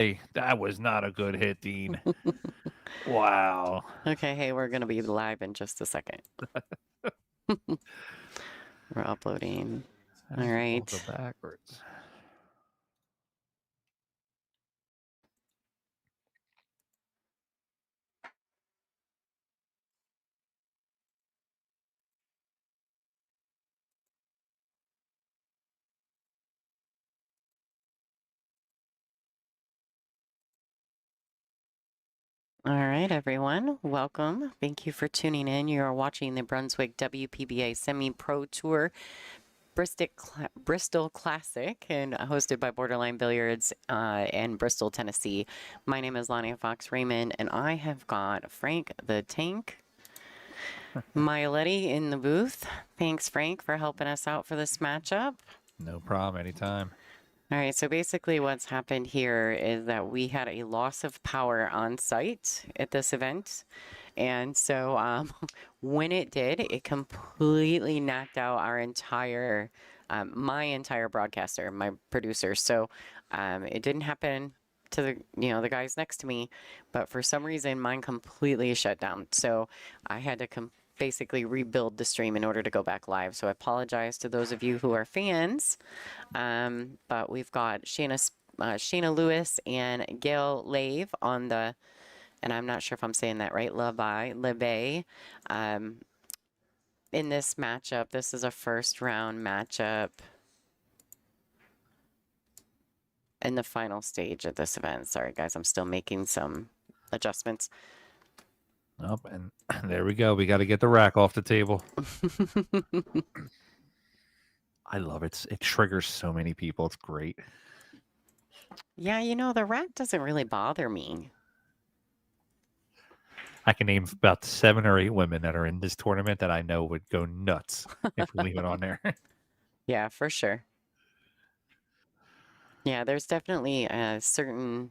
Hey, that was not a good hit, Dean. Wow. Okay, hey, we're gonna be live in just a second. We're uploading. All We'll go right. backwards. All right, everyone. Welcome. Thank you for tuning in. You are watching the Brunswick WPBA Semi-Pro Tour Bristol Classic and hosted by Borderline Billiards in Bristol, Tennessee. My name is Lonnie Fox Raymond, and I have got Frank the Tank Miletti in the booth. Thanks, Frank, for helping us out for this matchup. No problem. Anytime. All right, so basically what's happened here is that we had a loss of power on site at this event. And so when it did, it completely knocked out our entire, my entire broadcaster, my producer. So it didn't happen to the guys next to me, but for some reason mine completely shut down. So I had to basically rebuild the stream in order to go back live. So I apologize to those of you who are fans. But we've got Shanna Lewis and Gail Lave on the, and I'm not sure if I'm saying that right, Lave. In this matchup, this is a first round matchup in the final stage of this event. Sorry, guys, I'm still making some adjustments. Oh, and there we go. We got to get the rack off the table. I love it. It triggers so many people. It's great. Yeah, the rack doesn't really bother me. I can name about 7 or 8 women that are in this tournament that I know would go nuts if we leave it on there. Yeah, for sure. Yeah, there's definitely certain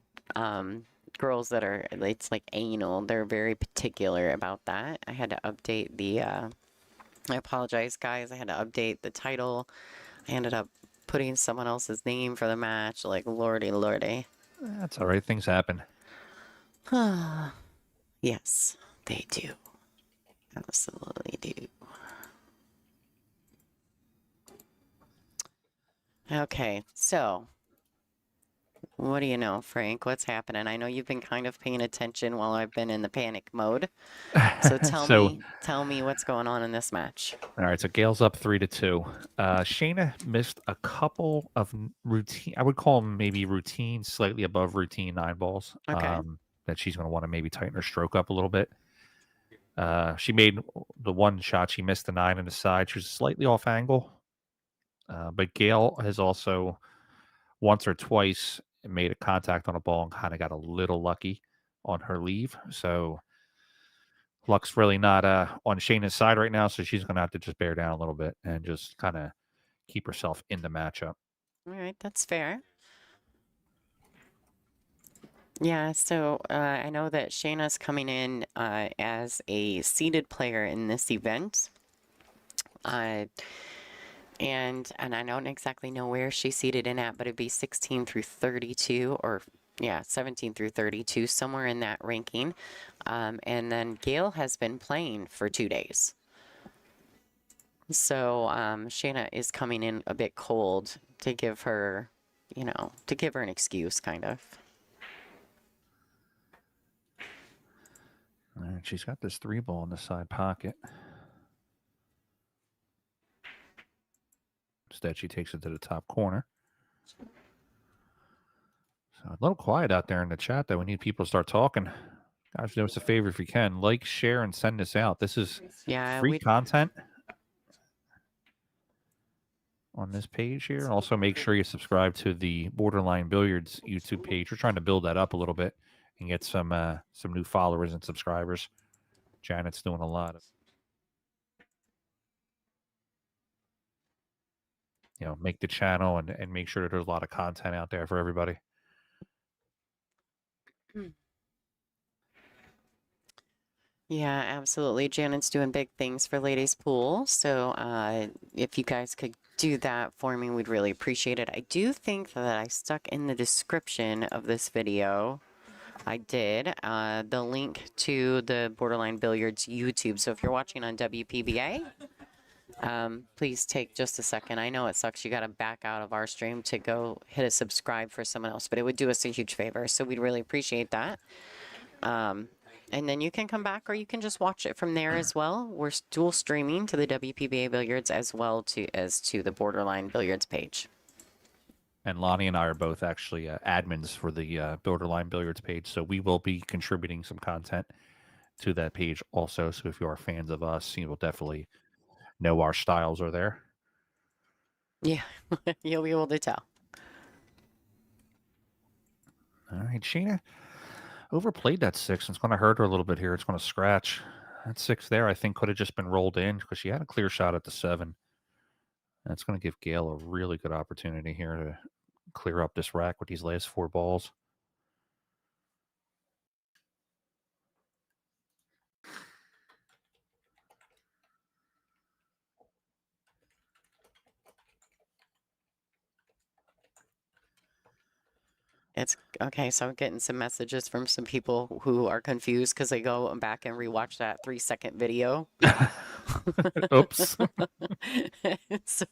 girls that are, it's like anal. They're very particular about that. I had to update the, I apologize, guys. I had to update the title. I ended up putting someone else's name for the match. Like, lordy, lordy. That's all right. Things happen. Yes, they do. Absolutely do. Okay, so what do you know, Frank? What's happening? I know you've been kind of paying attention while I've been in the panic mode. So So, tell me what's going on in this match. all right. So Gail's up 3-2. Shayna missed a couple of routine. I would call them maybe routine, slightly above routine 9 balls. Okay. That she's going to want to maybe tighten her stroke up a little bit. She made the one shot. She missed the 9 in the side. She was slightly off angle. But Gail has also once or twice made a contact on a ball and kind of got a little lucky on her leave. So luck's really not on Shayna's side right now. So she's going to have to just bear down a little bit and just kind of keep herself in the matchup. All right, that's fair. Yeah, so I know that Shayna's coming in as a seeded player in this event. And I don't exactly know where she's seated in at, but it'd be 16 through 32 or yeah, 17 through 32, somewhere in that ranking. And then Gail has been playing for 2 days. So Shanna is coming in a bit cold to give her, to give her an excuse, kind of. And she's got this 3 ball in the side pocket. Instead, she takes it to the top corner. So a little quiet out there in the chat, though. We need people to start talking. Guys, do us a favor if you can. Like, share, and send this out. This is free content on this page here. Also, make sure you subscribe to the Borderline Billiards YouTube page. We're trying to build that up a little bit and get some new followers and subscribers. Janet's doing a lot of, make the channel and make sure that there's a lot of content out there for everybody. Yeah, absolutely. Janet's doing big things for Ladies Pool. So if you guys could do that for me, we'd really appreciate it. I do think that I stuck in the description of this video, I did, the link to the Borderline Billiards YouTube. So if you're watching on WPBA, please take just a second. I know it sucks. You got to back out of our stream to go hit a subscribe for someone else, but it would do us a huge favor. So we'd really appreciate that. And then you can come back, or you can just watch it from there as well. We're dual streaming to the WPBA Billiards as well as to the Borderline Billiards page. And Lonnie and I are both actually admins for the Borderline Billiards page, so we will be contributing some content to that page also. So if you are fans of us, you will definitely know our styles are there. Yeah, you'll be able to tell. All right, Shanna overplayed that 6. It's going to hurt her a little bit here. It's going to scratch. That 6 there, I think, could have just been rolled in because she had a clear shot at the 7. That's going to give Gail a really good opportunity here to clear up this rack with these last 4 balls. It's okay. So I'm getting some messages from some people who are confused because they go back and rewatch that 3-second video. Oops. So,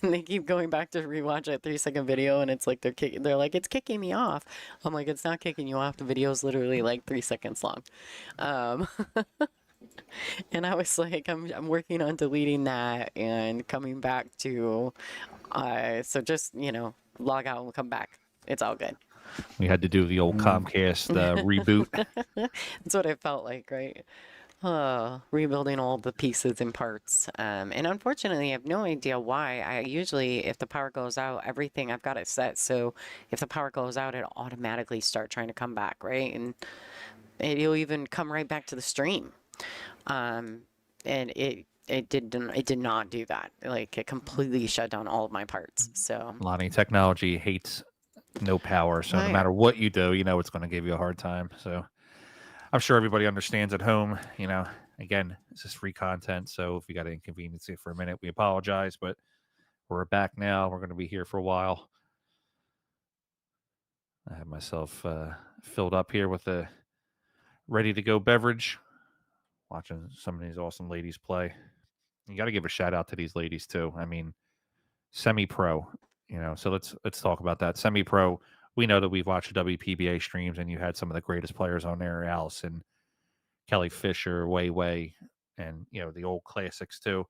and they keep going back to rewatch that 3-second video, and it's like they're like, it's kicking me off. I'm like, it's not kicking you off. The video is literally like 3 seconds long. And I was like, I'm working on deleting that and coming back to, so just, log out and come back. It's all good. We had to do the old Comcast reboot. That's what it felt like, right? Rebuilding all the pieces and parts. And unfortunately, I have no idea why. I usually, if the power goes out, everything, I've got it set. So if the power goes out, it'll automatically start trying to come back, right? And it'll even come right back to the stream. And it did not do that. Like, it completely shut down all of my parts. So Lonnie, technology hates no power. So no matter what you do, it's going to give you a hard time. So I'm sure everybody understands at home, again, this is free content. So if you got to inconvenience it for a minute, we apologize, but we're back now. We're going to be here for a while. I have myself filled up here with a ready to go beverage, watching some of these awesome ladies play. You got to give a shout out to these ladies too. I mean, semi-pro, so let's talk about that. Semi-pro, we know that we've watched WPBA streams and you had some of the greatest players on there, Allison, Kelly Fisher, Wei, and the old classics too.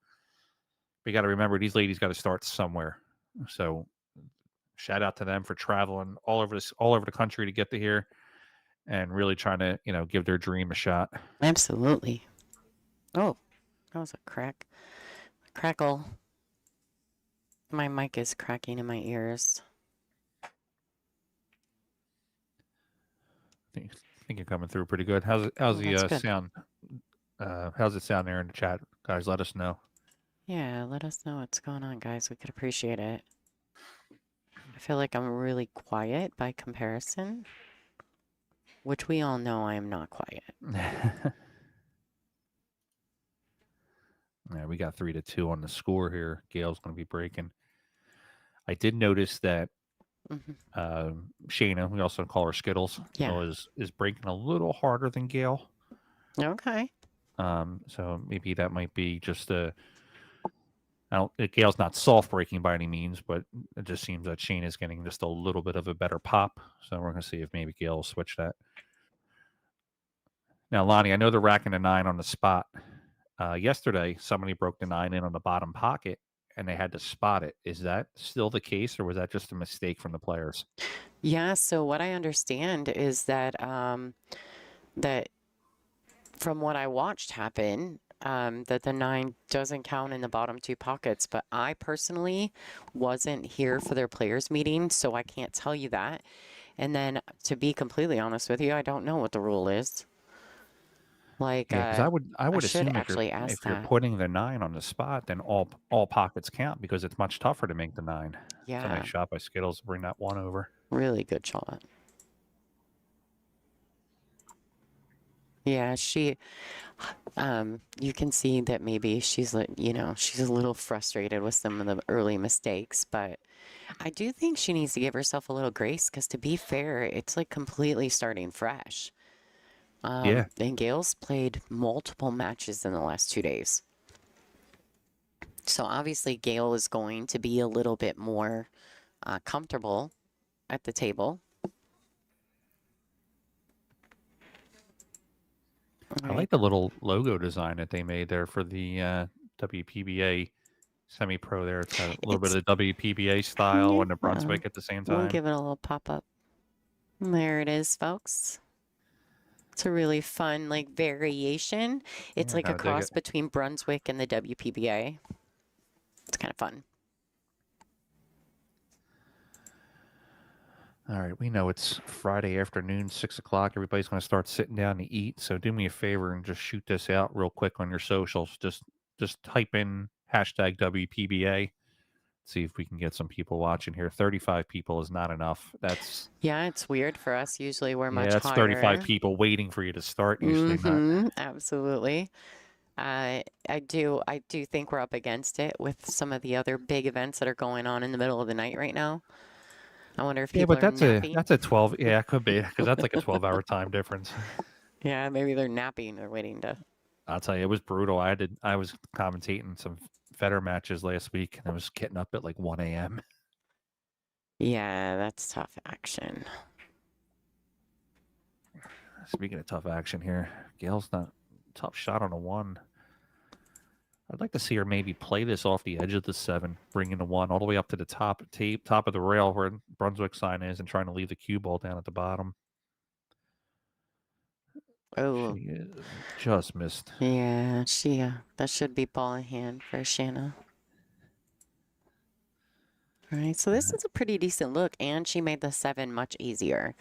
But you got to remember, these ladies got to start somewhere. So shout out to them for traveling all over the country to get to here and really trying to, give their dream a shot. absolutely. Oh, that was a crackle. My mic is cracking in my ears. I think you're coming through pretty good. How's the good. sound? How's it sound there in the chat, guys? Let us know. Yeah, let us know what's going on, guys. We could appreciate it. I feel like I'm really quiet by comparison, which we all know I am not quiet. Yeah, we got 3-2 on the score here. Gail's going to be breaking. I did notice that Shanna, we also call her Skittles, is breaking a little harder than Gail. Okay. So maybe that might be just Gail's not soft breaking by any means, but it just seems that Shanna's getting just a little bit of a better pop. So we're going to see if maybe Gail will switch that. Now, Lonnie, I know they're racking a 9 on the spot. Yesterday, somebody broke the 9 in on the bottom pocket, and they had to spot it. Is that still the case, or was that just a mistake from the players? Yeah, so what I understand is that that from what I watched happen, that the 9 doesn't count in the bottom 2 pockets, but I personally wasn't here for their players meeting, so I can't tell you that. And then, to be completely honest with you, I don't know what the rule is. Like, because I would assume if you're putting the 9 on the spot, then all pockets count because it's much tougher to make the 9. Yeah. It's a nice shot by Skittles to bring that 1 over. Really good shot. Yeah, You can see that maybe she's like, she's a little frustrated with some of the early mistakes, but I do think she needs to give herself a little grace because, to be fair, it's like completely starting fresh. Yeah. And Gail's played multiple matches in the last 2 days. So obviously, Gail is going to be a little bit more comfortable at the table. I like the little logo design that they made there for the WPBA semi-pro there. It's got a little bit It's, of the WPBA style and the yeah, Brunswick at the same we'll time. give it a little pop up. There it is, folks. It's a really fun, like, variation. It's Yeah, I like a kind of dig cross it. between Brunswick and the WPBA. It's kind of fun. All right, we know it's Friday afternoon, 6 o'clock. Everybody's going to start sitting down to eat. So do me a favor and just shoot this out real quick on your socials. Just type in hashtag WPBA. See if we can get some people watching here. 35 people is not enough. Yeah, it's weird for us. Usually we're much That's 35 higher. people waiting for you to start. Usually not. Absolutely. I do think we're up against it with some of the other big events that are going on in the middle of the night right now. I wonder if Yeah, people but are napping. that's a 12. Yeah, it could be because that's like a 12-hour time difference. Yeah, maybe they're napping or waiting to. I'll tell you, it was brutal. I was commentating some Federer matches last week, and I was getting up at like 1 a.m. Yeah, that's tough action. Speaking of tough action here, Gail's not tough shot on a 1. I'd like to see her maybe play this off the edge of the 7, bringing the 1 all the way up to the top of the rail where Brunswick sign is, and trying to leave the cue ball down at the bottom. Oh, She just missed. yeah, that should be ball in hand for Shanna. All right, so this is a pretty decent look, and she made the 7 much easier.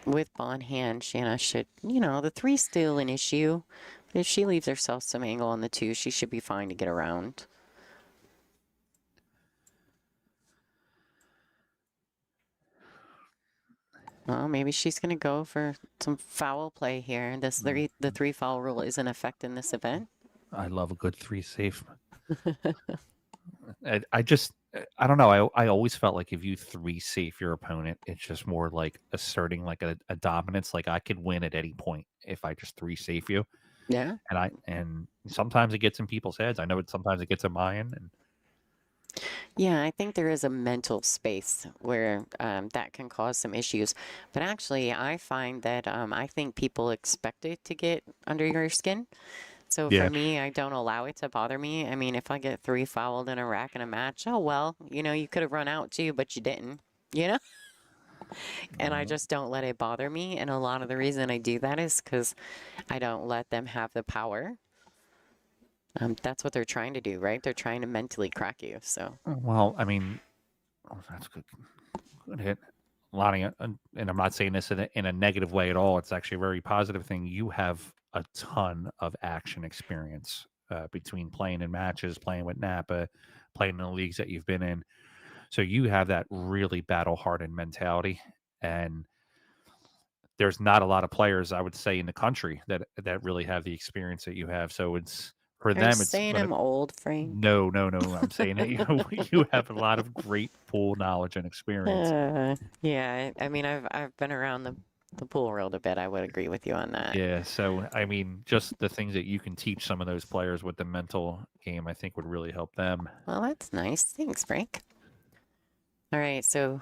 With ball in hand, Shanna should, the 3's still an issue. But if she leaves herself some angle on the 2, she should be fine to get around. Well, maybe she's going to go for some foul play here. The 3 foul rule is in effect in this event. I love a good 3 safe. I don't know. I always felt like if you 3 safe your opponent, it's just more like asserting like a dominance. Like I could win at any point if I just 3 safe you. Yeah. And sometimes it gets in people's heads. I know sometimes it gets in mine. And Yeah, I think there is a mental space where that can cause some issues. But actually, I find that I think people expect it to get under your skin. So for yeah, me, I don't allow it to bother me. I mean, if I get 3 fouled in a rack in a match, oh well, you could have run out too, but you didn't, you know? And I just don't let it bother me. And a lot of the reason I do that is because I don't let them have the power. That's what they're trying to do, right? They're trying to mentally crack you. So well, I mean, that's good. Good hit. Lonnie, and I'm not saying this in a negative way at all. It's actually a very positive thing. You have a ton of action experience between playing in matches, playing with Napa, playing in the leagues that you've been in. So you have that really battle-hardened mentality, and there's not a lot of players, I would say, in the country that really have the experience that you have. So it's for are you them, it's saying gonna. I'm old, Frank? No, no, no. I'm saying that you have a lot of great pool knowledge and experience. Yeah, I mean, I've been around the pool world a bit. I would agree with you on that. Yeah, so I mean, just the things that you can teach some of those players with the mental game, I think would really help them. Well, that's nice. Thanks, Frank. All right, so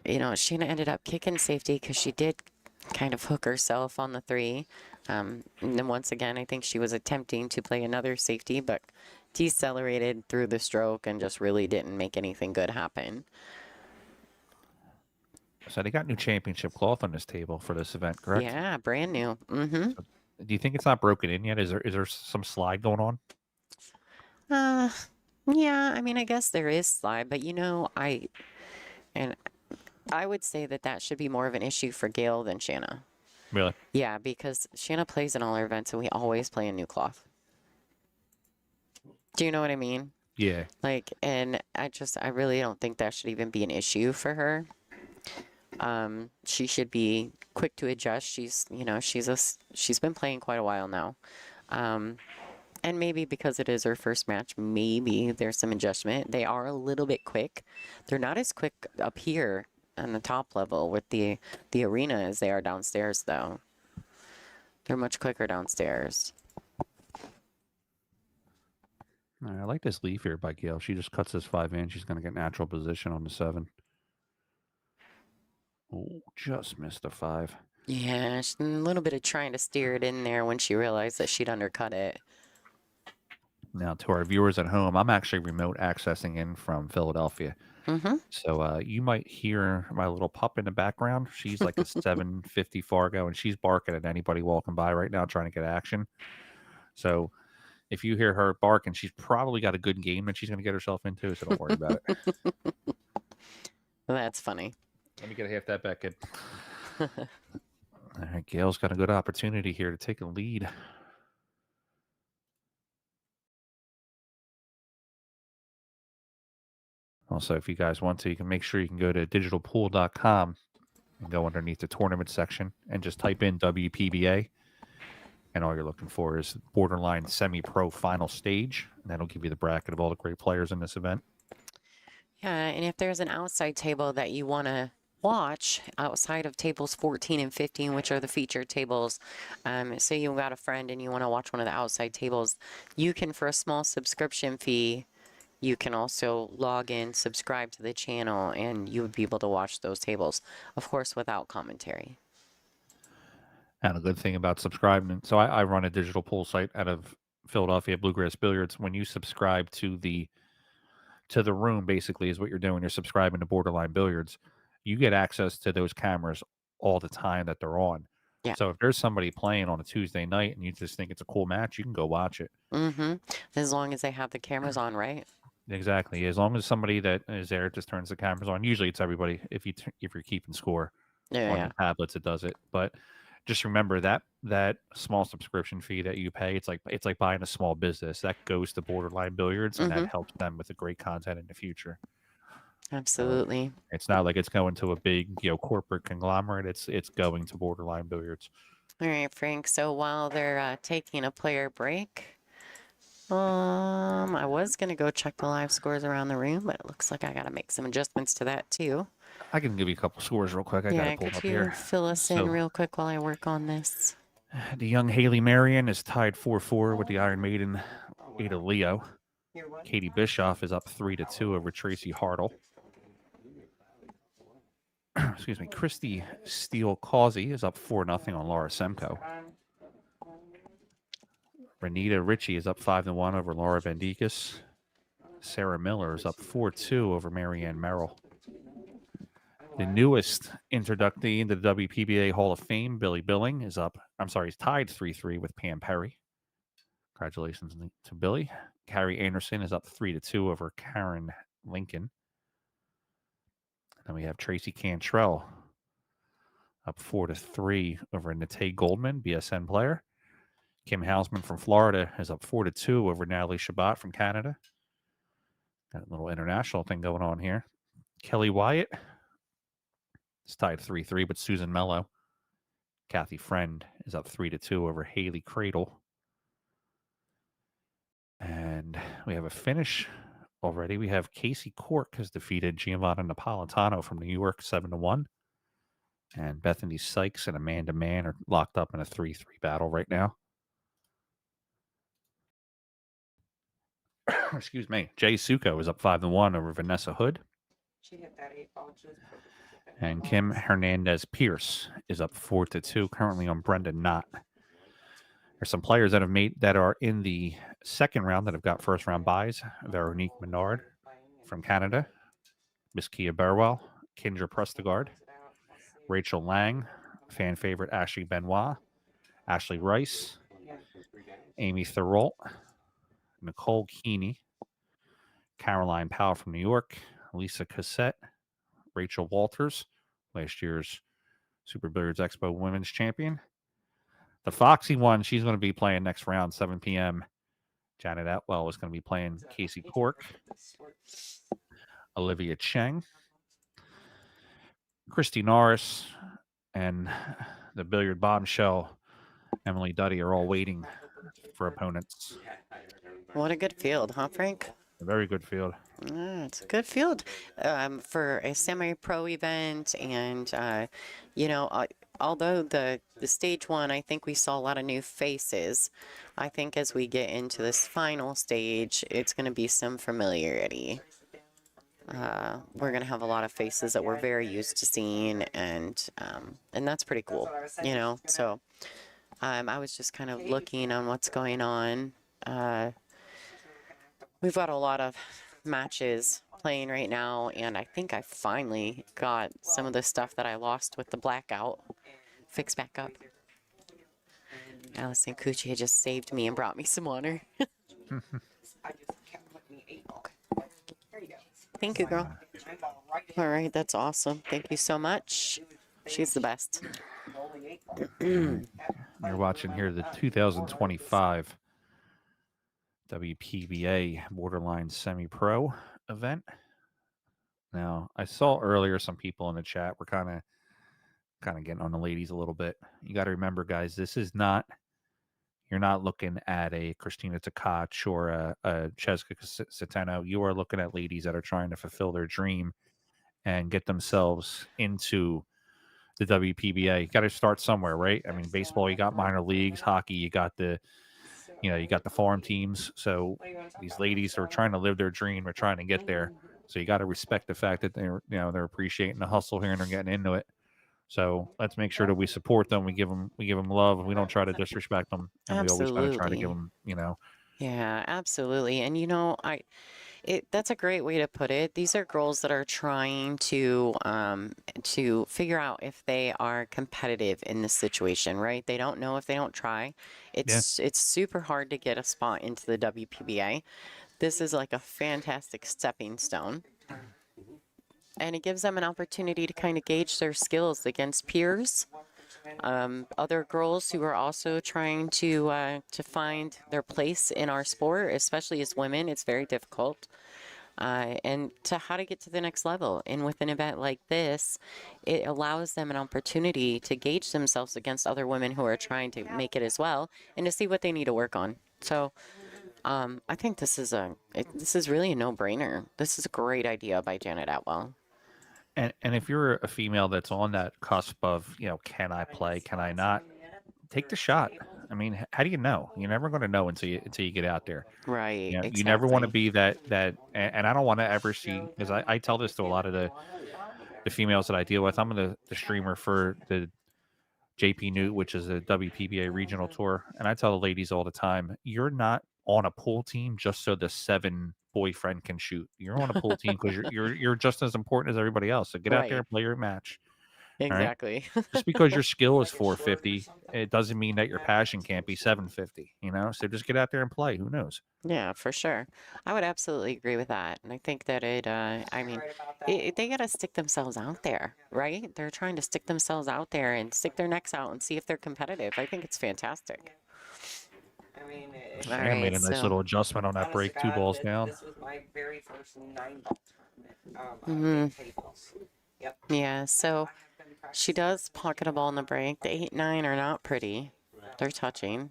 Sheena ended up kicking safety because she did kind of hook herself on the 3. And then once again, I think she was attempting to play another safety, but decelerated through the stroke and just really didn't make anything good happen. So they got new championship cloth on this table for this event, correct? Yeah, brand new. Mm-hmm. So do you think it's not broken in yet? Is there some slide going on? Uh, yeah, I mean, I guess there is slide, but I would say that should be more of an issue for Gail than Shanna. Really? Yeah, because Shanna plays in all our events and we always play in new cloth. Do you know what I mean? Yeah. And I really don't think that should even be an issue for her. She should be quick to adjust. She's she's been playing quite a while now. And maybe because it is her first match, maybe there's some adjustment. They are a little bit quick. They're not as quick up here on the top level with the arena as they are downstairs, though. They're much quicker downstairs. I like this leaf here by Gail. She just cuts this 5 in. She's going to get natural position on the 7. Oh, just missed a 5. Yeah, a little bit of trying to steer it in there when she realized that she'd undercut it. Now, to our viewers at home, I'm actually remote accessing in from Philadelphia. Mm-hmm. So you might hear my little pup in the background. She's like a 750 Fargo, and she's barking at anybody walking by right now trying to get action. So if you hear her barking, she's probably got a good game that she's going to get herself into, so don't worry about it. That's funny. Let me get half that back, kid. All right, Gail's got a good opportunity here to take a lead. Also, if you guys want to, you can make sure you can go to digitalpool.com and go underneath the tournament section and just type in WPBA. And all you're looking for is borderline semi-pro final stage. And that'll give you the bracket of all the great players in this event. Yeah, and if there's an outside table that you want to watch outside of tables 14 and 15, which are the featured tables, say you got a friend and you want to watch one of the outside tables, you can, for a small subscription fee, you can also log in, subscribe to the channel, and you would be able to watch those tables, of course, without commentary. And a good thing about subscribing, so I run a digital pool site out of Philadelphia, Bluegrass Billiards. When you subscribe to the room, basically, is what you're doing. You're subscribing to Borderline Billiards. You get access to those cameras all the time that they're on. Yeah. So if there's somebody playing on a Tuesday night and you just think it's a cool match, you can go watch it. Mm-hmm. As long as they have the cameras on, right? Exactly. As long as somebody that is there just turns the cameras on. Usually it's everybody. If you're keeping score on your tablets, it does it. But just remember that small subscription fee that you pay. It's like buying a small business that goes to Borderline Billiards, and that helps them with the great content in the future. Absolutely. It's not like it's going to a big corporate conglomerate. It's going to Borderline Billiards. All right, Frank. So while they're taking a player break. I was going to go check the live scores around the room, but it looks like I got to make some adjustments to that too. I can give you a couple scores real quick. I got to pull up here. Fill us in real quick while I work on this? The young Haley Marion is tied 4-4 with the Iron Maiden Ada Leo. Katie Bischoff is up 3-2 over Tracy Hartle. Excuse me. Christy Steele-Causey is up 4-0 on Laura Semko. Renita Ritchie is up 5-1 over Laura Bendikas. Sarah Miller is up 4-2 over Marianne Merrill. The newest inductee into the WPBA Hall of Fame, Billy Billing, is tied 3-3 with Pam Perry. Congratulations to Billy. Carrie Anderson is up 3-2 over Karen Lincoln. Then we have Tracy Cantrell up 4-3 over Nate Goldman, BSN player. Kim Hausman from Florida is up 4-2 over Natalie Shabbat from Canada. Got a little international thing going on here. Kelly Wyatt is tied 3-3 with Susan Mello. Kathy Friend is up 3-2 over Haley Cradle. And we have a finish already. We have Casey Cork has defeated Giovanna Napolitano from New York 7-1. And Bethany Sykes and Amanda Mann are locked up in a 3-3 battle right now. Excuse me. Jay Suko is up 5-1 over Vanessa Hood. And Kim Hernandez Pierce is up 4-2, currently on Brenda Knott. There's some players that are in the second round that have got first round buys. Veronique Menard from Canada, Miss Kia Burwell, Kendra Prestegard, Rachel Lang, fan favorite Ashley Benoit, Ashley Rice, Amy Thorold, Nicole Keeney, Caroline Powell from New York, Lisa Cassette, Rachel Walters, last year's Super Billiards Expo Women's Champion. The Foxy one, she's going to be playing next round, 7 p.m. Janet Atwell is going to be playing Casey Cork. Olivia Chang. Christy Norris and the billiard bombshell Emily Duddy are all waiting for opponents. What a good field, huh, Frank? A very good field. It's a good field for a semi-pro event, and although the stage one, I think we saw a lot of new faces. I think as we get into this final stage, it's going to be some familiarity. We're going to have a lot of faces that we're very used to seeing, and that's pretty cool, So I was just kind of looking on what's going on. We've got a lot of matches playing right now, and I think I finally got some of the stuff that I lost with the blackout fixed back up. Allison Cucci had just saved me and brought me some water. Thank you, girl. All right, that's awesome. Thank you so much. She's the best. You're watching here the 2025 WPBA Borderline Semi-Pro event. Now, I saw earlier some people in the chat were kind of getting on the ladies a little bit. You got to remember, guys, you're not looking at a Christina Tkach or a Cheska Sateno. You are looking at ladies that are trying to fulfill their dream and get themselves into the WPBA. You got to start somewhere, right? I mean, baseball, you got minor leagues. Hockey, you got the farm teams. So these ladies are trying to live their dream. They're trying to get there. So you got to respect the fact that they're appreciating the hustle here and they're getting into it. So let's make sure that we support them. We give them love, and we don't try to disrespect them. And we always try to give them, Yeah, absolutely. And that's a great way to put it. These are girls that are trying to figure out if they are competitive in this situation, right? They don't know if they don't try. It's super hard to get a spot into the WPBA. This is like a fantastic stepping stone. And it gives them an opportunity to kind of gauge their skills against peers, other girls who are also trying to find their place in our sport, especially as women. It's very difficult. And to how to get to the next level. And with an event like this, it allows them an opportunity to gauge themselves against other women who are trying to make it as well, and to see what they need to work on. So I think this is really a no-brainer. This is a great idea by Janet Atwell. And if you're a female that's on that cusp of, can I play, can I not, take the shot. I mean, how do you know? You're never going to know until you get out there. Right. Exactly. You never want to be that, and I don't want to ever see, because I tell this to a lot of the females that I deal with. I'm the streamer for the JP Newt, which is a WPBA regional tour. And I tell the ladies all the time, you're not on a pool team just so the 7 boyfriend can shoot. You're on a pool team because you're just as important as everybody else. So get out there and play your match. Exactly. Right? Just because your skill is 450, it doesn't mean that your passion can't be 750. So just get out there and play. Who knows? Yeah, for sure. I would absolutely agree with that. And I think that they got to stick themselves out there, right? They're trying to stick themselves out there and stick their necks out and see if they're competitive. I think it's fantastic. Shanna made a nice little adjustment on that break, 2 balls down. This was my very first 9 tables. Yep. Yeah, so she does pocket a ball in the break. The 8, 9 are not pretty. They're touching.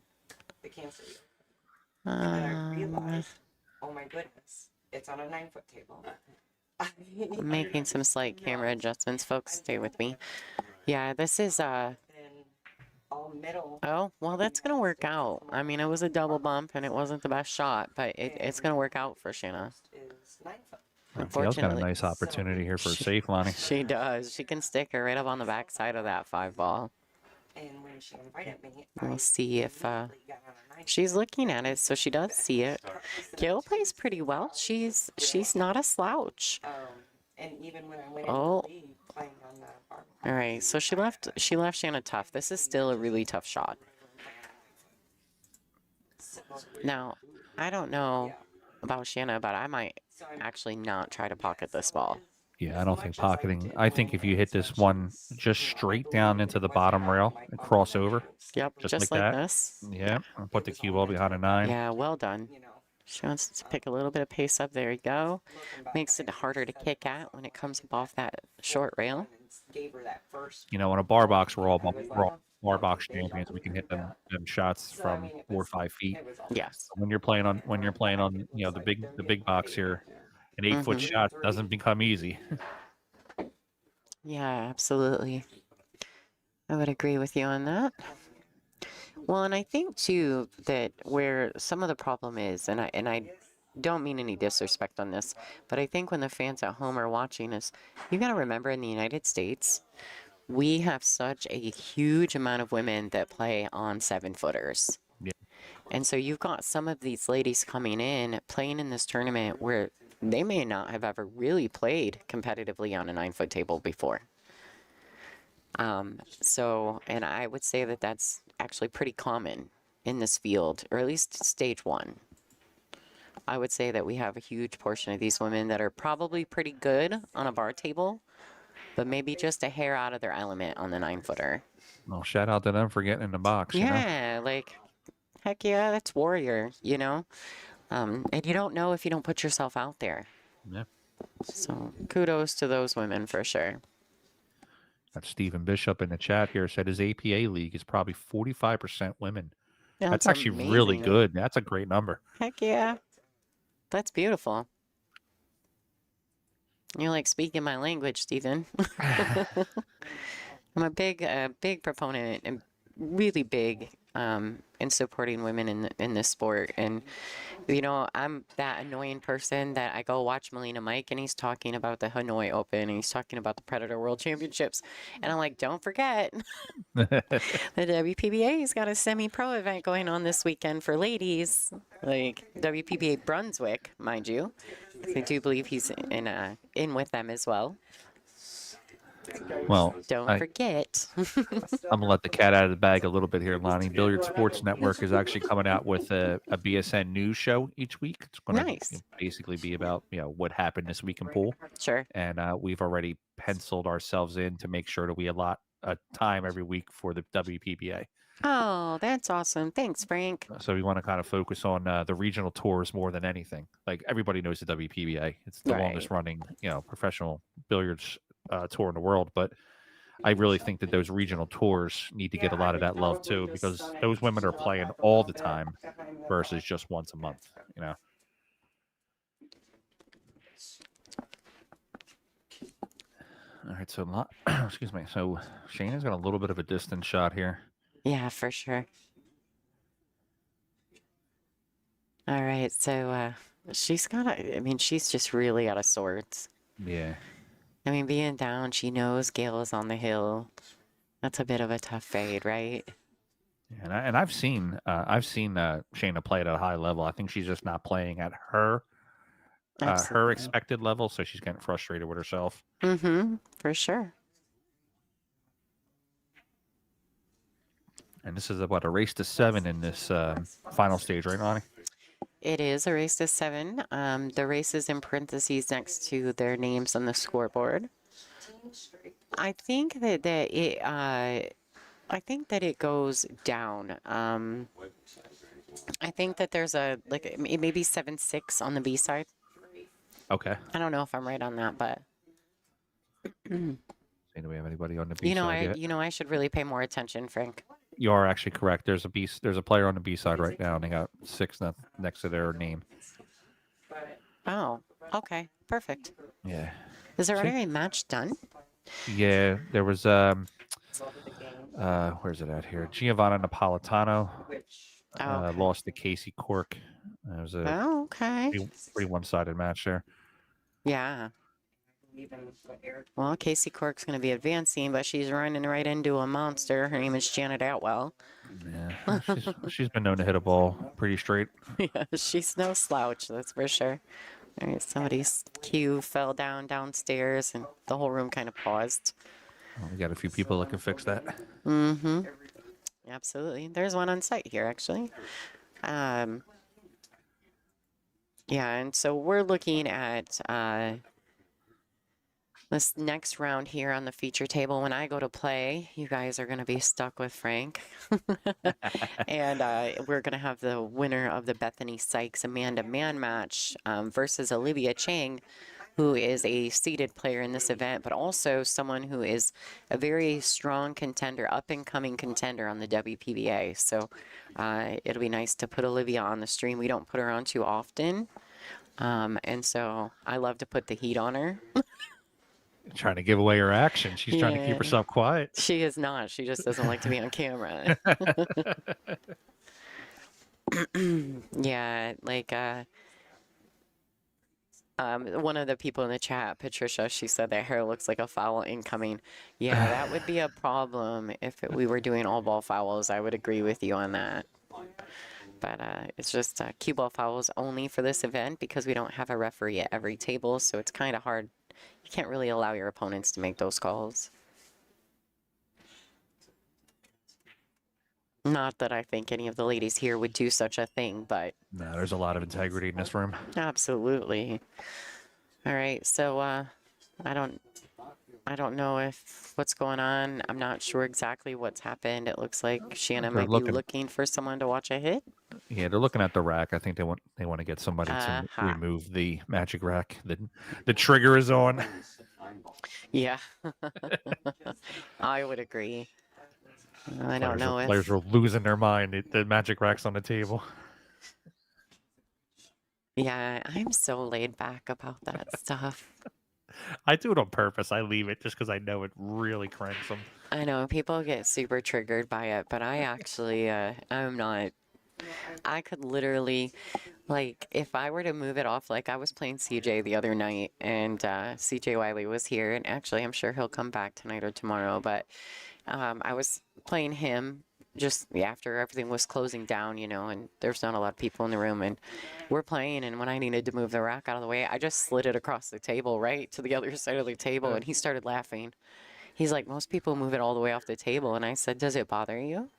They can't see you. And then I realized, oh my goodness, it's on a 9-foot table. I'm making some slight camera adjustments, folks. Stay with me. Yeah, this is all middle. Oh, well, that's going to work out. I mean, it was a double bump, and it wasn't the best shot, but it's going to work out for Shanna. Is 9-foot. Gail's got a nice opportunity here for a safe, Lonnie. She does. She can stick her right up on the back side of that 5 ball. And when she invited me, we'll see if she's looking at it, so she does see it. Gail plays pretty well. She's not a slouch. And even when I went in the league playing on the bar. All right, so she left Shanna tough. This is still a really tough shot. Now, I don't know about Shanna, but I might actually not try to pocket this ball. Yeah, I don't think pocketing. I think if you hit this one just straight down into the bottom rail and cross over. Yep, just like this. Yeah, and put the cue ball behind a 9. Yeah, well done. She wants to pick a little bit of pace up. There you go. Makes it harder to kick at when it comes up off that short rail. gave her that first. You know, on a bar box, I was like, we're all oh, bar no, box they champions. shot We can really hit them well. shots So, I from mean, it 4 or was, 5 feet. it was Yes. When you're playing on you know the big box here, an 8-foot shot doesn't become easy. Yeah, absolutely. I would agree with you on that. Well, and I think too that where some of the problem is, and I don't mean any disrespect on this, but I think when the fans at home are watching is, you got to remember in the United States, we have such a huge amount of women that play on 7-footers. Yeah. And so you've got some of these ladies coming in, playing in this tournament where they may not have ever really played competitively on a 9-foot table before. So, and I would say that that's actually pretty common in this field, or at least stage one. I would say that we have a huge portion of these women that are probably pretty good on a bar table, but maybe just a hair out of their element on the 9-footer. Well, shout out to them for getting in the box. You know? Yeah, like, heck yeah, that's warrior, you know? And you don't know if you don't put yourself out there. Yeah. So kudos to those women for sure. Got Stephen Bishop in the chat here said his APA league is probably 45% women. That's actually really amazing. good. That's a great number. Heck yeah. That's beautiful. You're like speaking my language, Stephen. I'm a big proponent and really big in supporting women in this sport. And, you know, I'm that annoying person that I go watch Melina Mike and he's talking about the Hanoi Open and he's talking about the Predator World Championships. And I'm like, don't forget, the WPBA's got a semi-pro event going on this weekend for ladies, like WPBA Brunswick, mind you. I do believe he's in with them as well. Well, Don't forget. I'm gonna let the cat out of the bag a little bit here, Lonnie. Billiard Sports Network is actually coming out with a BSN news show each week. It's going to Nice. basically be about what happened this week in pool, Sure. and we've already penciled ourselves in to make sure that we allot a time every week for the WPBA. Oh, that's awesome. Thanks, Frank. So we want to kind of focus on the regional tours more than anything. Like everybody knows the WPBA; it's the longest running professional billiards tour in the world, but I really think that those regional tours need to get a lot of that love too, because those women are playing all the time versus just once a month, All right, so excuse me. So Shannon's got a little bit of a distance shot here. Yeah, for sure. All right, so she's she's just really out of sorts. Yeah. I mean, being down, she knows Gail is on the hill. That's a bit of a tough fade, right? And I've seen Shanna play at a high level. I think she's just not playing at her expected level, so she's getting frustrated with herself. Mm-hmm, for sure. And this is about a race to 7 in this final stage, right, Lonnie? It is a race to 7. The race is in parentheses next to their names on the scoreboard. I think that it goes down. I think that there's maybe 7-6 on the B side. Okay. I don't know if I'm right on that, but do we have anybody on the B side yet? I should really pay more attention, Frank. You are actually correct. There's a player on the B side right now, and they got 6 next to their name. Oh, okay, perfect. Yeah. Is there already a match done? Yeah, there was where's it at here? Giovanna Napolitano lost to Casey Cork. It was a pretty one-sided match there. Yeah. Well, Casey Cork's going to be advancing, but she's running right into a monster. Her name is Janet Atwell. Yeah, she's been known to hit a ball pretty straight. Yeah, she's no slouch, that's for sure. All right, somebody's cue fell downstairs, and the whole room kind of paused. Well, we got a few people that can fix that. Mm-hmm. Absolutely. There's one on site here, actually. Yeah, and so we're looking at this next round here on the feature table. When I go to play, you guys are going to be stuck with Frank. And we're going to have the winner of the Bethany Sykes Amanda Man match versus Olivia Chang who is a seeded player in this event, but also someone who is a very strong contender, up-and-coming contender on the WPBA. So it'll be nice to put Olivia on the stream. We don't put her on too often. And so I love to put the heat on her. Trying to give away her action. She's trying to keep Yeah. herself quiet. She is not. She just doesn't like to be on camera. Yeah, like one of the people in the chat, Patricia, she said that hair looks like a foul incoming. Yeah, that would be a problem if we were doing all ball fouls. I would agree with you on that. But it's just cue ball fouls only for this event because we don't have a referee at every table, so it's kind of hard. You can't really allow your opponents to make those calls. Not that I think any of the ladies here would do such a thing, but No, there's a lot of integrity in this room. absolutely. All right, so I don't know if what's going on. I'm not sure exactly what's happened. It looks like Shanna They're might be looking for someone to watch a hit. Yeah, they're looking at the rack. I think they want to get somebody to Uh-huh. remove the magic rack. The trigger is on. Yeah, I would agree. I don't know if Players are losing their mind. The magic rack's on the table. yeah, I'm so laid back about that stuff. I do it on purpose. I leave it just because I know it really cranks them. I know people get super triggered by it, but I actually I'm not. I could literally, like, if I were to move it off, like I was playing CJ the other night, and CJ Wiley was here, and actually I'm sure he'll come back tonight or tomorrow, but I was playing him just after everything was closing down, you know, and there's not a lot of people in the room, and we're playing, and when I needed to move the rack out of the way, I just slid it across the table, right to the other side of the table, and he started laughing. He's like, most people move it all the way off the table, and I said, does it bother you?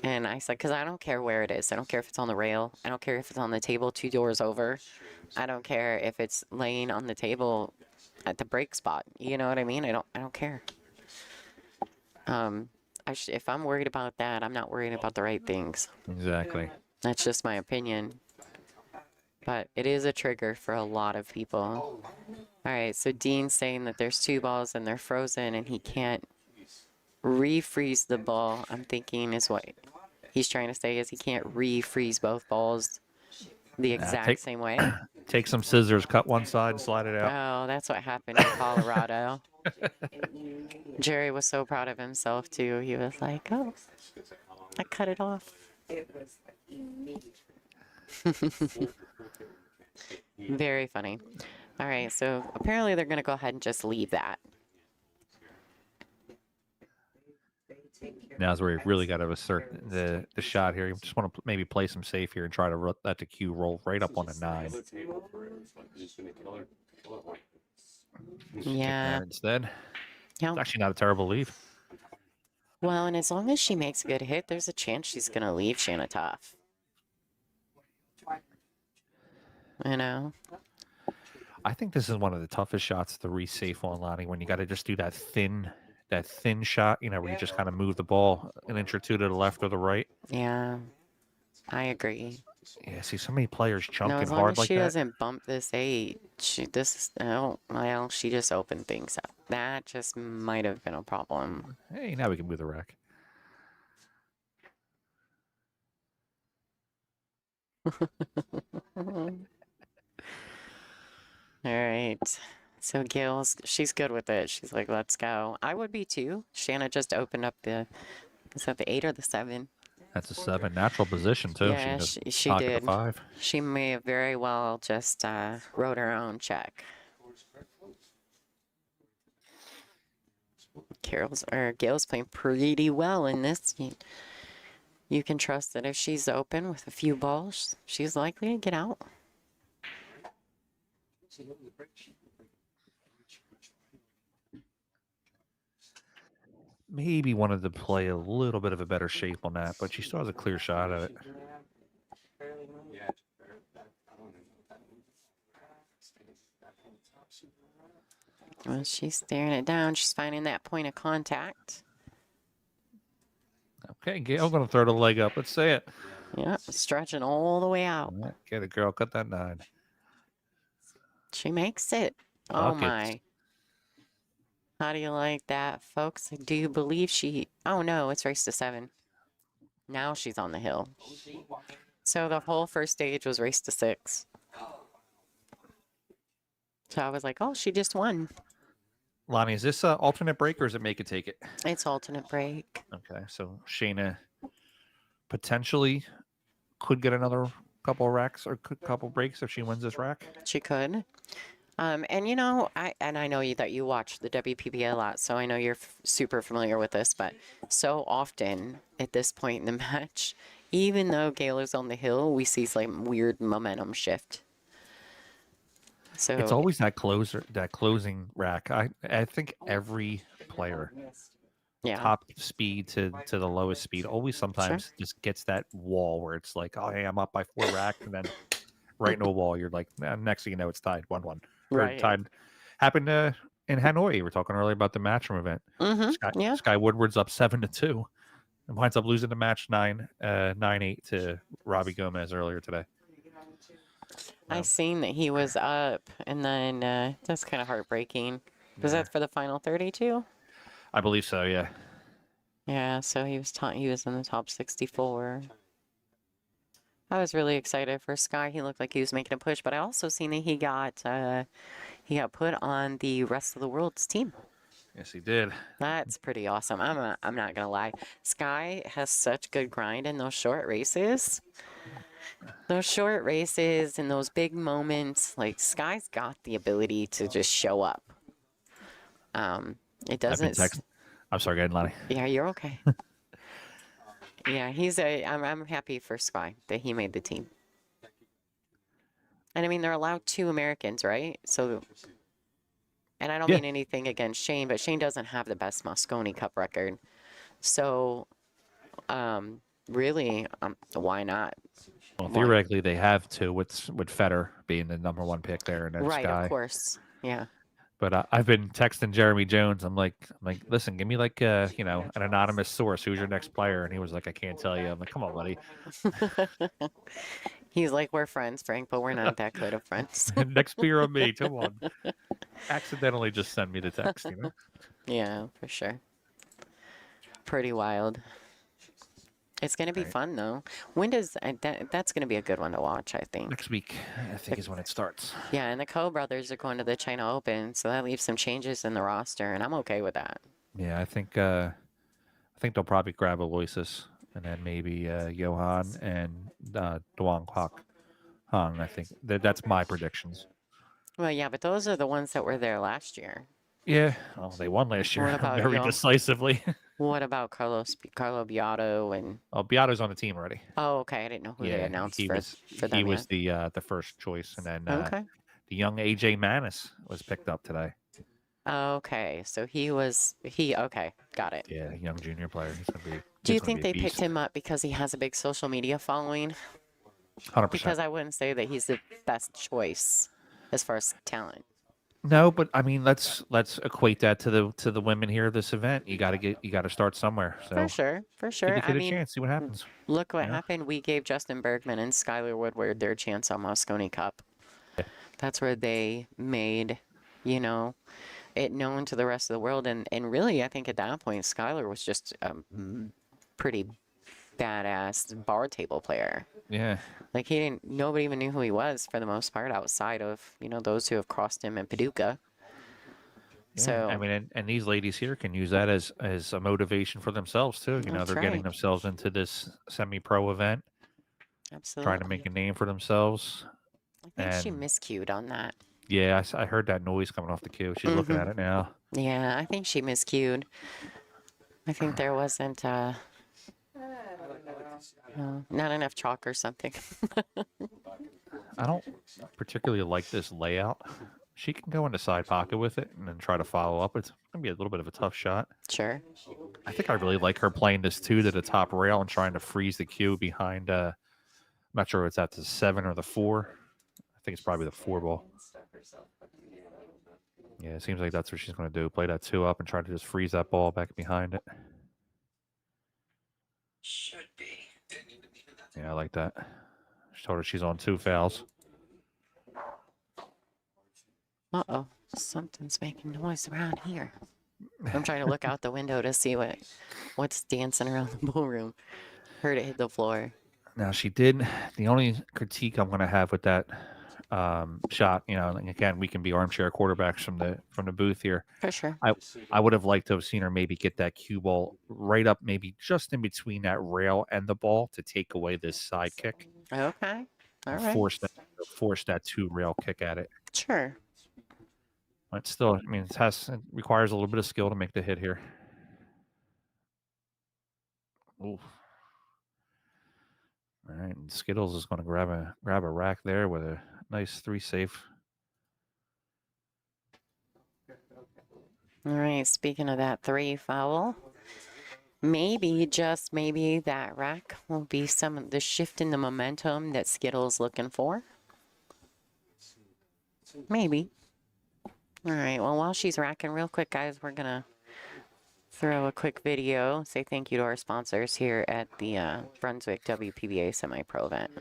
And I said, because I don't care where it is. I don't care if it's on the rail. I don't care if it's on the table 2 doors over. I don't care if it's laying on the table at the break spot. You know what I mean? I don't care. If I'm worried about that, I'm not worried about the right things. Exactly. That's just my opinion. But it is a trigger for a lot of people. All right, so Dean's saying that there's 2 balls and they're frozen and he can't refreeze the ball. I'm thinking is what he's trying to say is he can't refreeze both balls the exact same way. Take some scissors, cut one side, and slide it out. Oh, that's what happened in Colorado. Jerry was so proud of himself too. He was like, "Oh, I cut it off." It was like immediate. Very funny. All right, so apparently they're going to go ahead and just leave that. Now's where you really got to assert the shot here. You just want to maybe play some safe here and try to let the cue roll right up on a 9. Yeah. Instead, Yeah. it's actually not a terrible lead. Well, and as long as she makes a good hit, there's a chance she's going to leave Shanna tough. You know? I think this is one of the toughest shots to re-safe on, Lonnie, when you got to just do that thin shot, you know, where you just kind of move the ball an inch or two to the left or the right. Yeah, I agree. Yeah, see so many players chunking No, as long hard as like she that. doesn't bump this 8, she just opened things up. That just might have been a problem. Hey, now we can move the rack. All right. So she's good with it. She's like, let's go. I would be too. Shanna just opened up is that the 8 or the 7? That's a 7. Natural position, too. Yeah, she pocket did. a 5. She may have very well just wrote her own check. Gail's playing pretty well in this. You can trust that if she's open with a few balls, she's likely to get out. Maybe wanted to play a little bit of a better shape on that, but she still has a clear shot at it. Well, she's staring it down. She's finding that point of contact. Okay, Gail going to throw the leg up. Let's say it. Yeah, stretching all the way out. Get it, girl. Cut that 9. She makes it. Oh Buckets. my. How do you like that, folks? Do you believe she... Oh no, it's race to 7. Now she's on the hill. So the whole first stage was race to 6. So I was like, oh, she just won. Lonnie, is this alternate break or is it make it take it? It's alternate break. Okay, so Shayna potentially could get another couple of racks or couple breaks if she wins this rack. She could. And you know, I know that you watch the WPBA a lot, so I know you're super familiar with this, but so often at this point in the match, even though Gail is on the hill, we see some weird momentum shift. So It's always that closing rack. I think every player, yeah, top speed to the lowest speed, always sometimes just gets that wall where it's like, oh, hey, I'm up by 4 racks, and then right into a wall. You're like, next thing you know, it's tied 1-1. Or right. tied. Happened in Hanoi. We were talking earlier about the matchroom event. Yeah. Sky Woodward's up 7-2 and winds up losing the match 9-8 to Robbie Gomez earlier today. I seen that he was up, and then that's kind of heartbreaking. Was that for the final 32? I believe so. Yeah. Yeah. So he was in the top 64. I was really excited for Sky. He looked like he was making a push, but I also seen that he got put on the rest of the world's team. Yes, he did. That's pretty awesome. I'm not gonna lie. Sky has such good grind in those short races. Those short races and those big moments, like Sky's got the ability to just show up. It doesn't. I'm sorry, go ahead, Lonnie. Yeah, you're okay. Yeah, I'm happy for Sky that he made the team. And I mean, they're allowed 2 Americans, right? So, and I don't mean anything against Shane, but Shane doesn't have the best Mosconi Cup record. So, really, why not? Well, theoretically, they have to with Federer being the number 1 pick there, and then Right, Sky. of course, yeah. But I've been texting Jeremy Jones. I'm like, listen, give me like an anonymous source. Who's your next player? And he was like, I can't tell you. I'm like, come on, buddy. He's like, we're friends, Frank, but we're not that good of friends. Next beer on me. Come on. Accidentally just send me the text, you know? Yeah, for sure. Pretty wild. It's going to be fun, though. When does that's going to be a good one to watch, I think. Next week, I think, is when it starts. Yeah, and the Coe brothers are going to the China Open, so that leaves some changes in the roster, and I'm okay with that. Yeah, I think they'll probably grab Aloysius and then maybe Johan and Duong Kwok Hung. I think that's my predictions. Well, yeah, but those are the ones that were there last year. Yeah, well, they won last year very decisively. What about Carlo Beato and? Oh, Beato's on the team already. Oh, okay. I didn't know who they announced for them. He was the first choice, and then the young AJ Manis was picked up today. Okay, so okay, got it. Yeah, young junior player. Do you think they picked him up because he has a big social media following? 100%. Because I wouldn't say that he's the best choice as far as talent. No, but I mean, let's equate that to the women here at this event. You got to start somewhere. So For sure. Give the kid a chance, see what happens. Look what happened. We gave Justin Bergman and Skylar Woodward their chance on Mosconi Cup. Yeah. That's where they made, it known to the rest of the world. And really, I think at that point, Skylar was just a pretty badass bar table player. Yeah. Like nobody even knew who he was for the most part outside of, those who have crossed him in Paducah. Yeah, so I mean, and these ladies here can use that as a motivation for themselves too. They're getting themselves into this semi-pro event. Absolutely. Trying to make a name for themselves. I think she miscued on that. Yeah, I heard that noise coming off the cue. She's looking at it now. Yeah, I think she miscued. I think there wasn't not enough chalk or something. I don't particularly like this layout. She can go into side pocket with it and then try to follow up. It's going to be a little bit of a tough shot. Sure. I think I really like her playing this 2 to the top rail and trying to freeze the cue behind, I'm not sure if it's at the 7 or the 4. I think it's probably the 4 ball. Yeah, it seems like that's what she's going to do. Play that 2 up and try to just freeze that ball back behind it. Should be. Yeah, I like that. She told her she's on 2 fouls. Uh-oh, something's making noise around here. I'm trying to look out the window to see what's dancing around the ballroom. Heard it hit the floor. Now she did. The only critique I'm going to have with that shot, and again, we can be armchair quarterbacks from the booth here. For sure. I would have liked to have seen her maybe get that cue ball right up, maybe just in between that rail and the ball to take away this side kick. Okay. All And right. force that two rail kick at it. Sure. But still, I mean, it requires a little bit of skill to make the hit here. Ooh. All right, and Skittles is going to grab a rack there with a nice 3 safe. All right. Speaking of that 3 foul, maybe, just maybe, that rack will be some of the shift in the momentum that Skittles looking for. Maybe. All right. Well, while she's racking, real quick, guys, we're gonna throw a quick video. Say thank you to our sponsors here at the Brunswick WPBA semi-pro event.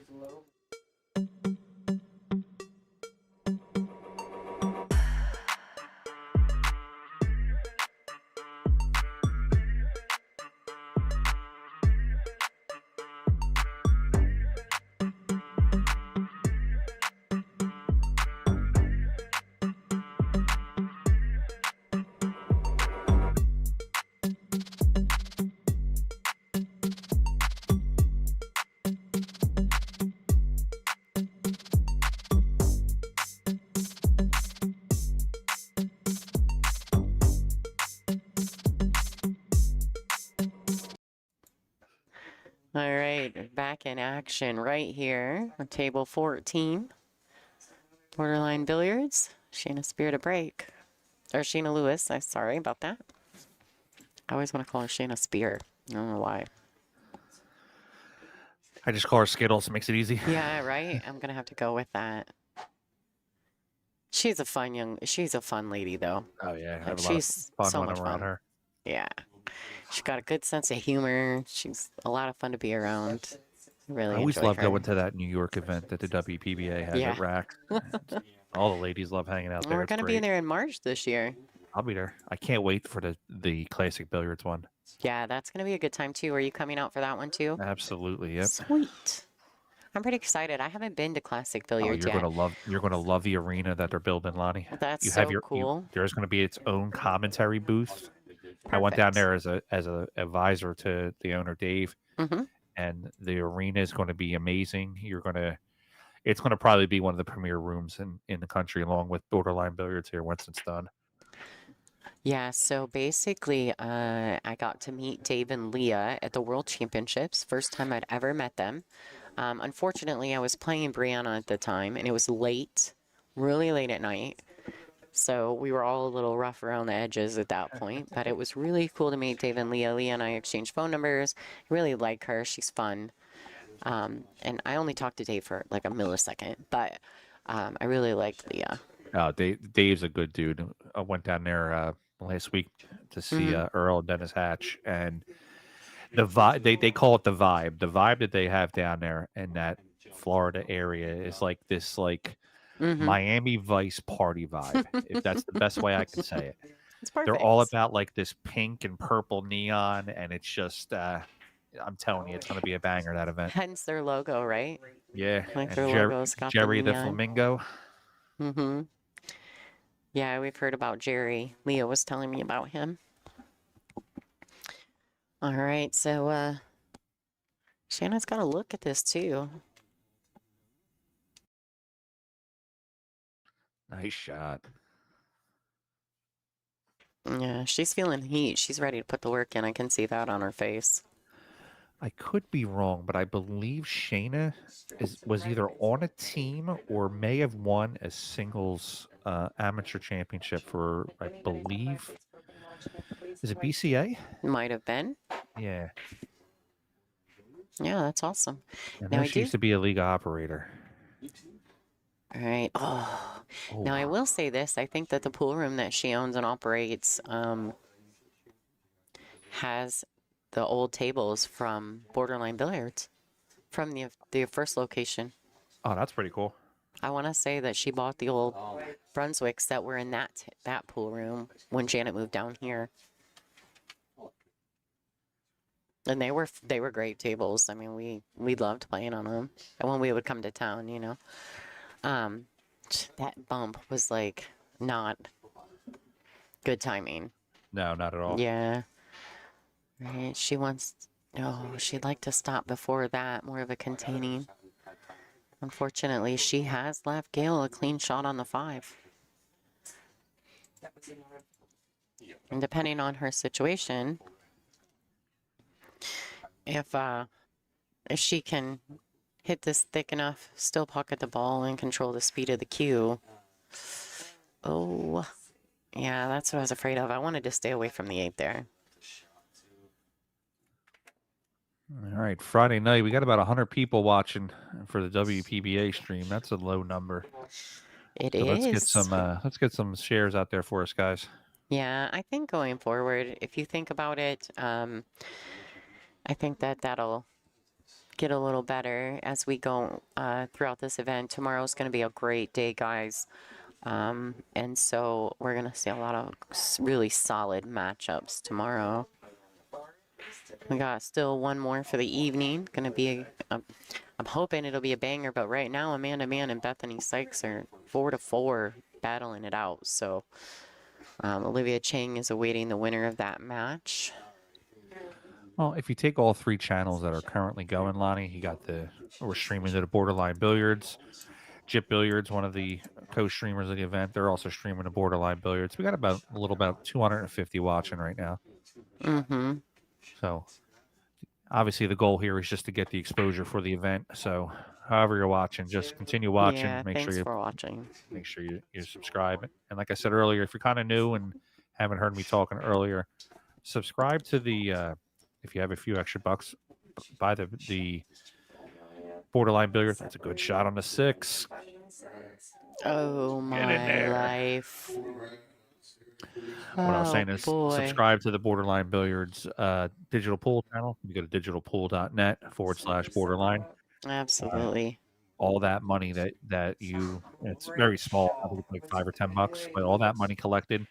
All right, back in action right here on table 14. Borderline Billiards. Shanna Spear to break. Or Sheena Lewis. I'm sorry about that. I always want to call her Shanna Spear. I don't know why. I just call her Skittles. It makes it easy. Yeah, right? I'm going to have to go with that. She's a fun lady, though. Oh, yeah. I Like, have a lot of she's fun so when much I'm around fun. her. Yeah. She's got a good sense of humor. She's a lot of fun to be around. Really I always enjoy love her. going to that New York event that the WPBA has Yeah. at Rack. All the ladies love hanging out there. We're It's going to be great. there in March this year. I'll be there. I can't wait for the Classic Billiards one. Yeah, that's going to be a good time, too. Are you coming out for that one, too? Absolutely, yep. Sweet. I'm pretty excited. I haven't been to Classic Oh, Billiards you're yet. gonna love the arena that they're building, Lonnie. That's You so have cool. there's gonna be its own commentary booth. I went down there as a advisor to the owner Dave, Mm-hmm. and the arena is going to be amazing. It's going to probably be one of the premier rooms in the country, along with Borderline Billiards here once it's done. Yeah, so basically, I got to meet Dave and Leah at the World Championships. First time I'd ever met them. Unfortunately, I was playing Brianna at the time, and it was late, really late at night. So we were all a little rough around the edges at that point. But it was really cool to meet Dave and Leah. Leah and I exchanged phone numbers. I really like her. She's fun. And I only talked to Dave for like a millisecond, but I really liked Leah. Oh, Dave's a good dude. I went down there last week to see Earl and Dennis Hatch, and the vibe they call it the vibe. The vibe that they have down there in that Florida area is like this Miami Vice party vibe, if that's the best way I can say it. It's perfect. They're all about like this pink and purple neon, and it's just I'm telling you, it's going to be a banger, that event. Hence their logo, right? Yeah, Like and their logo's got Jerry the neon. Flamingo. Mm-hmm. Yeah, we've heard about Jerry. Leah was telling me about him. All right, so Shanna's got to look at this too. Nice shot. Yeah, she's feeling heat. She's ready to put the work in. I can see that on her face. I could be wrong, but I believe Shanna was either on a team or may have won a singles amateur championship for, I believe, is it BCA? Might have been. Yeah. Yeah, that's awesome. I Now know I she do- used to be a league operator. All right. Oh, now I will say this. I think that the pool room that she owns and operates has the old tables from Borderline Billiards from the first location. Oh, that's pretty cool. I want to say that she bought the old Brunswicks that were in that pool room when Janet moved down here. And they were great tables. I mean, we loved playing on them. And when we would come to town, you know. That bump was like not good timing. No, not at all. Yeah. Right. She wants, oh, she'd like to stop before that, more of a containing. Unfortunately, she has left Gail a clean shot on the 5. And depending on her situation, if she can hit this thick enough, still pocket the ball and control the speed of the cue. Oh, yeah, that's what I was afraid of. I wanted to stay away from the 8 there. All right, Friday night, we got about 100 people watching for the WPBA stream. That's a low number. It So is. let's get some shares out there for us, guys. Yeah, I think going forward, if you think about it, I think that'll get a little better as we go throughout this event. Tomorrow's going to be a great day, guys. And so we're going to see a lot of really solid matchups tomorrow. We got still one more for the evening. Going to be, I'm hoping it'll be a banger, but right now Amanda Mann and Bethany Sykes are 4-4 battling it out. So Olivia Chang is awaiting the winner of that match. Well, if you take all 3 channels that are currently going, Lonnie, you got we're streaming to the Borderline Billiards. Jip Billiards, one of the co-streamers of the event, they're also streaming to Borderline Billiards. We got about 250 watching right now. Mm-hmm. So obviously the goal here is just to get the exposure for the event. So however you're watching, just continue watching. Yeah, thanks for watching. Make sure you subscribe. And like I said earlier, if you're kind of new and haven't heard me talking earlier, subscribe to the if you have a few extra bucks, buy the Borderline Billiards. That's a good shot on the 6. Oh my life. What I was saying is subscribe to the Borderline Billiards digital pool channel. You go to digitalpool.net/borderline. Absolutely. All that money that it's very small, I think it's like $5 or $10, but all that money collected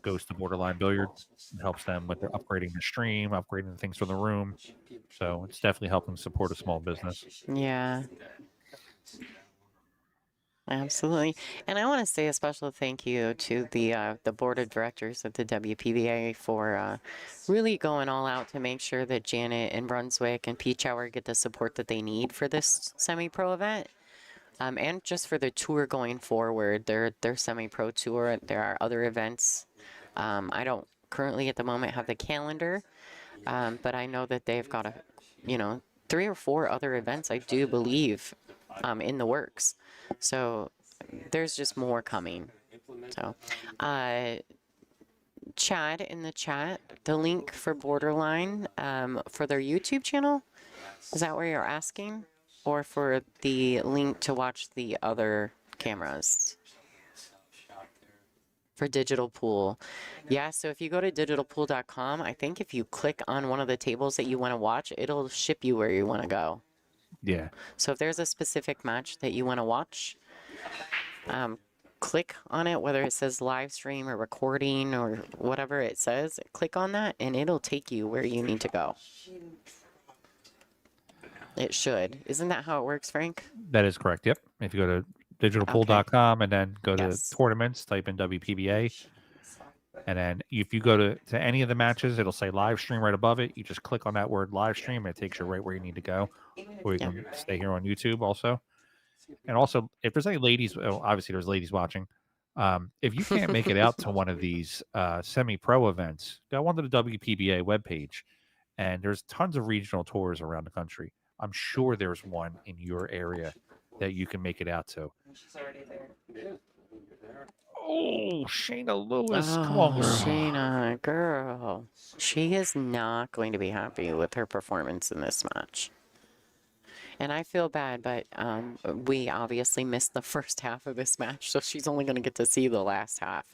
goes to Borderline Billiards. It helps them with their upgrading the stream, upgrading the things for the room. So it's definitely helping support a small business. Yeah. Absolutely. And I want to say a special thank you to the board of directors of the WPBA for really going all out to make sure that Janet and Brunswick and Peach Hour get the support that they need for this semi-pro event. And just for the tour going forward, their semi-pro tour. There are other events. I don't currently at the moment have the calendar, but I know that they've got 3 or 4 other events, I do believe, in the works. So there's just more coming. So Chad in the chat, the link for Borderline for their YouTube channel, is that where you're asking? Or for the link to watch the other cameras? For Digital Pool. Yeah, so if you go to digitalpool.com, I think if you click on one of the tables that you want to watch, it'll ship you where you want to go. Yeah. So if there's a specific match that you want to watch, click on it, whether it says live stream or recording or whatever it says, click on that and it'll take you where you need to go. It should. Isn't that how it works, Frank? That is correct. Yep. If you go to digitalpool.com and then go to tournaments, type in WPBA. And then if you go to any of the matches, it'll say live stream right above it. You just click on that word live stream and it takes you right where you need to go. Or you can stay here on YouTube also. And also, if there's any ladies, obviously there's ladies watching. If you can't make it out to one of these semi-pro events, go onto the WPBA webpage. And there's tons of regional tours around the country. I'm sure there's one in your area that you can make it out to. She's already there. Oh, Shanna Lewis. Come on, girl. Shanna, girl. She is not going to be happy with her performance in this match. And I feel bad, but we obviously missed the first half of this match, so she's only going to get to see the last half.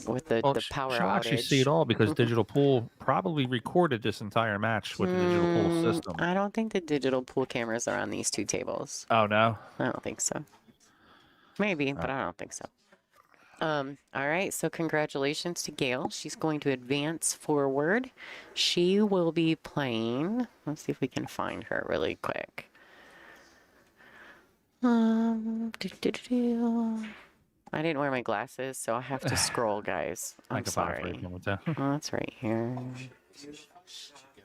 with the Well, power she'll actually see it outage. all because Digital Pool probably recorded this entire match with the Digital Pool system. I don't think the digital pool cameras are on these two tables. Oh, no? I don't think so. Maybe, but I don't think so. All right, so congratulations to Gail. She's going to advance forward. She will be playing. Let's see if we can find her really quick. I didn't wear my glasses, so I have to scroll, guys. I I'm can find it for you sorry. if you want to. Oh, that's right here.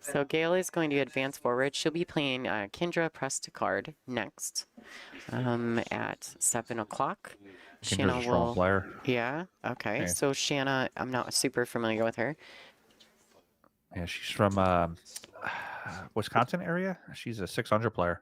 So Gail is going to advance forward. She'll be playing Kendra Press to Card next at 7 o'clock. Kendra's a strong player. Yeah, okay. Yeah. So Shanna, I'm not super familiar with her. Yeah, she's from Wisconsin area. She's a 600 player.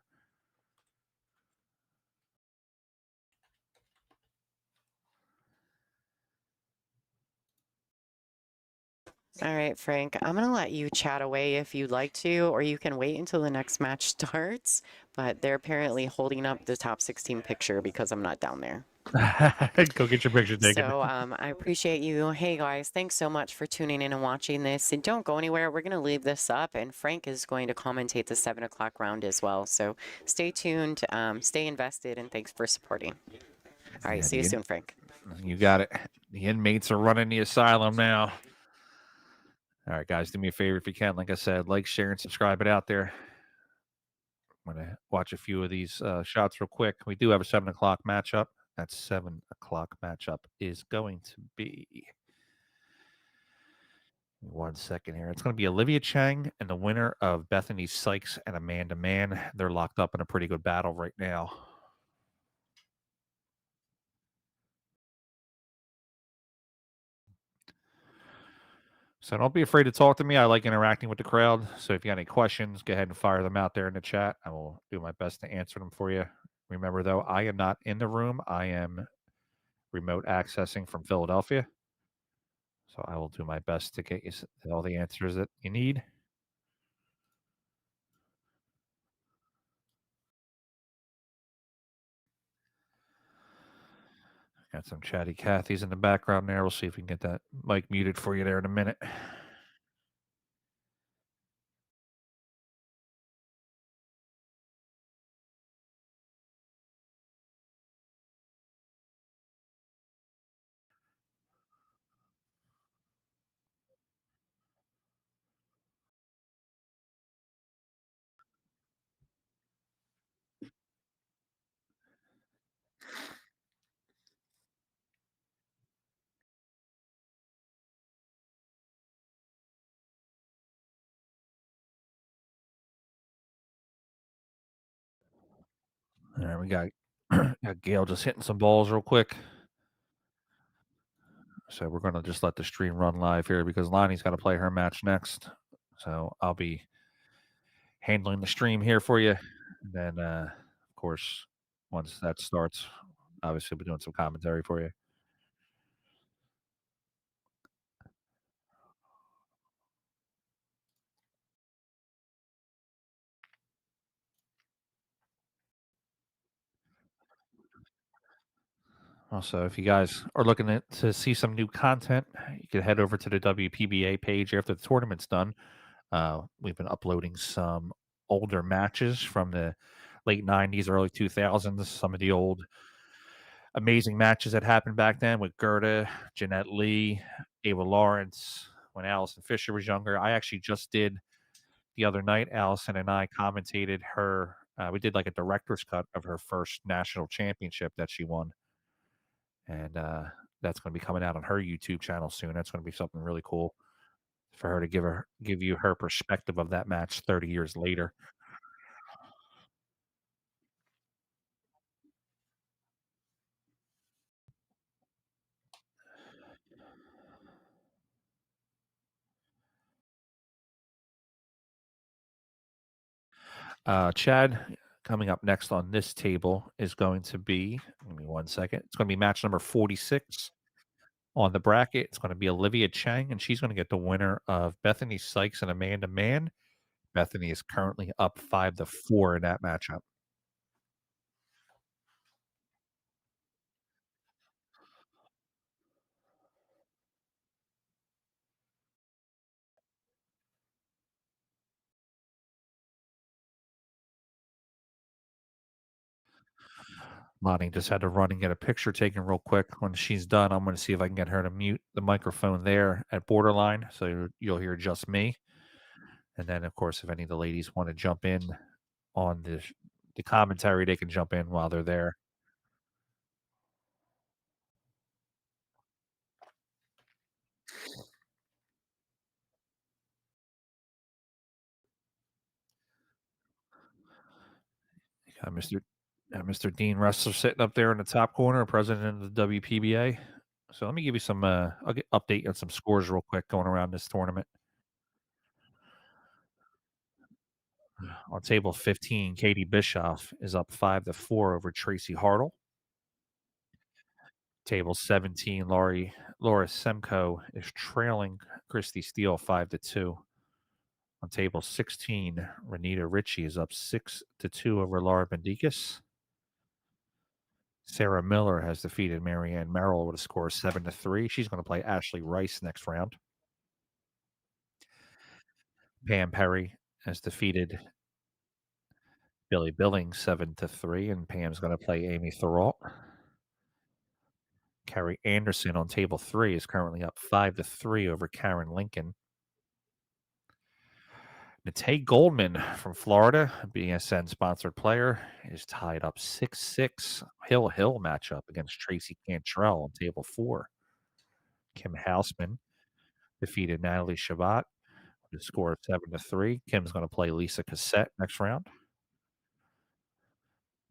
All right, Frank, I'm going to let you chat away if you'd like to, or you can wait until the next match starts. But they're apparently holding up the top 16 picture because I'm not down there. Go get your picture taken. So I appreciate you. Hey, guys, thanks so much for tuning in and watching this. And don't go anywhere. We're going to leave this up, and Frank is going to commentate the 7 o'clock round as well. So stay tuned, stay invested, and thanks for supporting. All right, Yeah, see you soon, Frank. You got it. The inmates are running the asylum now. All right, guys, do me a favor if you can. Like I said, like, share, and subscribe it out there. I'm going to watch a few of these shots real quick. We do have a 7 o'clock matchup. That 7 o'clock matchup is going to be... 1 second here. It's going to be Olivia Chang and the winner of Bethany Sykes and Amanda Mann. They're locked up in a pretty good battle right now. So don't be afraid to talk to me. I like interacting with the crowd. So if you got any questions, go ahead and fire them out there in the chat. I will do my best to answer them for you. Remember, though, I am not in the room. I am remote accessing from Philadelphia. So I will do my best to get you all the answers that you need. Got some chatty Cathy's in the background there. We'll see if we can get that mic muted for you there in a minute. All right, we got Gail just hitting some balls real quick. So we're going to just let the stream run live here because Lonnie's got to play her match next. So I'll be handling the stream here for you. And then, of course, once that starts, obviously, we'll be doing some commentary for you. Also, if you guys are looking to see some new content, you can head over to the WPBA page after the tournament's done. We've been uploading some older matches from the late 90s, early 2000s, some of the old amazing matches that happened back then with Gerda, Jeanette Lee, Ava Lawrence, when Allison Fisher was younger. I actually just did the other night, Allison and I commentated her. We did like a director's cut of her first national championship that she won. And that's going to be coming out on her YouTube channel soon. That's going to be something really cool for her to give you her perspective of that match 30 years later. Chad, coming up next on this table is going to be, give me 1 second. It's going to be match number 46 on the bracket. It's going to be Olivia Chang, and she's going to get the winner of Bethany Sykes and Amanda Mann. Bethany is currently up 5-4 in that matchup. Lonnie just had to run and get a picture taken real quick. When she's done, I'm going to see if I can get her to mute the microphone there at borderline, so you'll hear just me. And then, of course, if any of the ladies want to jump in on the commentary, they can jump in while they're there. Mr. Dean Wrestler sitting up there in the top corner, president of the WPBA. So let me give you some I'll get update on some scores real quick going around this tournament. On table 15, Katie Bischoff is up 5-4 over Tracy Hartle. Table 17, Laura Semko is trailing Christy Steele 5-2. On table 16, Renita Ritchie is up 6-2 over Laura Bendikis. Sarah Miller has defeated Marianne Merrill with a score of 7-3. She's going to play Ashley Rice next round. Pam Perry has defeated Billy Billings 7-3, and Pam's going to play Amy Thuralt. Carrie Anderson on table 3 is currently up 5-3 over Karen Lincoln. Nate Goldman from Florida, BSN sponsored player, is tied up 6-6 Hill matchup against Tracy Cantrell on table 4. Kim Hausman defeated Natalie Shabbat with a score of 7-3. Kim's going to play Lisa Cassette next round.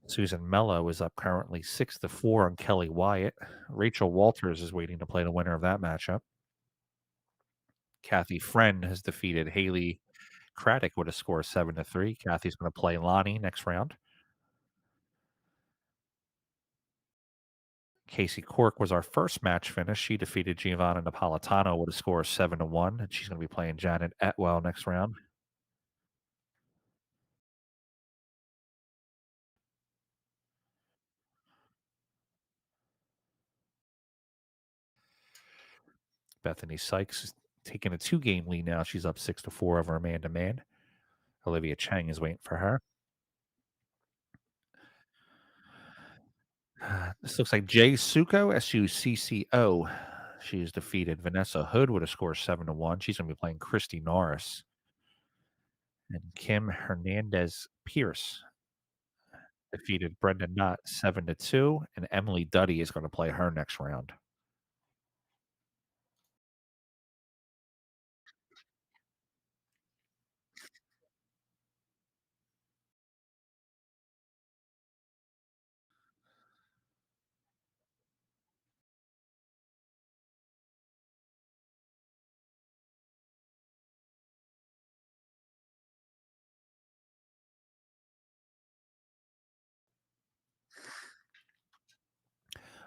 Susan Mello is up currently 6-4 on Kelly Wyatt. Rachel Walters is waiting to play the winner of that matchup. Kathy Friend has defeated Haley Craddock with a score of 7-3. Kathy's going to play Lonnie next round. Casey Cork was our first match finish. She defeated Giovanna Napolitano with a score of 7-1, and she's going to be playing Janet Etwell next round. Bethany Sykes is taking a 2-game lead now. She's up 6-4 over Amanda Mann. Olivia Chang is waiting for her. This looks like Jay Succo, Succo. She's defeated Vanessa Hood with a score of 7-1. She's going to be playing Christy Norris. And Kim Hernandez Pierce defeated Brenda Knott 7-2. And Emily Duddy is going to play her next round.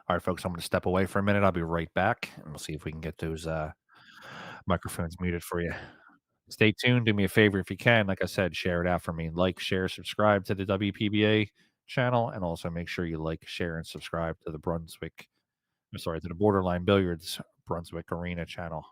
All right, folks, I'm going to step away for a minute. I'll be right back, and we'll see if we can get those microphones muted for you. Stay tuned. Do me a favor if you can. Like I said, share it out for me. Like, share, subscribe to the WPBA channel, and also make sure you like, share, and subscribe to the to the Borderline Billiards Brunswick Arena channel.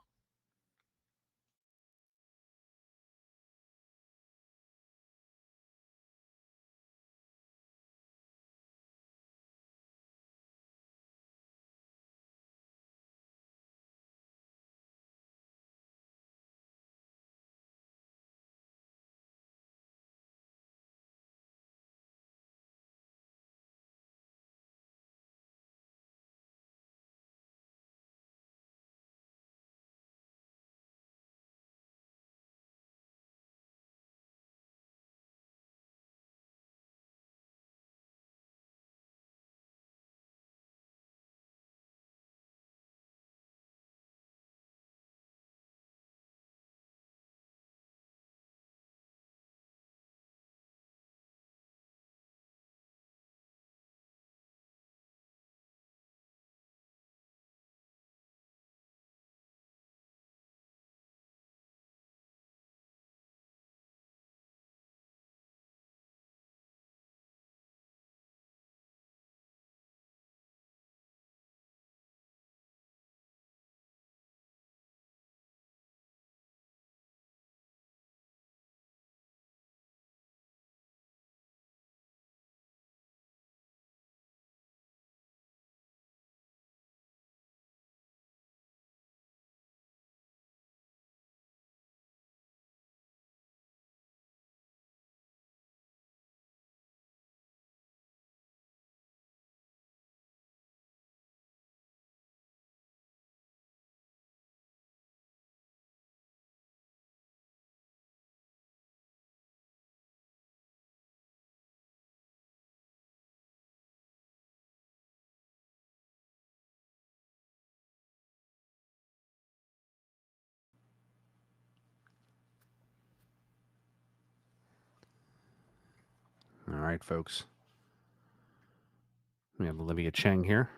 right, folks. We have Olivia Chang here.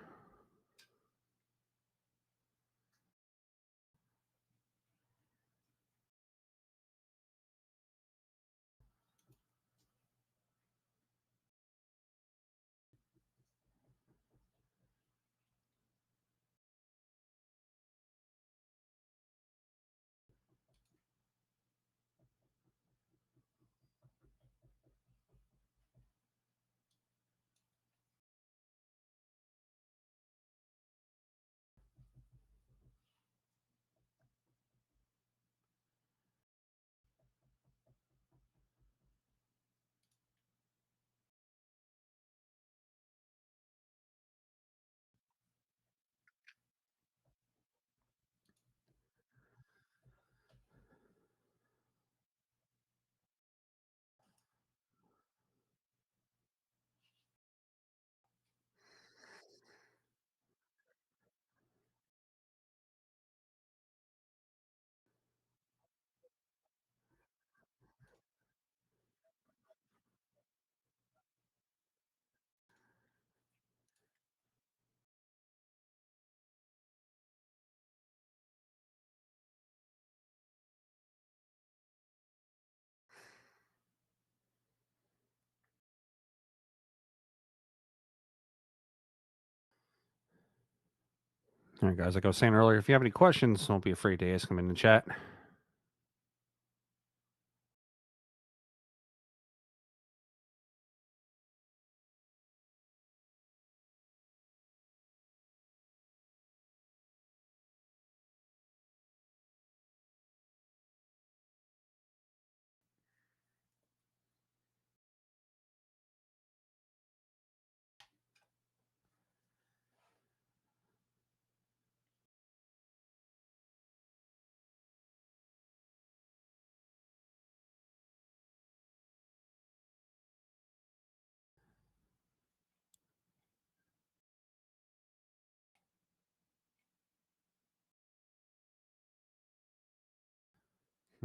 All right, guys, like I was saying earlier, if you have any questions, don't be afraid to ask them in the chat.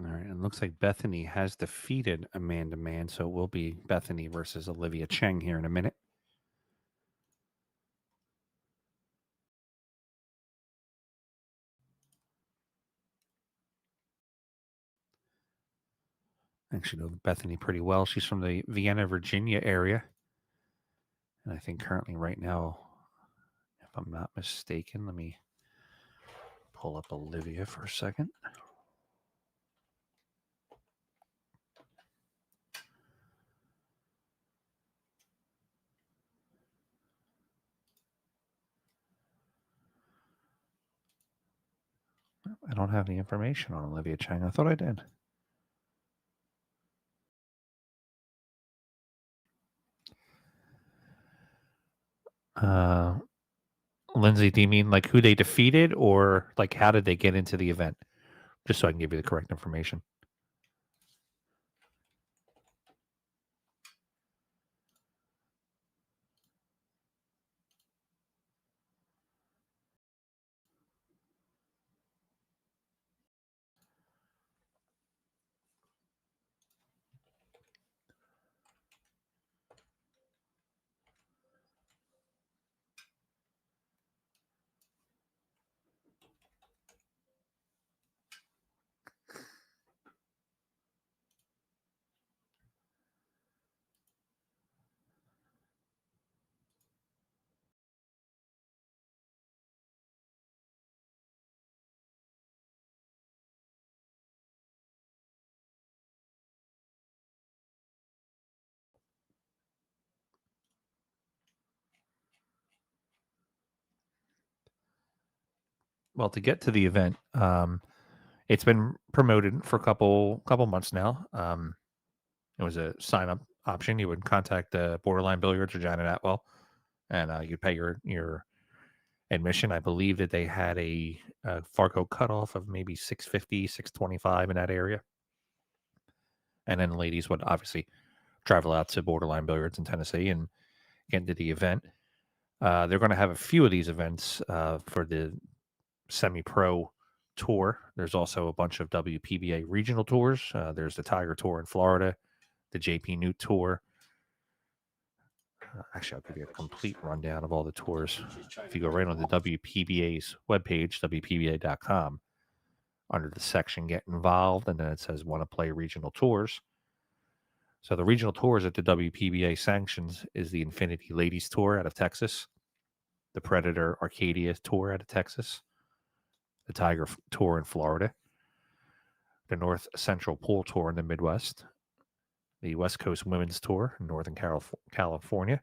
All right, it looks like Bethany has defeated Amanda Mann, so it will be Bethany versus Olivia Chang here in a minute. Actually know Bethany pretty well. She's from the Vienna, Virginia area. And I think currently right now, if I'm not mistaken, let me pull up Olivia for a second. I don't have any information on Olivia Chang. I thought I did. Lindsay, do you mean like who they defeated or like how did they get into the event? Just so I can give you the correct information. Well, to get to the event, it's been promoted for a couple months now. It was a sign up option. You would contact Borderline Billiards or Janet Atwell, and you'd pay your admission. I believe that they had a Fargo cutoff of maybe 650, 625 in that area, and then ladies would obviously travel out to Borderline Billiards in Tennessee and get into the event. They're going to have a few of these events for the semi-pro tour. There's also a bunch of WPBA regional tours. There's the Tiger Tour in Florida, the JP Newt Tour, Actually, I'll give you a complete rundown of all the tours. If you go right on the WPBA's webpage, WPBA.com, under the section Get Involved, and then it says Want to Play Regional Tours. So the regional tours that the WPBA sanctions is the Infinity Ladies Tour out of Texas, the Predator Arcadia Tour out of Texas, the Tiger Tour in Florida, the North Central Pool Tour in the Midwest, the West Coast Women's Tour in Northern California,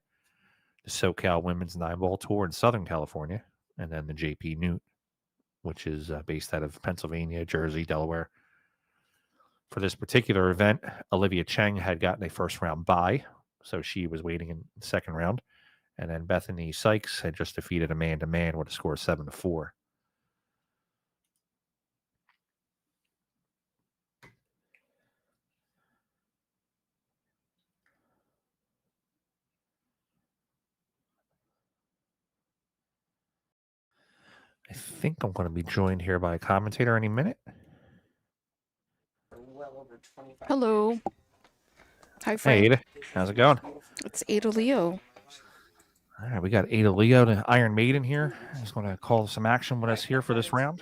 the SoCal Women's 9-Ball Tour in Southern California, and then the JP Newt, which is based out of Pennsylvania, Jersey, Delaware. For this particular event, Olivia Chang had gotten a first-round bye, so she was waiting in the second round. And then Bethany Sykes had just defeated a man-to-man with a score of 7-4. I think I'm going to be joined here by a commentator any minute. Well over 25 Hello. Hi, Hey, Frank. Ada. How's it going? It's Ada Leo. All right, we got Ada Leo, the Iron Maiden here. He's going to call some action with us here for this round.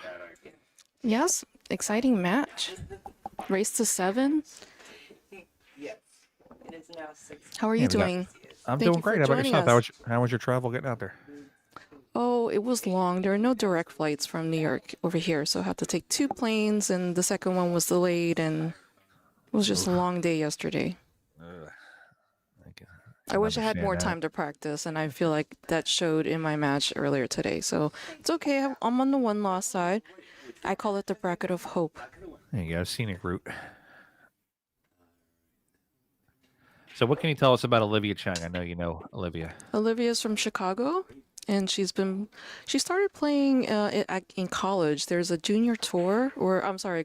Yes, exciting match. Race to 7. Yes. It is now 6. How are you Yeah, we got- doing? I'm Thank doing you for great. How about joining yourself? us. How was your travel getting out there? Oh, it was long. There are no direct flights from New York over here, so I had to take 2 planes, and the second one was delayed, and it was just a long day yesterday. I wish I had more time to practice, and I feel like that showed in my match earlier today. So it's okay. I'm on the 1-loss side. I call it the bracket of hope. There you go, scenic route. So what can you tell us about Olivia Chang? I know you know Olivia. Olivia's from Chicago, and she started playing in college. There's a junior tour,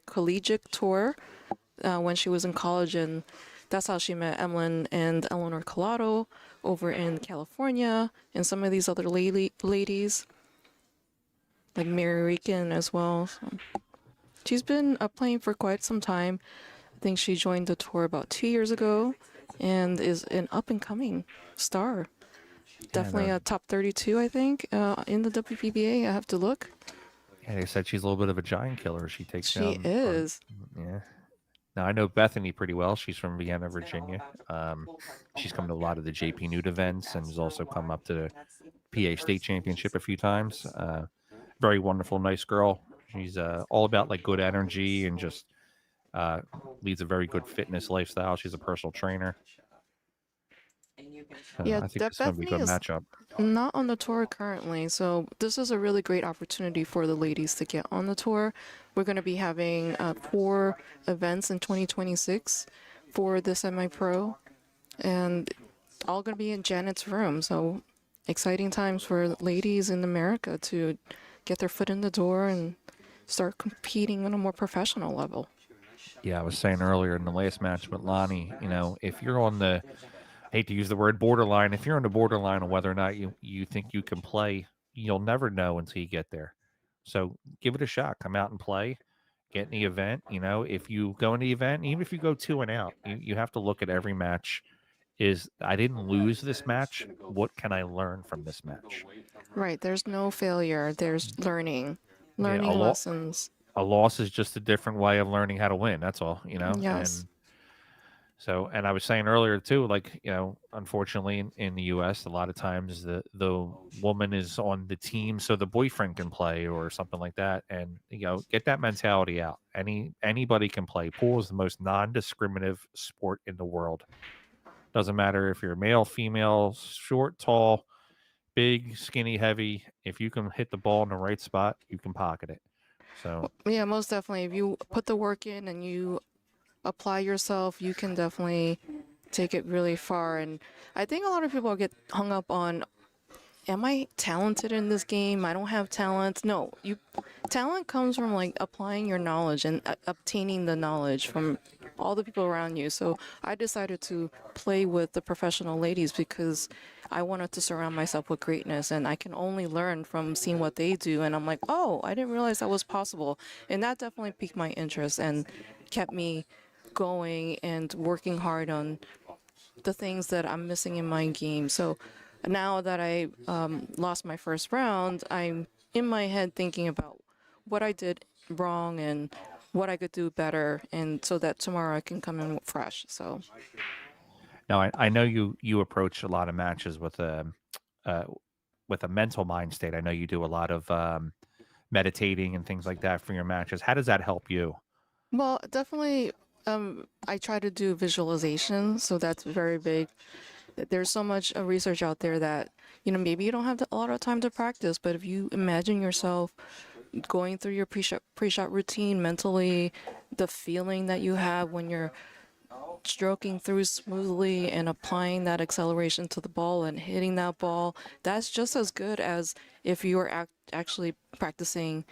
collegiate tour, when she was in college, and that's how she met Emlyn and Eleanor Collado over in California, and some of these other ladies, like Mary Rican as well. So she's been playing for quite some time. I think she joined the tour about 2 years ago, and is an up-and-coming star. Definitely a top 32, I think, in the WPBA. I have to look. Yeah, they said she's a little bit of a giant killer. She takes She down. is. Yeah. Now I know Bethany pretty well. She's from Vienna, Virginia. She's come to a lot of the JP Newt events and has also come up to the PA State Championship a few times. Very wonderful, nice girl. She's all about like good energy and just leads a very good fitness lifestyle. She's a personal trainer. So Yeah, I think that this is going to be a good Bethany is matchup. not on the tour currently, so this is a really great opportunity for the ladies to get on the tour. We're going to be having 4 events in 2026 for the semi-pro, and all going to be in Janet's room. So exciting times for ladies in America to get their foot in the door and start competing on a more professional level. Yeah, I was saying earlier in the last match with Lonnie, you know, if you're on the, I hate to use the word borderline, if you're on the borderline on whether or not you think you can play, you'll never know until you get there. So give it a shot. Come out and play. Get in the event. You know, if you go in the event, even if you go 2 and out, you have to look at every match. I didn't lose this match. What can I learn from this match? Right, there's no failure. There's learning a lot- lessons. A loss is just a different way of learning how to win. That's all, you know? Yes. And I was saying earlier too, like, you know, unfortunately in the US, a lot of times the woman is on the team so the boyfriend can play or something like that. And, you know, get that mentality out. Anybody can play. Pool is the most non-discriminative sport in the world. Doesn't matter if you're male, female, short, tall, big, skinny, heavy. If you can hit the ball in the right spot, you can pocket it. So Yeah, most definitely. If you put the work in and you apply yourself, you can definitely take it really far. And I think a lot of people get hung up on, am I talented in this game? I don't have talent. No, talent comes from like applying your knowledge and obtaining the knowledge from all the people around you. So I decided to play with the professional ladies because I wanted to surround myself with greatness, and I can only learn from seeing what they do. And I'm like, oh, I didn't realize that was possible. And that definitely piqued my interest and kept me going and working hard on the things that I'm missing in my game. So now that I lost my first round, I'm in my head thinking about what I did wrong and what I could do better, and so that tomorrow I can come in fresh. So Now, I know you approach a lot of matches uh, with a mental mind state. I know you do a lot of meditating and things like that for your matches. How does that help you? well, definitely, I try to do visualization, so that's very big. There's so much research out there that, maybe you don't have a lot of time to practice, but if you imagine yourself going through your pre-shot routine mentally, the feeling that you have when you're stroking through smoothly and applying that acceleration to the ball and hitting that ball, that's just as good as if you were actually practicing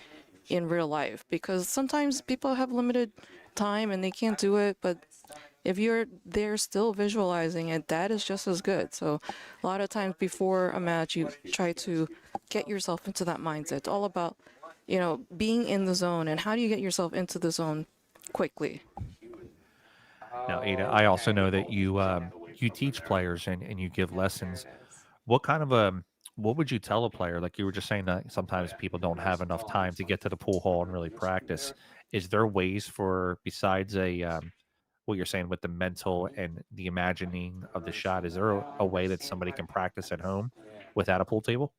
in real life, because sometimes people have limited time and they can't do it, but if you're there still visualizing it, that is just as good. So a lot of times before a match, you try to get yourself into that mindset. It's all about, being in the zone, and how do you get yourself into the zone quickly? Now, Ada, I also know that you teach players and you give lessons. What kind of what would you tell a player? Like you were just saying that sometimes people don't have enough time to get to the pool hall and really practice. Is there ways for besides what you're saying with the mental and the imagining of the shot? Is there a way that somebody can practice at home without a pool table?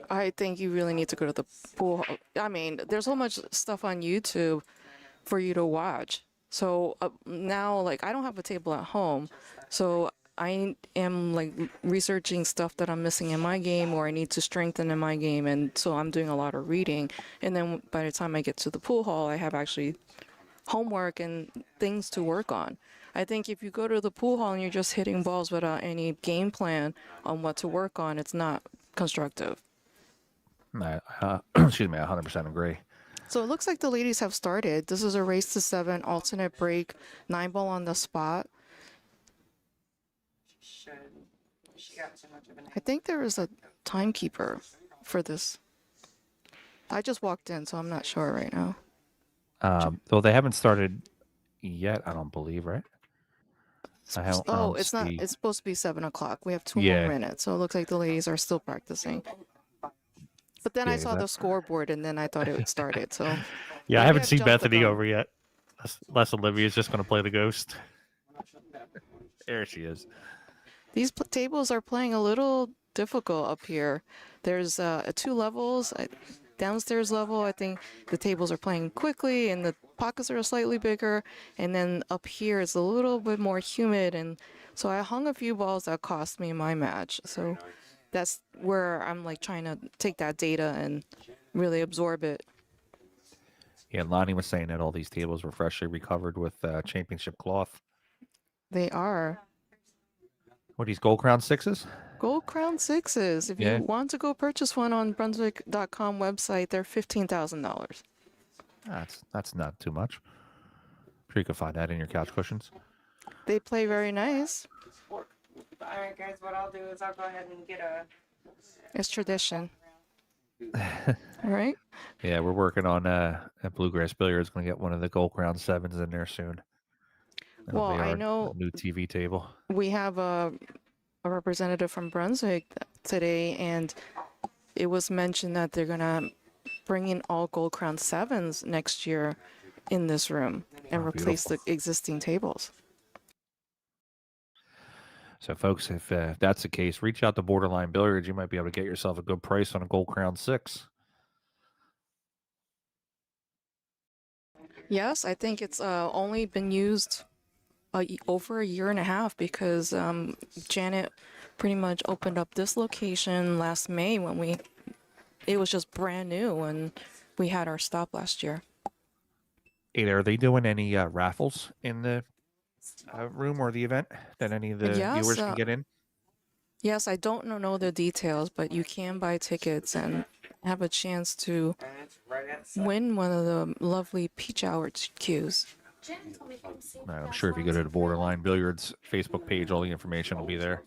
I think you really need to go to the pool. I mean, there's so much stuff on YouTube for you to watch. So now, like, I don't have a table at home, so I am like researching stuff that I'm missing in my game or I need to strengthen in my game, and so I'm doing a lot of reading. And then by the time I get to the pool hall, I have actually homework and things to work on. I think if you go to the pool hall and you're just hitting balls without any game plan on what to work on, it's not constructive. Excuse me, I 100% agree. So it looks like the ladies have started. This is a race to 7, alternate break, 9-ball on the spot. She got too much of an I think there is a timekeeper for this. I just walked in, so I'm not sure right now. Well, they haven't started yet, I don't believe, right? I don't It's not. see- It's supposed to be 7 o'clock. We have 2 Yeah. more minutes, so it looks like the ladies are still practicing. But then Yeah, I 'cause saw the scoreboard, and then I thought it started. So Yeah, I maybe haven't I've seen jumped the Bethany gun. over yet. Unless Olivia's just going to play the ghost. There she is. These tables are playing a little difficult up here. There's 2 levels. Downstairs level, I think the tables are playing quickly and the pockets are slightly bigger. And then up here, it's a little bit more humid. And so I hung a few balls that cost me my match. So that's where I'm like trying to take that data and really absorb it. Yeah, Lonnie was saying that all these tables were freshly recovered with championship cloth. They are. What, these Gold Crown 6s? Gold Crown 6s. If Yeah. you want to go purchase one on Brunswick.com website, they're $15,000. That's not too much. Sure you can find that in your couch cushions. They play very nice. All right, guys. What I'll do is I'll go ahead and get a. It's tradition. All right. Yeah, we're working on at Bluegrass Billiards. Going to get one of the Gold Crown 7s in there soon. That'll Well, be I our know new TV table. we have a representative from Brunswick today, and it was mentioned that they're gonna bring in all Gold Crown 7s next year in this room and Oh, replace beautiful. the existing tables. So, folks, if that's the case, reach out to Borderline Billiards. You might be able to get yourself a good price on a Gold Crown 6. Yes, I think it's only been used over a year and a half, because Janet pretty much opened up this location last May when it was just brand new and we had our stop last year. Ada, are they doing any raffles in the room or the event that any of the Yes, viewers can get in? Yes, I don't know the details, but you can buy tickets and have a chance to And it's right at. win one of the lovely peach hour cues. I'm sure if you go to the Borderline Billiards Facebook page, all the information will be there.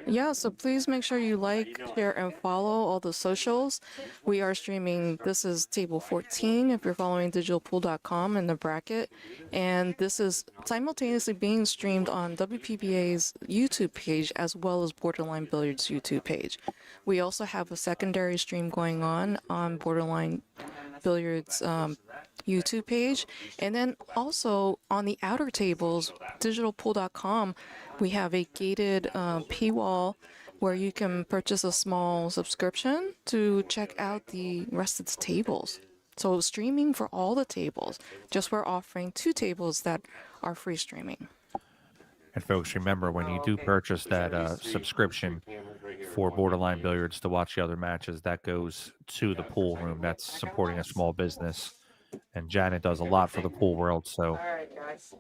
Yeah, so please make sure you like, share, and follow all the socials. We are streaming. This is table 14 if you're following digitalpool.com in the bracket. And this is simultaneously being streamed on WPBA's YouTube page as well as Borderline Billiards YouTube page. We also have a secondary stream going on Borderline Billiards YouTube page. And then also on the outer tables, digitalpool.com, we have a gated paywall where you can purchase a small subscription to check out the rest of the tables. So streaming for all the tables. Just we're offering 2 tables that are free streaming. And folks, remember when you do purchase that subscription for Borderline Billiards to watch the other matches, that goes to the pool room. That's supporting a small business. And Janet does a lot for the pool world, so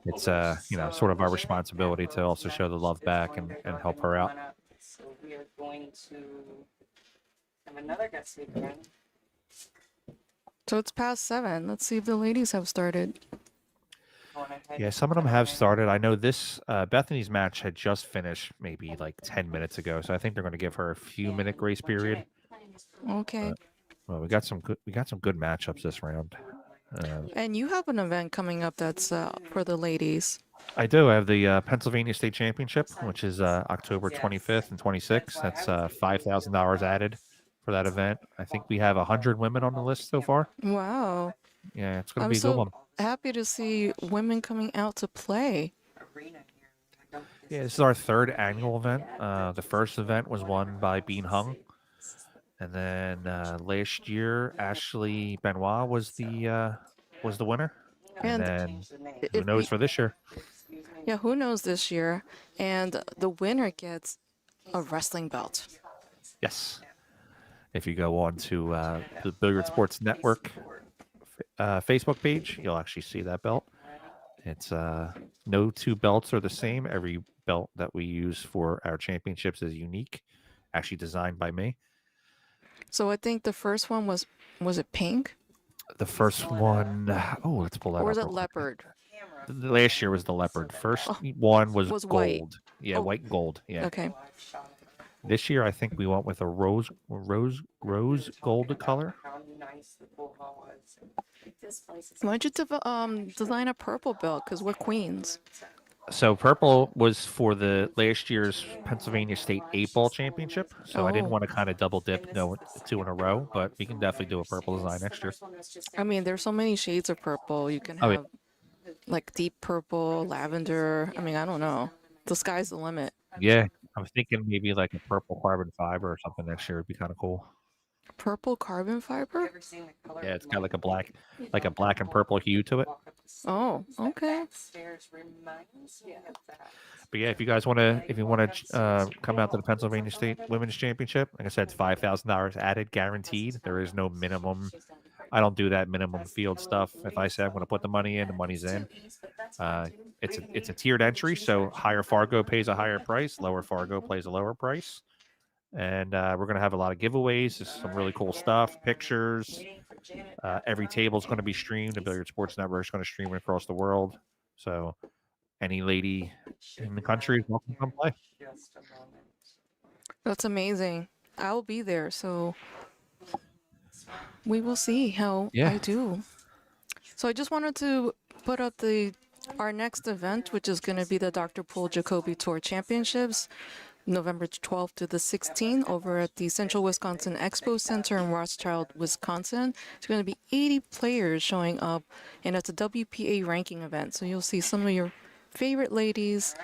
it's sort of our responsibility to also show the love back and help her out. So we are going to have another guest speaker in. So it's past 7. Let's see if the ladies have started. Yeah, some of them have started. I know this Bethany's match had just finished maybe like 10 minutes ago, so I think they're going to give her a few minute grace period. Okay. Well, we got some good matchups this round. And you have an event coming up that's for the ladies. I do. I have the Pennsylvania State Championship, which is October 25th and 26th. That's $5,000 added for that event. I think we have 100 women on the list so far. Wow. Yeah, it's going to I'm be a good so one. happy to see women coming out to play. Yeah, this is our 3rd annual event. The first event was won by Bean Hung. And then last year, Ashley Benoit was the winner. And then who knows for this year? Yeah, who knows this year? And the winner gets a wrestling belt. Yes. If you go on to the Billiard Sports Network Facebook page, you'll actually see that belt. It's no 2 belts are the same. Every belt that we use for our championships is unique, actually designed by me. So I think the first one was it pink? The first one, let's pull that up. Or was it real quick. leopard? The last year was the leopard. First one was gold. white. Yeah, white and gold. Yeah. Okay. This year, I think we went with a rose gold color. Why'd you design a purple belt? Because we're queens. So purple was for the last year's Pennsylvania State 8-ball championship. So I didn't Oh. want to kind of double dip, 2 in a row, but we can definitely do a purple design next year. I mean, there's so many shades of purple. You can Oh, yeah. have like deep purple, lavender. I mean, I don't know. The sky's the limit. Yeah, I'm thinking maybe like a purple carbon fiber or something next year would be kind of cool. Purple carbon fiber? Yeah, it's got like a black and purple hue to it. Oh, okay. But yeah, if you guys want to, come out to the Pennsylvania State Women's Championship, like I said, it's $5,000 added, guaranteed. There is no minimum. I don't do that minimum field stuff. If I say I'm going to put the money in, the money's in. It's a tiered entry, so higher Fargo pays a higher price, lower Fargo pays a lower price. And we're going to have a lot of giveaways. There's some really cool stuff, pictures. Every table is going to be streamed. The Billiard Sports Network is going to stream it across the world. So any lady in the country is welcome to come play. That's amazing. I'll be there, so we will see how I do. So I just wanted to put up our next event, which is going to be the Dr. Pool Jacoby Tour Championships, November 12th to the 16th over at the Central Wisconsin Expo Center in Rothschild, Wisconsin. It's going to be 80 players showing up, and it's a WPA ranking event. So you'll see some of your favorite ladies,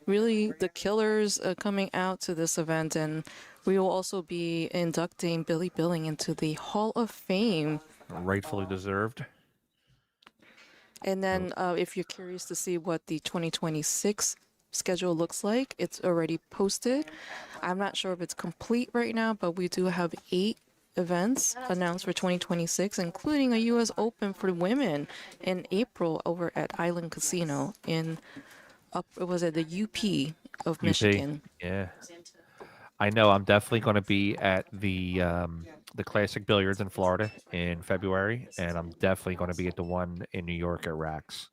really the killers coming out to this event. And we will also be inducting Billy Billing into the Hall of Fame. Rightfully deserved. And then if you're curious to see what the 2026 schedule looks like, it's already posted. I'm not sure if it's complete right now, but we do have 8 events announced for 2026, including a U.S. Open for women in April over at Island Casino in the UP of Michigan. Yeah. I know I'm definitely going to be at the Classic Billiards in Florida in February, and I'm definitely going to be at the one in New York at Rax.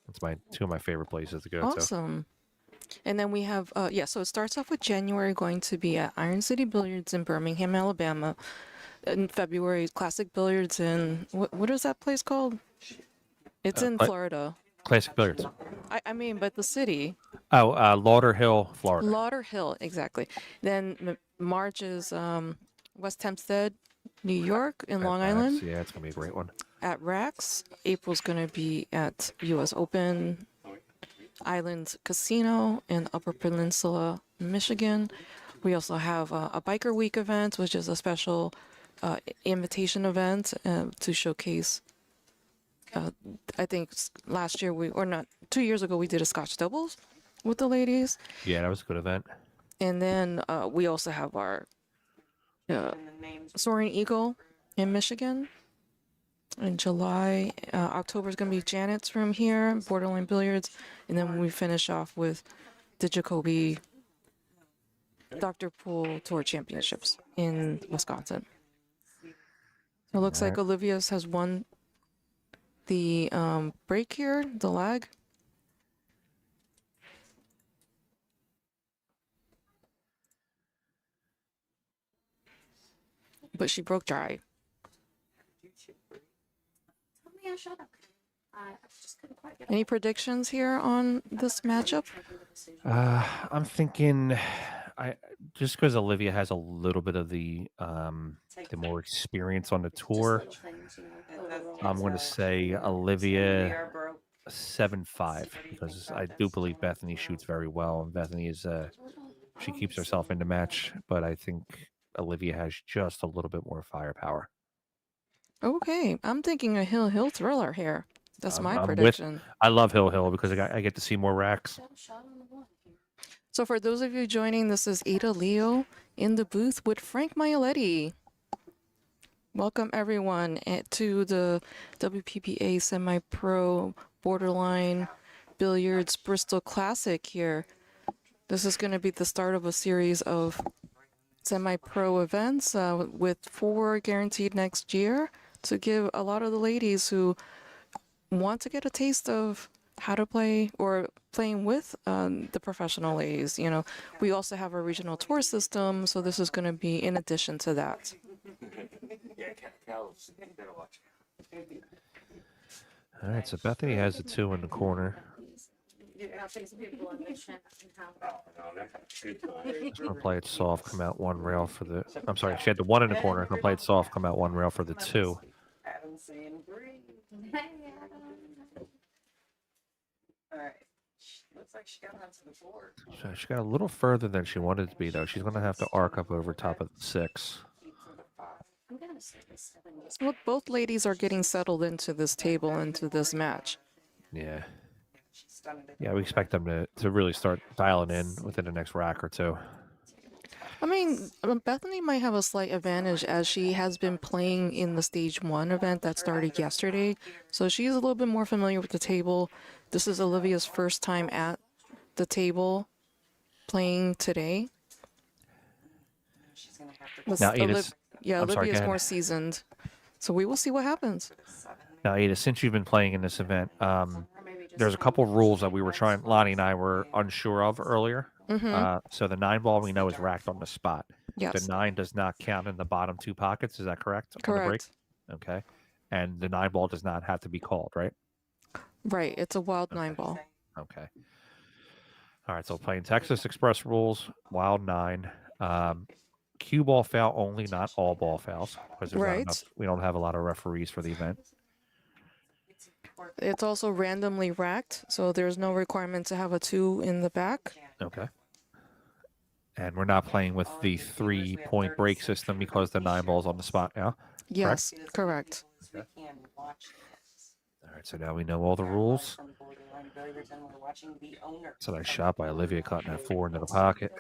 It's two of my favorite places to go to. Awesome. And then we have, so it starts off with January going to be at Iron City Billiards in Birmingham, Alabama. In February, Classic Billiards in, what is that place called? It's in Florida. Classic Billiards. I mean, but the city. Oh, Lauderhill, Florida. Lauderhill, exactly. Then March is West Hempstead, New York, in Long Island. Yeah, it's going to be a great one. At Rax. April's going to be at US Open Island Casino in Upper Peninsula, Michigan. We also have a Biker Week event, which is a special invitation event to showcase. I think last year 2 years ago, we did a Scotch doubles with the ladies. Yeah, that was a good event. And then we also have our Soaring Eagle in Michigan. In July, October is going to be Janet's room here, Borderline Billiards. And then we finish off with the Jacoby Dr. Pool Tour Championships in Wisconsin. It looks like Olivia's has won the break here, the lag. But she broke dry. Any predictions here on this matchup? I'm thinking, just because Olivia has a little bit of the more experience on the tour, I'm going to say Olivia 7-5 because I do believe Bethany shoots very well, and Bethany is she keeps herself in the match, but I think Olivia has just a little bit more firepower. Okay, I'm thinking a Hill thriller here. That's my I'm prediction. I love Hill because I get to see more racks. So for those of you joining, this is Ada Leo in the booth with Frank Maioletti. Welcome everyone to the WPBA Semi-Pro Borderline Billiards Bristol Classic here. This is going to be the start of a series of semi-pro events with 4 guaranteed next year to give a lot of the ladies who want to get a taste of how to play or playing with the professional ladies. You know, we also have a regional tour system, so this is going to be in addition to that. All right, so Bethany has a 2 in the corner. Just gonna play it soft, come out 1 rail for the. I'm sorry, she had the 1 in the corner. Gonna play it soft, come out 1 rail for the 2. Adam's saying green. All right. Looks like she got onto the board. So she got a little further than she wanted to be, though. She's gonna have to arc up over top of the 6. Look, both ladies are getting settled into this table, into this match. Yeah. Yeah, we expect them to really start dialing in within the next rack or 2. I mean, Bethany might have a slight advantage as she has been playing in the stage 1 event that started yesterday. So she's a little bit more familiar with the table. This is Olivia's first time at the table playing today. Now, Ada's, Olivia's more seasoned. So we will see what happens. Now, Ada, since you've been playing in this event, there's a couple rules that we were trying, Lonnie and I were unsure of earlier. So the 9 ball we know is racked on the spot. Yes. The 9 does not count in the bottom 2 pockets. Is that correct? On the break? Correct. Okay. And the 9 ball does not have to be called, right? Right. It's a wild 9 ball. Okay. All right. So playing Texas Express rules, wild 9. Cue ball foul only, not all ball fouls, because we don't have a lot of referees for the event. It's also randomly racked, so there's no requirement to have a 2 in the back. Okay. And we're not playing with the 3-point break system because the 9 ball's on the spot now. Yes, correct. Okay. All right, so now we know all the rules. It's a nice shot by Olivia, cutting that 4 into the pocket.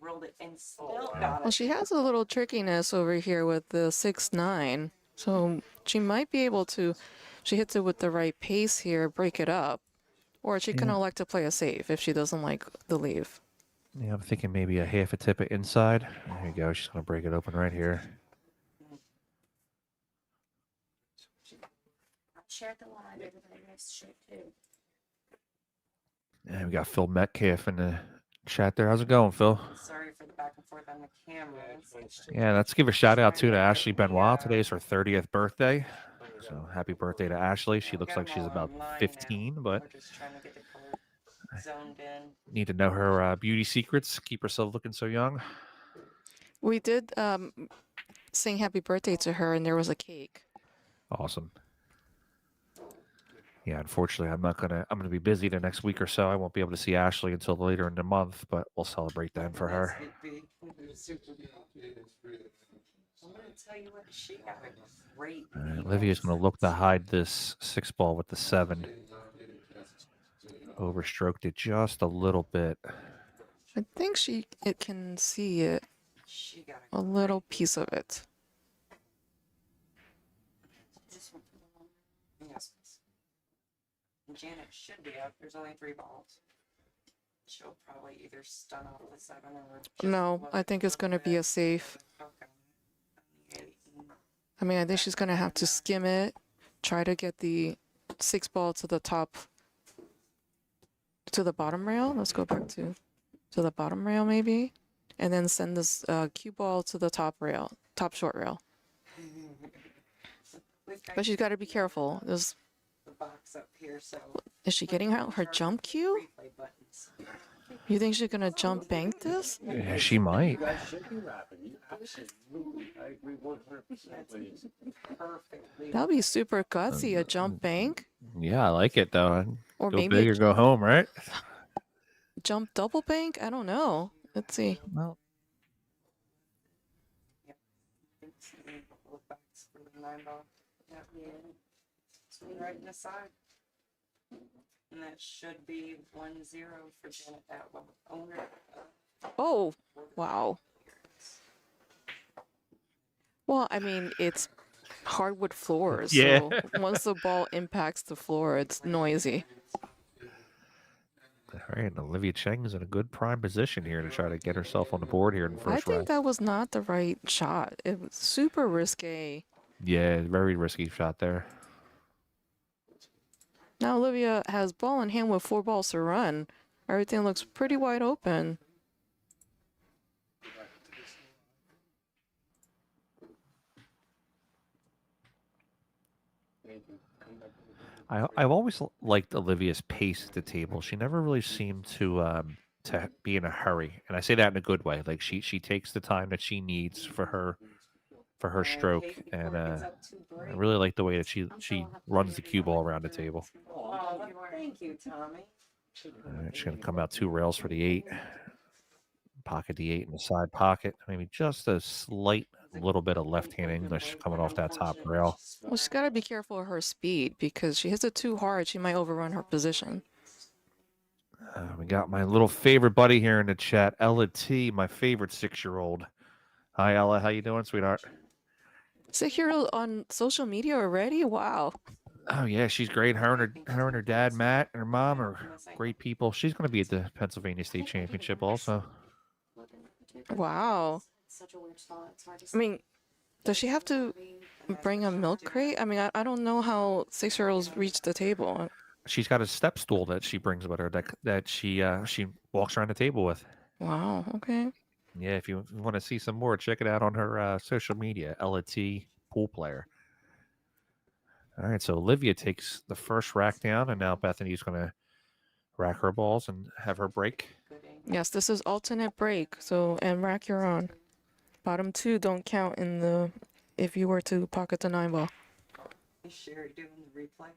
Well, she has a little trickiness over here with the 6-9, so she might be able to, she hits it with the right pace here, break it up, or she can elect to play a save if she doesn't like the leave. Yeah, I'm thinking maybe a half a tip of inside. There you go. She's going to break it open right here. shared the live. Everybody else shared too. And we got Phil Metcalf in the chat there. How's it going, Phil? Sorry for the back and forth on the cameras. Yeah, let's give a shout out too to Ashley Benoit. Today's her 30th birthday. So happy birthday to Ashley. She looks like she's about 15, but We're just trying to get the color zoned in. need to know her beauty secrets. Keep herself looking so young. We did sing happy birthday to her, and there was a cake. Awesome. Yeah, unfortunately, I'm gonna be busy the next week or so. I won't be able to see Ashley until later in the month, but we'll celebrate then for her. I'm gonna tell you what, she got a great. All right, Olivia's gonna look to hide this 6 ball with the 7. Overstroked it just a little bit. I think it can see it, She got a little piece of it. Yes. Janet should be up. There's only 3 balls. She'll probably either stun off the 7 or. just No, look I think it's for gonna be a that safe. hook on the 8. I mean, I think she's gonna have to skim it, try to get the 6 ball to the top, to the bottom rail. Let's go back to the bottom rail maybe, and then send this cue ball to the top rail, top short rail. We've got But she's got to be careful. the box up here, so. Is she getting her jump cue? Replay buttons. You think she's gonna jump bank this? Yeah, she might. Perfectly. That'd be super gutsy, a jump bank, Yeah, I like it though. or Go maybe big or go home, right? jump double bank. I don't know. Let's see. Well, Look back for the 9 ball. Yep. Swing right in the side. And that should be 1-0 for Janet Atwell, owner of Oh, wow. Well, I mean, it's hardwood floors, Yeah. so once the ball impacts the floor, it's noisy. all right, and Olivia Chang is in a good prime position here to try to get herself on the board here in the I first think round. that was not the right shot. It was super risque. Yeah, very risky shot there. Now Olivia has ball in hand with 4 balls to run. Everything looks pretty wide open. I've always liked Olivia's pace at the table. She never really seemed to be in a hurry, and I say that in a good way. Like she takes the time that she needs for her stroke, and I really like the way that she runs the cue ball around the table. Oh, thank you, Tommy. All right, she's gonna come out 2 rails for the 8. Pocket the 8 in the side pocket. Maybe just a slight little bit of left-hand English coming off that top rail. Well, she's got to be careful of her speed because she hits it too hard. She might overrun her position. We got my little favorite buddy here in the chat, Ella T, my favorite 6-year-old. Hi, Ella. How you doing, sweetheart? Is it here on social media already? Wow. Oh yeah, she's great. Her and her dad, Matt, and her mom are great people. She's going to be at the Pennsylvania State Championship also. Wow. Such a weird spot. It's hard to I mean, does she have to bring a milk crate? I mean, I don't know how 6-year-olds reach the table. She's got a step stool that she brings with her that she walks around the table with. Wow. Okay. Yeah, if you want to see some more, check it out on her social media, Ella T pool player. All right, so Olivia takes the first rack down, and now Bethany's going to rack her balls and have her break. Yes, this is alternate break. So, and rack you're on. Bottom 2 don't count in the, if you were to pocket the 9 ball. Is Sherry doing the replay?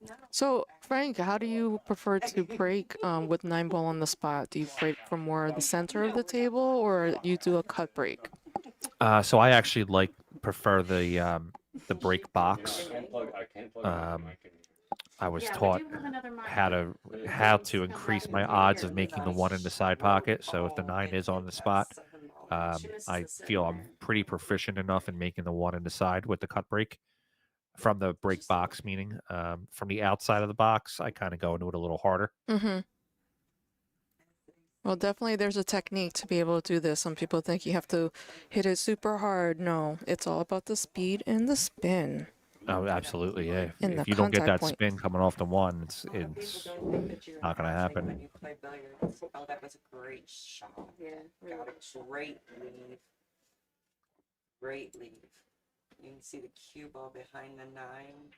No. So, Frank, how do you prefer to break with 9 ball on the spot? Do you break from more the center of the table, or you do a cut break? So I actually prefer the break box. I was taught how to increase my odds of making the 1 in the side pocket. So if the 9 is on the spot, I feel I'm pretty proficient enough in making the 1 in the side with the cut break from the break box, meaning from the outside of the box, I kind of go into it a little harder. Mm-hmm. Well, definitely there's a technique to be able to do this. Some people think you have to hit it super hard. No, it's all about the speed and the spin. Oh, absolutely, yeah. In the If you don't get contact that point. spin coming off the one, it's A lot of people don't think that you're not gonna passing happen. when you play billiards. Oh, that was a great shot. Yeah. Really Got good a shot. great lead. Great lead. You can see the cue ball behind the 9,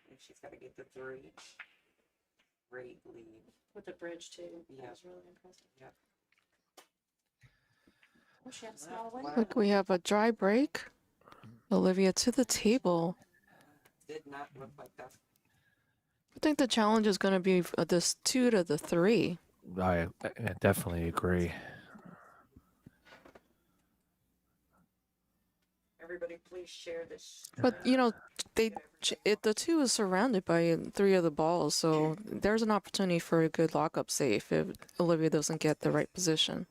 and she's got to get the 3. Great lead. With the bridge too. Yeah. That was really impressive. Yep. Oh, she had a small win. Look, we have a dry break. Olivia to the table. Did not look like that. I think the challenge is going to be this 2 to the 3. I definitely agree. Everybody, please share this. But you know, the 2 is surrounded by 3 of the balls, so there's an opportunity for a good lockup save if Olivia doesn't get the right position.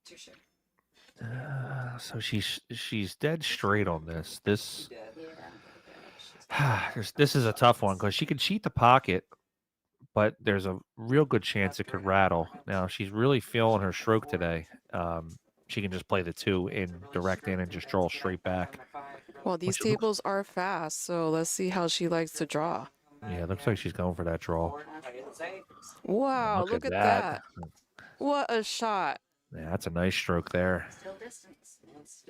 Touche. So she's dead straight on this. This Dead. Yeah. this is a tough one because she can cheat the pocket, but there's a real good chance it could rattle. Now she's really feeling her stroke today. She can just play the 2 in direct in and just draw straight back. Well, these Which looks- tables are fast, so let's see how she likes to draw. Yeah, it looks like she's going for that draw. Wow, look at that. What a shot. Yeah, that's a nice stroke there. Still distance.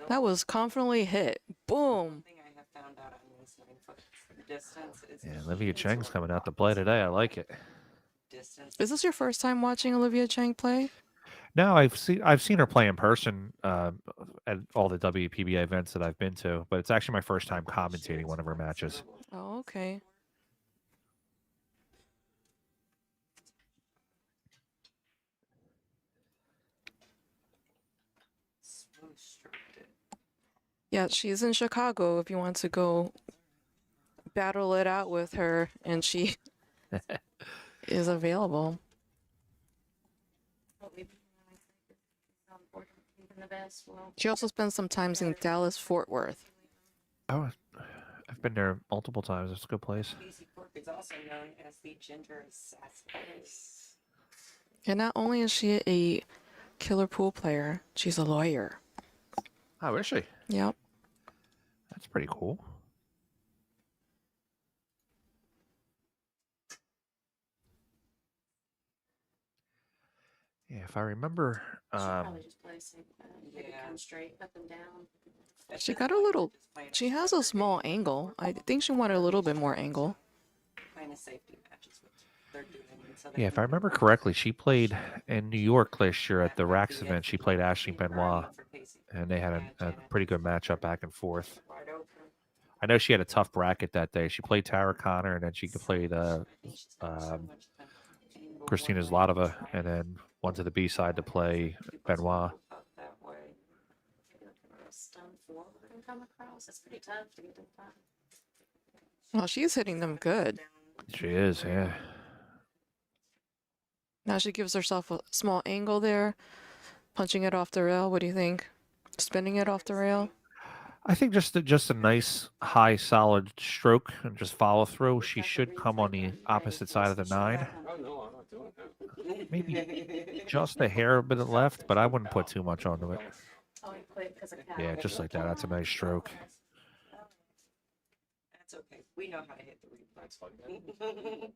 That was confidently hit. Boom. Thing I have found out on this 9-foot distance is Yeah, Olivia Chang's coming out to play today. I like it. distance. Is this your first time watching Olivia Chang play? No, I've seen her play in person at all the WPBA events that I've been to, but it's actually my first time commentating one of her matches. Oh, okay. Smooth stroked it. Yeah, she's in Chicago if you want to go battle it out with her, and she is available. What we've even the best. Well, She also spends some times in Dallas, Fort Worth. Oh, I've been there multiple times. It's a good place. Easy Cork is also known as the Ginger Assassin. And not only is she a killer pool player, she's a lawyer. Oh, is she? Yep. That's pretty cool. Yeah, if I remember, she probably just plays safe. Maybe yeah. come straight up and down. She got a little, she has a small angle. I think she wanted a little bit more angle. Playing a safety match is what they're doing. and so they yeah, if can I remember correctly, she played in New York last year at the Rax event. She played Ashley Benoit, for Casey. and they had a pretty good matchup back and forth. Wide open. I know she had a tough bracket that day. She played Tara Connor, and then she could play I the think she's got so um, much angle Christina going Zlatova, and then one to the B side to play Benoit. up that way. Maybe like a stun forward and come across. It's pretty tough to get to the top. Well, she's hitting them good. She is, yeah. Now she gives herself a small angle there, punching it off the rail. What do you think? Spinning it off the rail? I think just a nice high solid stroke and just follow through. She should come on the opposite side of the 9. Maybe just a hair bit left, but I wouldn't put too much onto it. Oh, you play because of Cal. Yeah, just like that. That's a nice stroke. That's okay. We know how to hit the replay.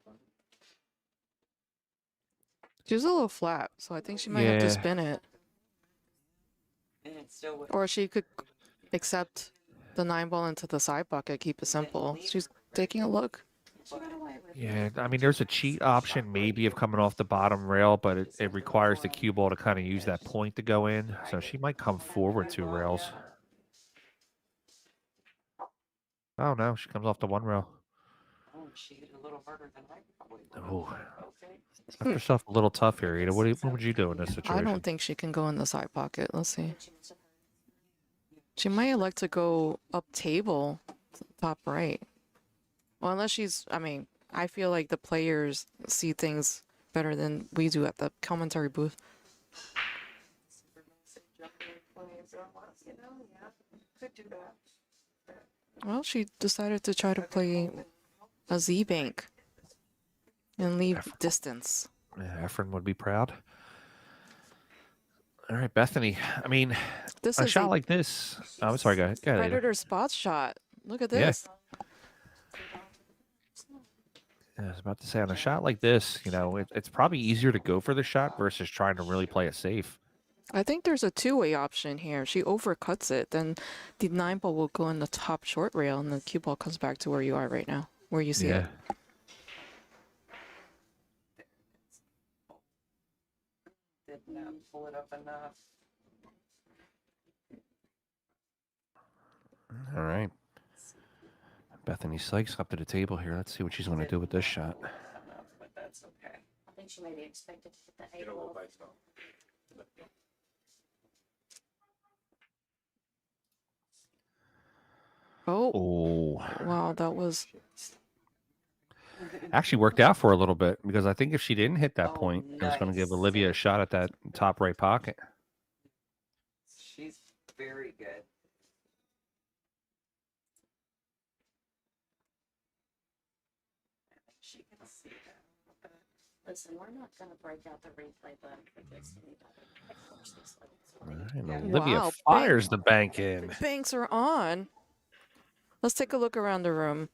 She was a little flat, so I think she might have to Yeah. spin it. And it's still with Or she could accept the 9 ball into the side pocket, keep it simple. She's taking a look. She got away with it. Yeah, I mean, there's a cheat option maybe of coming off the bottom rail, but it requires the cue ball to kind of use that point to go in. So she might come forward 2 rails. Oh, no, she comes off the 1 rail. oh, she hit a little harder than I probably would. Oh, Okay. left herself a little tough here, Ada. What would you do in this I situation? don't think she can go in the side pocket. Let's see. She might like to go up table, top right. Well, unless she's, I mean, I feel like the players see things better than we do at the commentary booth. Super massive jumper plays or what, you know, yeah, could do that. Well, she decided to try to play a Z bank and leave distance. Yeah, Efren would be proud. All right, Bethany. I mean, This A is shot a like this. I'm sorry, go ahead. Go ahead, Ada. predator spot shot. Look at Yeah. this. Yeah, I was about to say, on a shot like this, you know, it's probably easier to go for the shot versus trying to really play it safe. I think there's a two-way option here. She overcuts it, then the 9 ball will go in the top short rail, and the cue ball comes back to where you are right now, where you see it. Did not pull it up enough. All right. Bethany Sykes up to the table here. Let's see what she's going to do with this shot. Enough, but that's okay. I think she maybe expected to hit the 8 ball. Oh, Oh, wow, that was actually worked out for her a little bit because I think if she didn't hit that Oh, point, it was going to give nice. Olivia a shot at that top right pocket. She's very good. I think she can see that a little bit. Listen, we're not gonna break out the replay button for this. Of course, these ladies will All be- right, and Yeah. Olivia Wow, fires the bank in. the banks are on. Let's take a look around the room.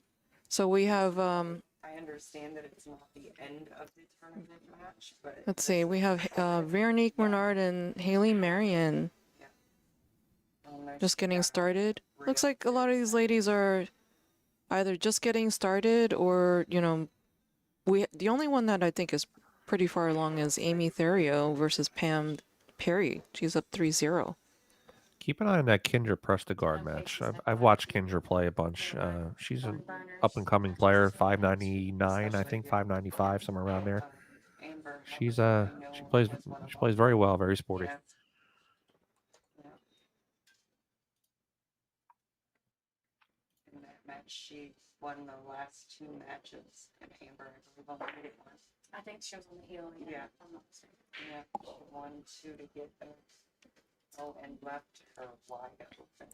So we have I understand that it's not the end of the tournament match, but let's see, we have Veronique Bernard and Haley Marion just getting started. Looks like a lot of these ladies are either just getting started or, you know, the only one that I think is pretty far along is Amy Theriot versus Pam Perry. She's up 3-0. Keep an eye on that Kendra Presta match. I've watched Kendra play a bunch. She's an up and coming player, 599, I think 595, somewhere around there. Amber. She's she plays very well, very sporty. Yeah. Yeah. In that match, she won the last 2 matches, and Amber, I believe, only did 1. I think she was on the heel. Yeah. I'm not mistaken. Yeah, she won 2 to get the. Oh, and left her wide open.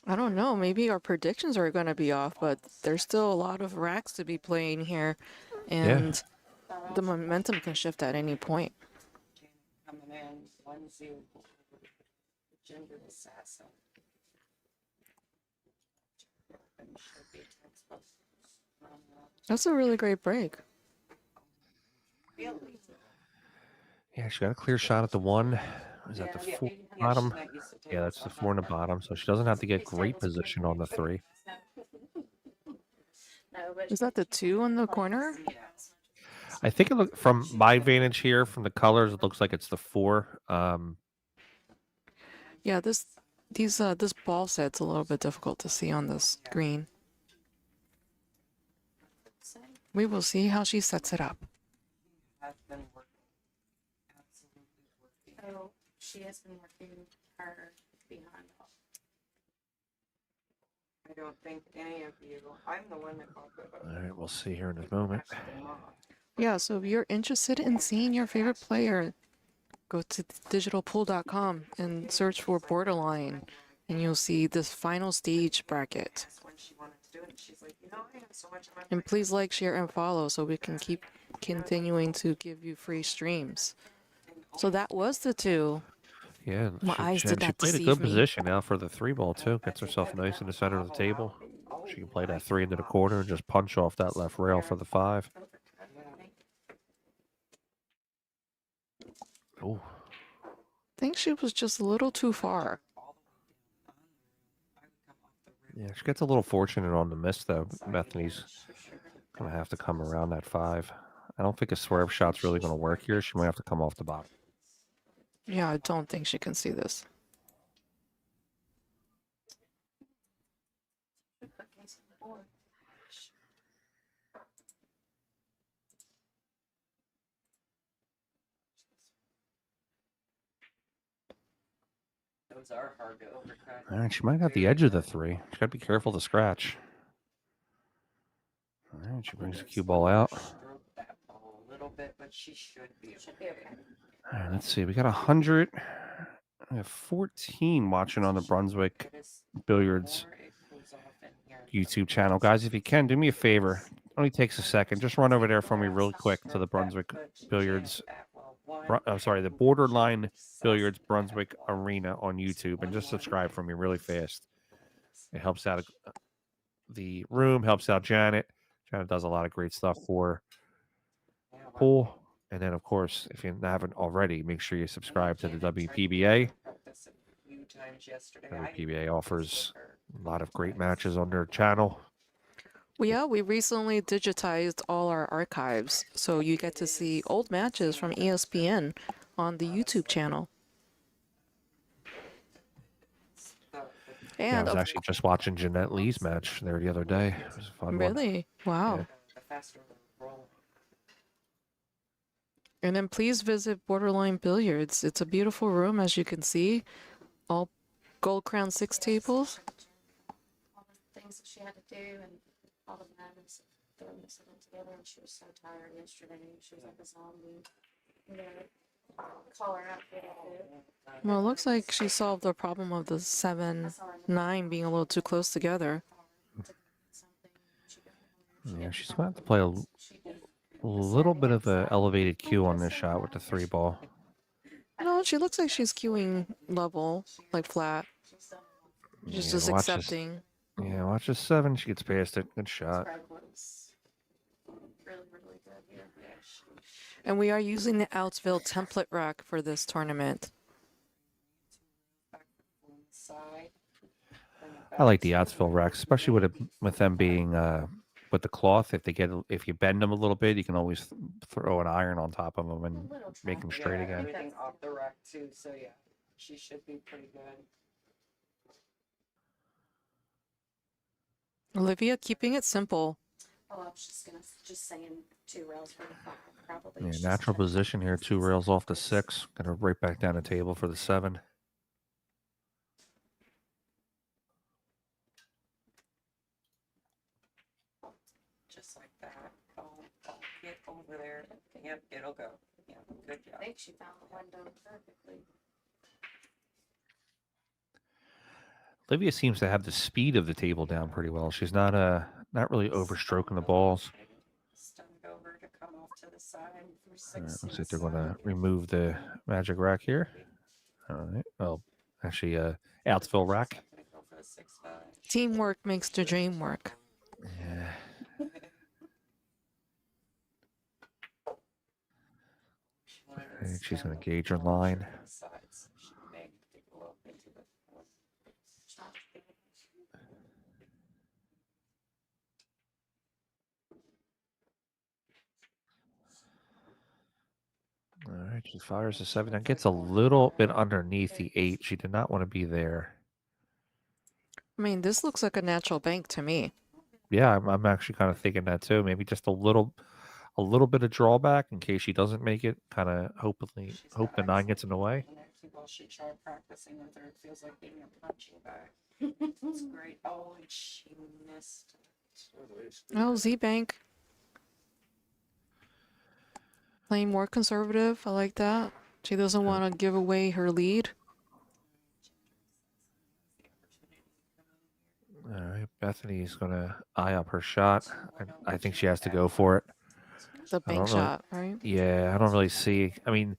I don't know. Maybe our predictions are going to be off, but there's still a lot of racks to be playing here, and the momentum can shift at any point. Janet coming in 1-0. Gender assassin. And should be textbook. That's a really great break. Really? Yeah, she got a clear shot at the 1. Is that the 4 bottom? she's not used to Yeah, taking that's the stuff 4 in the off. bottom, so she doesn't have to get great position on the 3. No, but Is that the 2 on the corner? Yeah. I think it look from my vantage here, from the colors, it looks like it's the 4. Yeah, this ball set's a little bit difficult to see on the screen. We will see how she sets it up. Has been working. Absolutely working. so she has been working her behind off. I don't think any of you. I'm the one that called it. All right, we'll see here in a moment. Yeah, so if you're interested in seeing your favorite player, go to digitalpool.com and search for Borderline, and you'll see this final stage bracket. When she wanted to do it, she's like, I have so much on my And please like, share, and follow so we can keep continuing to give you free streams. So that was the 2. Yeah, My eyes did she not played a deceive good me. position now for the 3 ball too. Gets herself nice in the center of the table. She can play that 3 into the corner and just punch off that left rail for the 5. Oh, I think she was just a little too far. yeah, she gets a little fortunate on the miss though. Bethany's gonna have to come around that 5. I don't think a swerve shot's really gonna work here. She might have to come off the bottom. Yeah, I don't think she can see this. Those are hard to overcome. All right, she might have the edge of the 3. She gotta be careful to scratch. All right, she brings the cue ball out. Stroke that ball a little bit, but she should be. Should be okay. All right, let's see. We got 100. We have 14 watching on the Brunswick Billiards YouTube channel. Guys, if you can, do me a favor. It only takes a second. Just run over there for me really quick to the Brunswick Billiards I'm sorry, the Borderline Billiards Brunswick Arena on YouTube, and just subscribe for me really fast. It helps out the room, helps out Janet. Janet does a lot of great stuff for pool. And then, of course, if you haven't already, make sure you subscribe to the WPBA. WPBA offers a lot of great matches on their channel. Well, yeah, we recently digitized all our archives, so you get to see old matches from ESPN on the YouTube channel. Yeah, I And was actually just watching Jeanette Lee's match there the other day. It was a fun one. really, wow. And then please visit Borderline Billiards. It's a beautiful room, as you can see. All gold crown 6 tables. All the things that she had to do and all the madness of throwing this event together, and she was so tired yesterday. She was like a zombie. You know, call her out for that. Well, it looks like she solved the problem of the 7-9 being a little too close together. Yeah, she's going to have to play a little bit of an elevated cue on this shot with the 3 ball. No, she looks like she's queuing level, like flat. She's Yeah, just watch this- accepting. Yeah, watch this 7. She gets past it. Good shot. Really, really good here. And we are using the Outsville template rack for this tournament. I like the Outsville racks, especially with them being with the cloth. If you bend them a little bit, you can always throw an iron on top of them and make them straight again. Everything off the rack too, so yeah, she should be pretty good. Olivia, keeping it simple. Oh, I was just saying 2 rails for the 5, probably. Yeah, She's natural gonna- position here. 2 rails off the 6. Gonna right back down the table for the 7. Just like that. Oh, get over there. Yep, it'll go. Yeah, good job. I think she found the window perfectly. Olivia seems to have the speed of the table down pretty well. She's not really overstroking the balls. Stung over to come off to the side for All right, 6. looks like they're going to remove the magic rack here. All right. Well, actually, Outsville rack. Go for the 6-5. Teamwork makes the dream work. Yeah. I think she's going to gauge her line. All right, she fires the 7. That gets a little bit underneath the 8. She did not want to be there. I mean, this looks like a natural bank to me. Yeah, I'm actually kind of thinking that too. Maybe just a little bit of drawback in case she doesn't make it. Kind of hope the 9 gets in the way. While she tried practicing with her, it feels like being a punching bag. It's great. Oh, and she missed. Oh, Z-Bank. Playing more conservative. I like that. She doesn't want to give away her lead. All right, Bethany's going to eye up her shot. I think she has to go for it. The I bank don't really- shot, right? Yeah, I don't really see. I mean,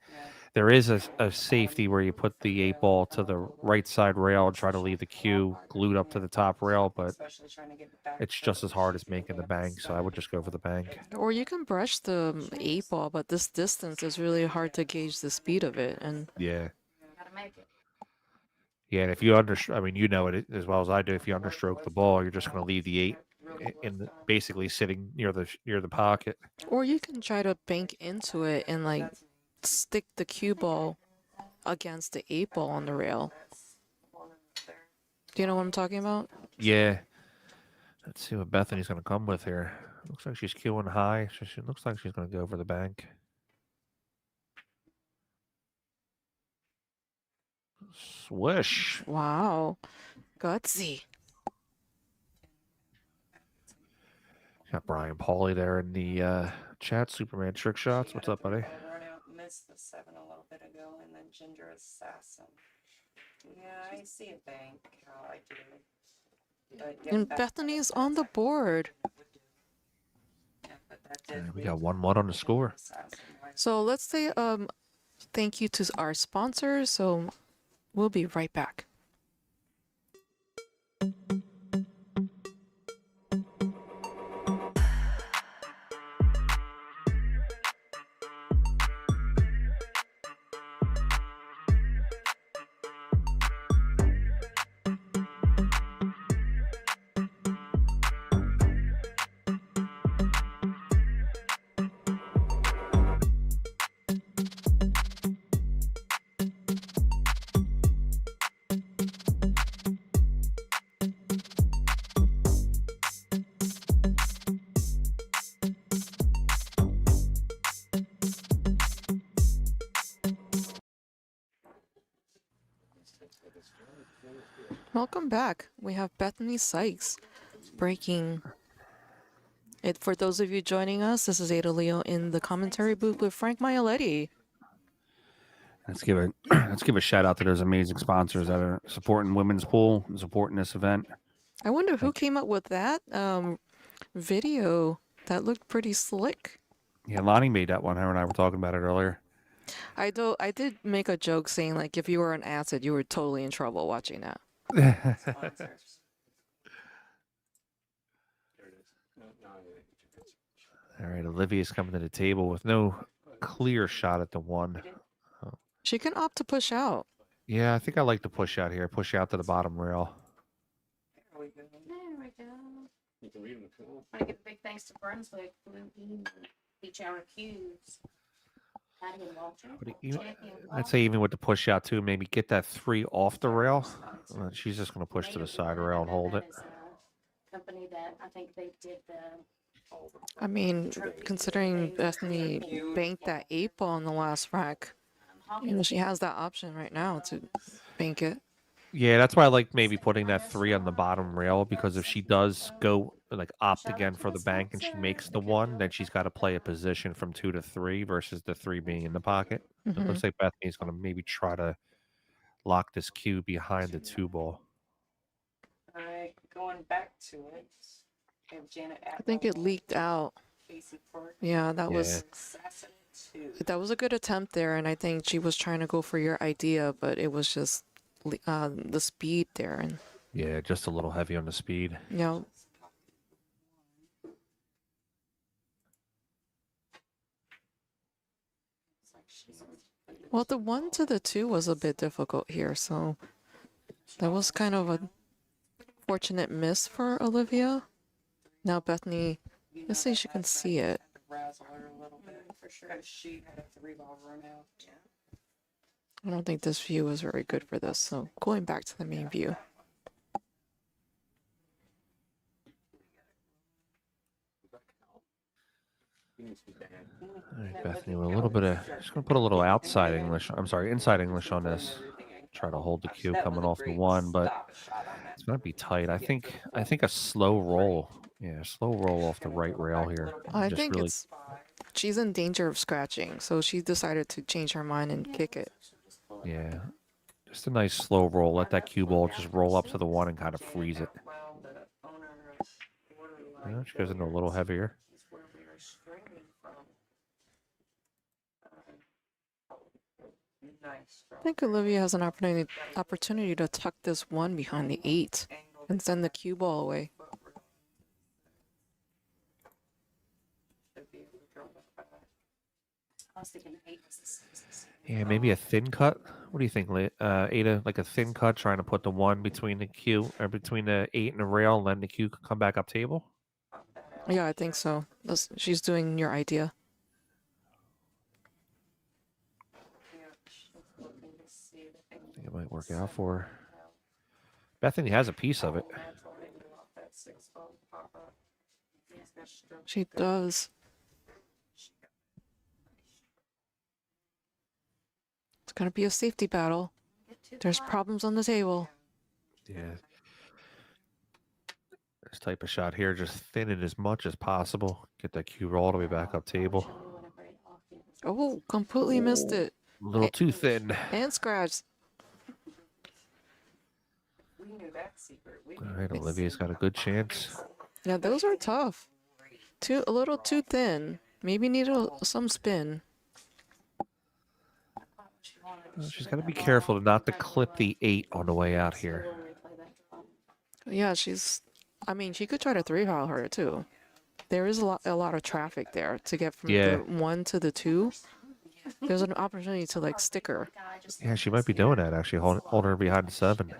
there is a safety where you put the 8 ball to the right side rail and try to leave the cue glued up to the top rail, but Especially trying to get it back it's just as hard as making the bank, so I would just go for the bank. Or you can brush the 8 ball, but this distance is really hard to gauge the speed of it. And Yeah. Gotta make it. Yeah, and if you I mean, you know it as well as I do. If you understroke the ball, you're just going to leave the 8 basically sitting near the pocket. or you can try to bank into it and like stick the cue ball against the 8 ball on the rail. Do you know what I'm talking about? Yeah. Let's see what Bethany's going to come with here. Looks like she's queuing high. So she looks like she's going to go for the bank. Swish. Wow. Gutsy. Got Brian Pauly there in the chat. Superman trick shots. What's up, buddy? Run out, missed the 7 a little bit ago, and then Ginger Assassin. Yeah, I see a bank. How I do. But yeah, And that- Bethany's on the board. yeah, but that did All right, we leave got 1-1 on the score. Assassin. So let's say Thank you to our sponsors. So we'll be right back. Welcome back. We have Bethany Sykes breaking it. For those of you joining us, this is Ada Leo in the commentary booth with Frank Maioletti. Let's give a shout out to those amazing sponsors that are supporting women's pool and supporting this event. I wonder who came up with that video. That looked pretty slick. Yeah, Lonnie made that one. Her and I were talking about it earlier. I did make a joke saying like if you were on acid, you were totally in trouble watching that. Sponsors. All right, Olivia's coming to the table with no clear shot at the one. She can opt to push out. Yeah, I think I like the push out here. Push out to the bottom rail. There we go. There we go. I want to give a big thanks to Brunswick, Blue Bean, each hour cues. Patty and Walter. But even, Champion I'd say even with the push out too, maybe get that 3 off the rail. She's just going to push to the side rail and hold it. That is a company that I think they did the. I mean, considering Bethany banked that 8-ball in the last rack, you know, she has that option right now to bank it. Yeah, that's why I like maybe putting that 3 on the bottom rail, because if she does go like opt again for the bank and she makes the 1, then she's got to play a position from 2 to 3 versus the 3 being in the pocket. So it looks like Bethany's going to maybe try to lock this cue behind the 2 ball. All right, going back to it. We have Janet I think it leaked out. Casey Park, Yeah, that was Assassin 2. a good attempt there, and I think she was trying to go for your idea, but it was just the speed there, and Yeah, just a little heavy on the speed. you know, well, the 1 to the 2 was a bit difficult here, so that was kind of a fortunate miss for Olivia. Now Bethany, let's see if she can see it. Razzle her a little bit for sure. Because she had a 3-ball run out. Yeah. I don't think this view is very good for this, so going back to the main view. All right, Bethany, with a little bit of, just going to put a little outside English. I'm sorry, inside English on this. Try to hold the cue coming off the 1, but it's going to be tight. I think a slow roll. Yeah, slow roll off the right rail here. I Just think really, she's in danger of scratching, so she decided to change her mind and kick it. yeah, just a nice slow roll. Let that cue ball just roll up to the 1 and kind of freeze it. Well, the owner of Borderline Yeah, she goes into a little heavier. is where we are streaming from. Nice. I think Olivia has an opportunity to tuck this 1 behind the 8 and send the cue ball away. I was thinking 8 was the 6. Yeah, maybe a thin cut. What do you think, Ada? Like a thin cut, trying to put the 1 between the cue or between the 8 and the rail, and then the cue can come back up table. Yeah, I think so. She's doing your idea. I think it might work out for her. Bethany has a piece of it. She does. It's gonna be a safety battle. There's problems on the table. Yeah. This type of shot here, just thin it as much as possible. Get that cue all the way back up table. Oh, completely missed it. A little too thin. And scratched. We knew that secret. We All right, Olivia's got a good chance. Yeah, those are tough. A little too thin. Maybe need some spin. She's got to be careful not to clip the 8 on the way out here. Yeah, I mean, she could try to 3-foul her too. There is a lot of traffic there to get from Yeah. the 1 to the 2. There's an opportunity to like stick her. Yeah, she might be doing that actually. Hold her behind the 7.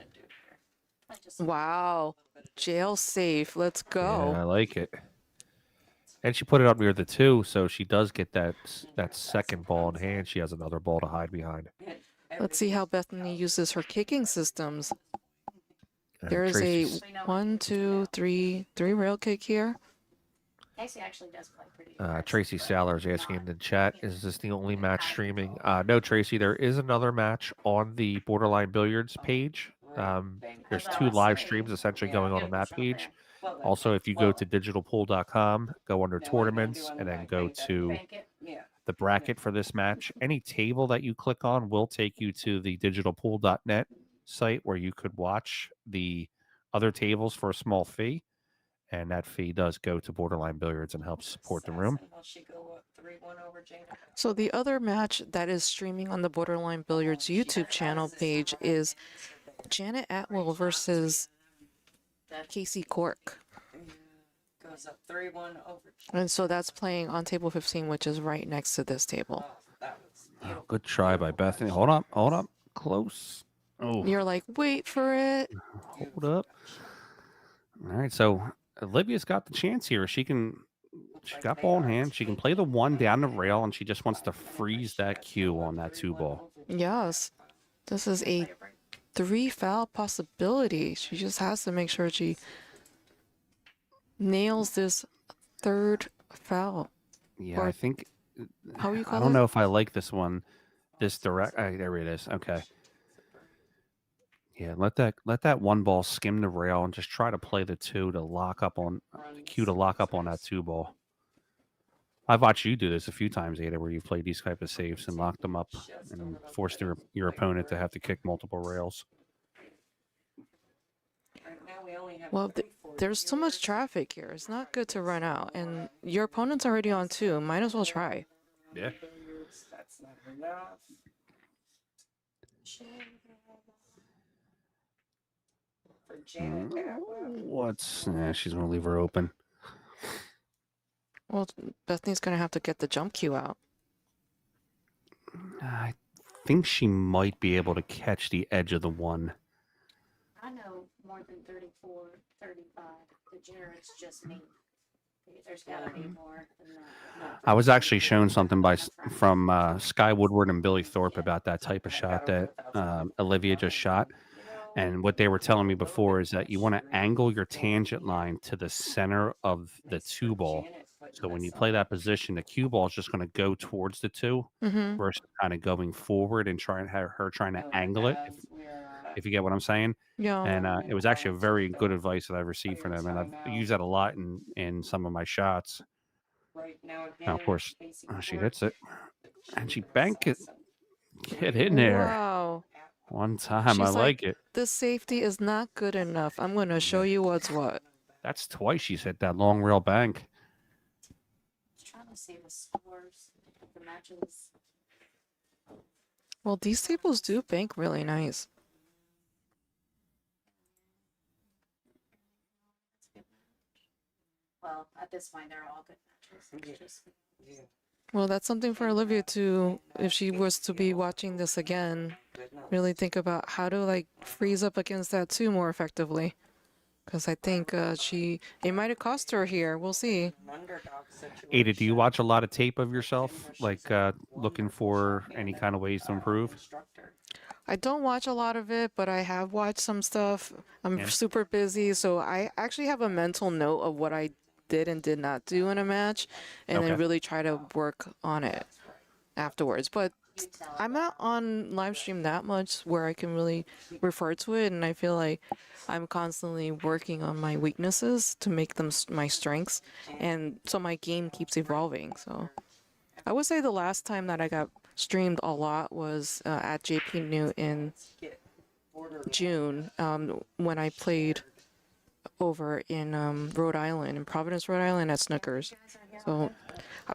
Wow. Jail safe. Let's Yeah, I go. like it. And she put it up near the 2, so she does get that second ball in hand. She has another ball to hide behind. Let's see how Bethany uses her kicking systems. There is a Tracy's- 1, 2, 3 rail kick here. Casey actually does play pretty. Tracy Saller's asking in the chat, is this the only match streaming? No, Tracy, there is another match on the Borderline Billiards page. There's 2 live streams essentially going on that page. Also, if you go to digitalpool.com, go under tournaments, and then go to the bracket for this match, any table that you click on will take you to the digitalpool.net site where you could watch the other tables for a small fee. And that fee does go to Borderline Billiards and helps support the room. So the other match that is streaming on the Borderline Billiards YouTube channel page is Janet Atwell versus Casey Cork. Goes up 3-1 over. And so that's playing on table 15, which is right next to this table. Oh, good try by Bethany. Hold up. Close. Oh, You're like, wait for it. hold up. All right, so Olivia's got the chance here. She got ball in hand. She can play the 1 down the rail, and she just wants to freeze that cue on that 2 ball. Yes. This is a 3-foul possibility. She just has to make sure she nails this 3rd foul. Yeah, Or- I think. How you I call don't it? know if I like this one. This direct. There it is. Okay. Yeah, let that 1 ball skim the rail and just try to play the 2 to lock up on the cue to lock up on that 2 ball. I've watched you do this a few times, Ada, where you've played these type of saves and locked them up and forced your opponent to have to kick multiple rails. Well, there's so much traffic here. It's not good to run out. And your opponent's already on 2. Might as well try. Yeah. That's not enough. For Janet Atwell. She's gonna leave her open. Well, Bethany's going to have to get the jump cue out. I think she might be able to catch the edge of the 1. I know more than 34, 35. The generate's just me. There's gotta be more than that. I was actually shown something from Sky Woodward and Billy Thorpe about that type of shot that Olivia just shot. And what they were telling me before is that you want to angle your tangent line to the center of the 2 ball. So when you play that position, the cue ball is just going to go towards the 2 Mm-hmm. versus kind of going forward and trying to angle it, if you get what I'm saying. Yeah. And it was actually a very good advice that I've received from them, and I've used that a lot in some of my shots. Now, of course, she hits it, and she bank it. Get in there. Wow. One time. I She's like it. This safety is not good enough. I'm going to show you what's what. That's twice she's hit that long rail bank. Trying to see the scores of the matches. Well, these tables do bank really nice. Well, at this point, they're all good matches. Just Well, that's something for Olivia to, if she was to be watching this again, really think about how to like freeze up against that 2 more effectively. Because I think it might have cost her here. We'll see. Ada, do you watch a lot of tape of yourself, like looking for any kind of ways to improve? I don't watch a lot of it, but I have watched some stuff. I'm Yeah. super busy, so I actually have a mental note of what I did and did not do in a match, and then Okay. really try to work on it afterwards. But I'm not on live stream that much where I can really refer to it, and I feel like I'm constantly working on my weaknesses to make them my strengths, and so my game keeps evolving. So I would say the last time that I got streamed a lot was at JP New in June, when I played over in Rhode Island, in Providence, Rhode Island, at Snookers. So,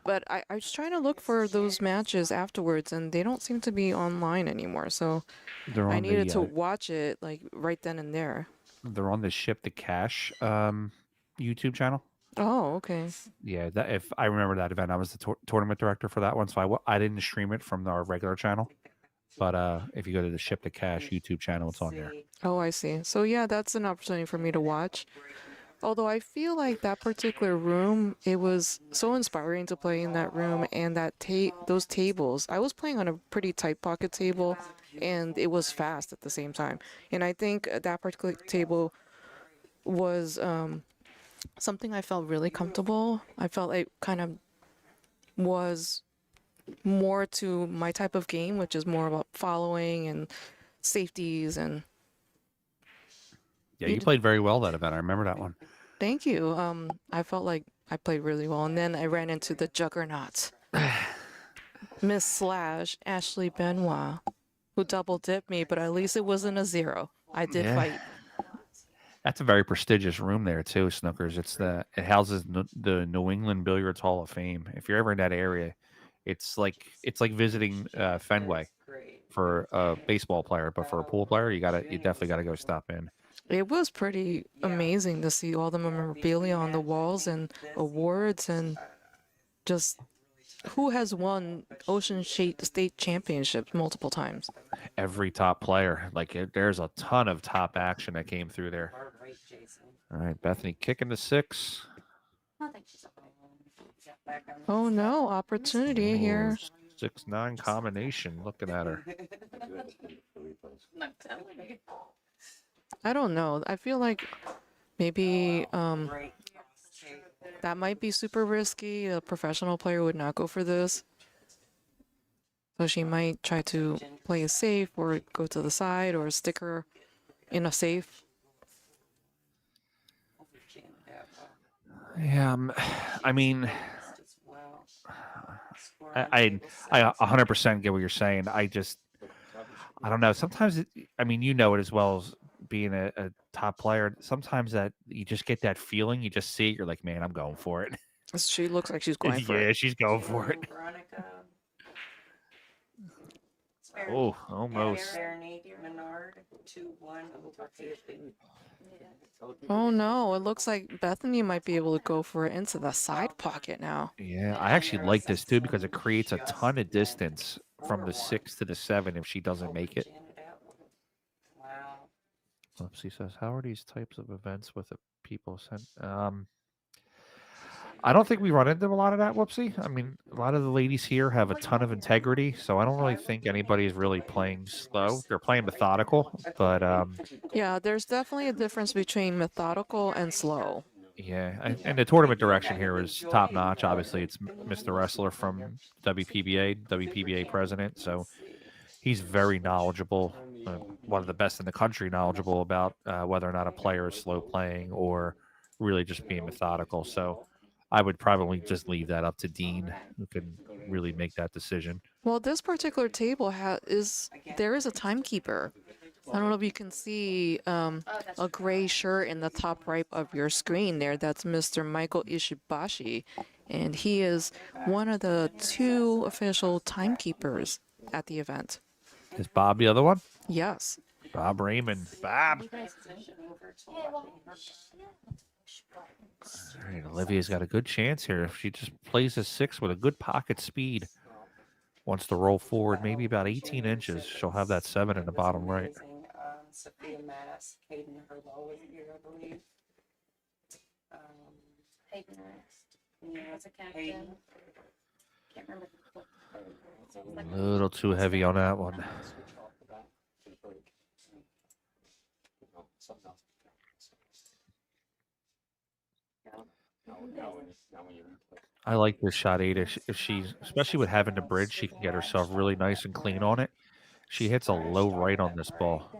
but I was trying to look for those matches afterwards, and they don't seem to be online anymore. So They're I on needed to the watch it like right then and there. they're on the Ship to Cash YouTube channel. Oh, okay. Yeah, that if I remember that event, I was the tournament director for that one, so I didn't stream it from our regular channel. But if you go to the Ship to Cash YouTube channel, it's on there. Oh, I see. So yeah, that's an opportunity for me to watch. Although I feel like that particular room, it was so inspiring to play in that room, and that those tables. I was playing on a pretty tight pocket table, and it was fast at the same time. And I think that particular table was something I felt really comfortable. I felt like kind of was more to my type of game, which is more about following and safeties and Yeah, you played very well that event. I remember that one. thank you. I felt like I played really well, and then I ran into the juggernaut, Miss Slash Ashley Benoit, who double dipped me, but at least it wasn't a zero. I did Yeah. fight. That's a very prestigious room there too, Snookers. It houses the New England Billiards Hall of Fame. If you're ever in that area, it's like visiting Fenway for a baseball player, but for a pool player, you definitely gotta go stop in. It was pretty amazing to see all the memorabilia on the walls and awards and just who has won Ocean State Championships multiple times. Every top player, there's a ton of top action that came through there. All right, Bethany kicking the 6. I think she's okay. Oh no, opportunity here. 6-9 combination. Looking at her. I'm telling you. I don't know. I feel like maybe that might be super risky. A professional player would not go for this. So she might try to play it safe or go to the side or stick her in a safe. Yeah, I mean, I 100% get what you're saying. I don't know. Sometimes, I mean, you know it as well as being a top player. Sometimes that you just get that feeling. You just see it. You're like, man, I'm going for it. She looks like she's going for Yeah, it. she's going for it. Oh, almost. Oh no, it looks like Bethany might be able to go for it into the side pocket now. Yeah, I actually like this too because it creates a ton of distance from the 6 to the 7 if she doesn't make it. Whoopsie says, how are these types of events with the people sent? I don't think we run into a lot of that, Whoopsie. I mean, a lot of the ladies here have a ton of integrity, so I don't really think anybody's really playing slow. They're playing methodical, but Yeah, there's definitely a difference between methodical and slow. yeah, and the tournament direction here is top notch. Obviously, it's Mr. Wrestler from WPBA president, so he's very knowledgeable, one of the best in the country knowledgeable about whether or not a player is slow playing or really just being methodical. So I would probably just leave that up to Dean, who can really make that decision. Well, this particular table there is a timekeeper. I don't know if you can see a gray shirt in the top right of your screen there. That's Mr. Michael Ishibashi, and he is one of the 2 official timekeepers at the event. Is Bob the other one? Yes. Bob Raymond. Bob. All right, Olivia's got a good chance here. If she just plays a 6 with a good pocket speed, wants to roll forward maybe about 18 inches, she'll have that 7 in the bottom right. Sophia Mass, Caden Herlow is here, I believe. Hayden Yeah, was a captain. Hayden. Can't remember. A little too heavy on that one. I like this shot 8. If she's, especially with having the bridge, she can get herself really nice and clean on it. She hits a low right on this ball.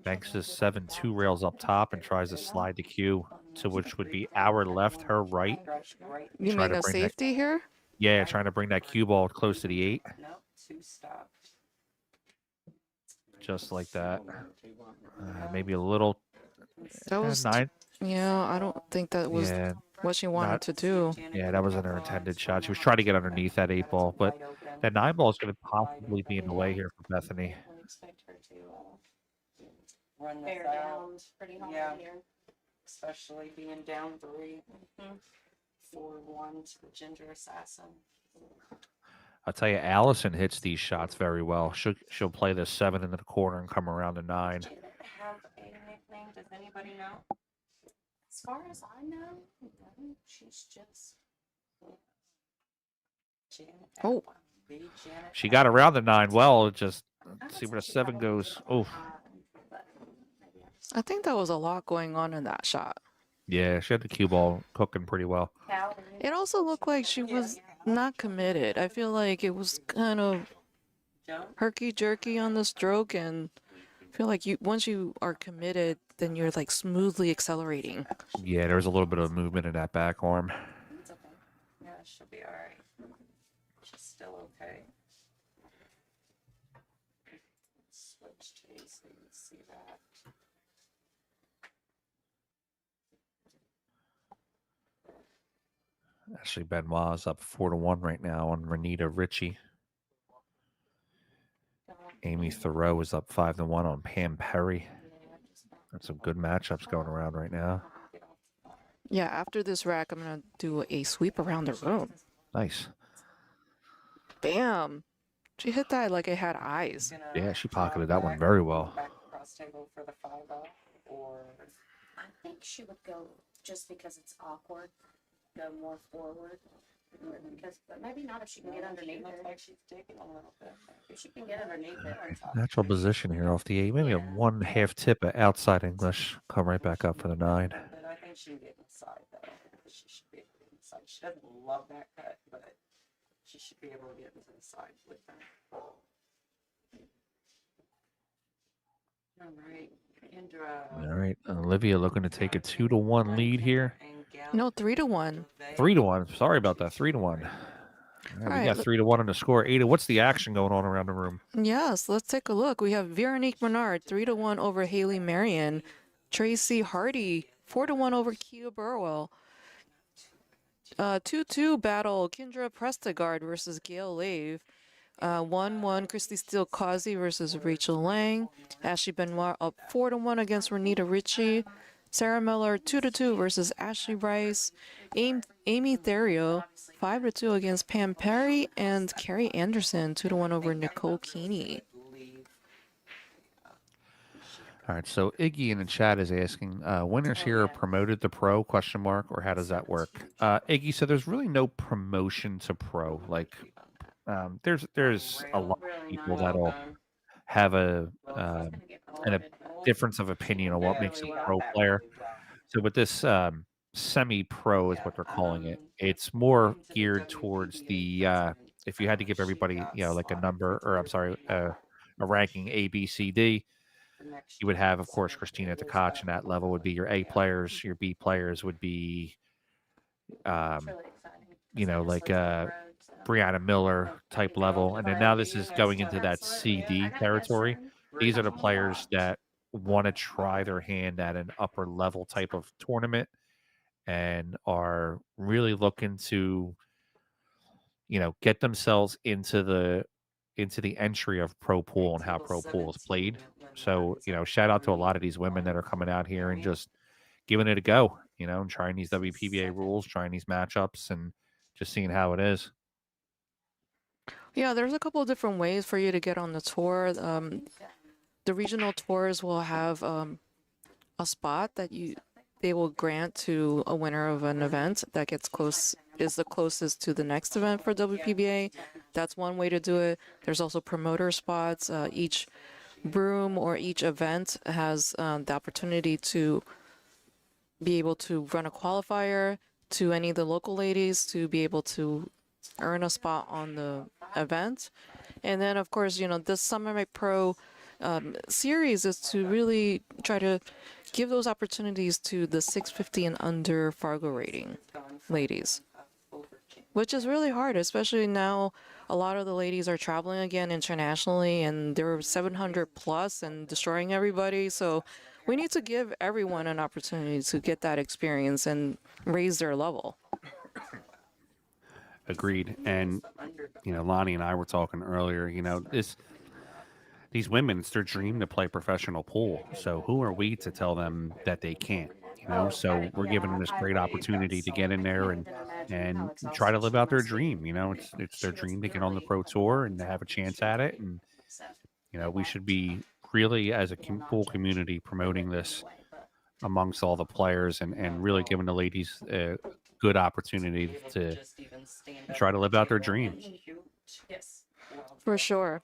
Banks this 7-2 rails up top and tries to slide the cue to which would be our left, her right. You Try mean to a bring that- safety here? Yeah, trying to bring that cue ball close to the 8, Nope, 2 stopped. just like that. Maybe a little That was 9. Yeah, I don't think that was Yeah, what she wanted Not- to do. Yeah, that wasn't her intended shot. She was trying to get underneath that 8 ball, but that 9 ball is going to possibly be in the way here for Bethany. Definitely expect her to run this Bear out, down pretty hard Yeah. here. especially being down 3, Mhm. 4-1 to the Ginger Assassin. I'll tell you, Allison hits these shots very well. She'll play the 7 into the corner and come around the 9. Janet have a nickname? Does anybody know? As far as I know, no, she's just Janet. Oh. Atwell. The Janet She got around the 9 well. It just let's see where the 7 goes. Oh, but maybe I just I think that was a lot going on in that shot. yeah, she had the cue ball cooking pretty well. It also looked like she was not committed. I feel like it was kind of Joan? herky jerky on the stroke, and I feel like once you are committed, then you're like smoothly accelerating. Yeah, there was a little bit of movement in that back arm. It's okay. Yeah, she'll be alright. She's still okay. Switch to you so you can see that. Ashley Benoit's up 4-1 right now on Renita Ritchie. Amy Thoreau is up 5-1 on Pam Perry. Got some good matchups going around right now. Yeah, after this rack, I'm gonna do a sweep around the room. Nice. Bam! She hit that like it had eyes. Yeah, she pocketed that one very well. Back across table for the 5-0, or I think she would go just because it's awkward, go more forward. Because, but maybe not if she can get no, she underneath looks it. like she's digging a little bit. If she can get underneath it. Natural position here off the 8. Maybe a Yeah. 1/2 tip of outside English. Come right back up for the 9. But I think she can get inside though. She should be able to get inside. She doesn't love that cut, but she should be able to get into the side with that. All right, Indra. All right, Olivia looking to take a 2-1 lead here. And Gail No, 3-1. Lave. 3-1. Sorry about that. 3-1. All right, we Alright, got 3-1 on the score. Ada, what's the action going on around the room? Yes, let's take a look. We have Veronique Bernard, 3-1 over Haley Marion. Tracy Hardy, 4-1 over Kia Burwell. 2-2 battle, Kendra Prestegard versus Gail Lave. 1-1 Christy Steele Causey versus Rachel Lang. Ashley Benoit up 4-1 against Renita Ritchie. Sarah Miller 2-2 versus Ashley Rice. Amy Therio 5-2 against Pam Perry, and Carrie Anderson 2-1 over Nicole Keeney. All right, so Iggy in the chat is asking, winners here are promoted to pro, question mark, or how does that work? Iggy, so there's really no promotion to pro. Like, there's a lot of people that'll have a difference of opinion on what makes a pro player. So with this semi-pro is what they're calling it. It's more geared towards the if you had to give everybody, like a number, or I'm sorry, a ranking A, B, C, D. You would have, of course, Christina Tkach, and that level would be your A players. Your B players would be, like Brianna Miller type level. And then now this is going into that CD territory. These are the players that want to try their hand at an upper level type of tournament and are really looking to, get themselves into the entry of pro pool and how pro pool is played. So, shout out to a lot of these women that are coming out here and just giving it a go, and trying these WPBA rules, trying these matchups, and just seeing how it is. Yeah, there's a couple of different ways for you to get on the tour. The regional tours will have a spot that they will grant to a winner of an event that is the closest to the next event for WPBA. That's one way to do it. There's also promoter spots. Each room or each event has the opportunity to be able to run a qualifier to any of the local ladies to be able to earn a spot on the event. And then, of course, this Summer Make Pro series is to really try to give those opportunities to the 650 and under Fargo rating ladies, which is really hard, especially now a lot of the ladies are traveling again internationally, and they're 700 plus and destroying everybody. So We need to give everyone an opportunity to get that experience and raise their level. Agreed. And Lonnie and I were talking earlier. These women, it's their dream to play professional pool. So who are we to tell them that they can't? So we're giving them this great opportunity to get in there and try to live out their dream. It's their dream to get on the pro tour and to have a chance at it. And we should be really, as a pool community, promoting this amongst all the players and really giving the ladies a good opportunity to try to live out their dream. For sure.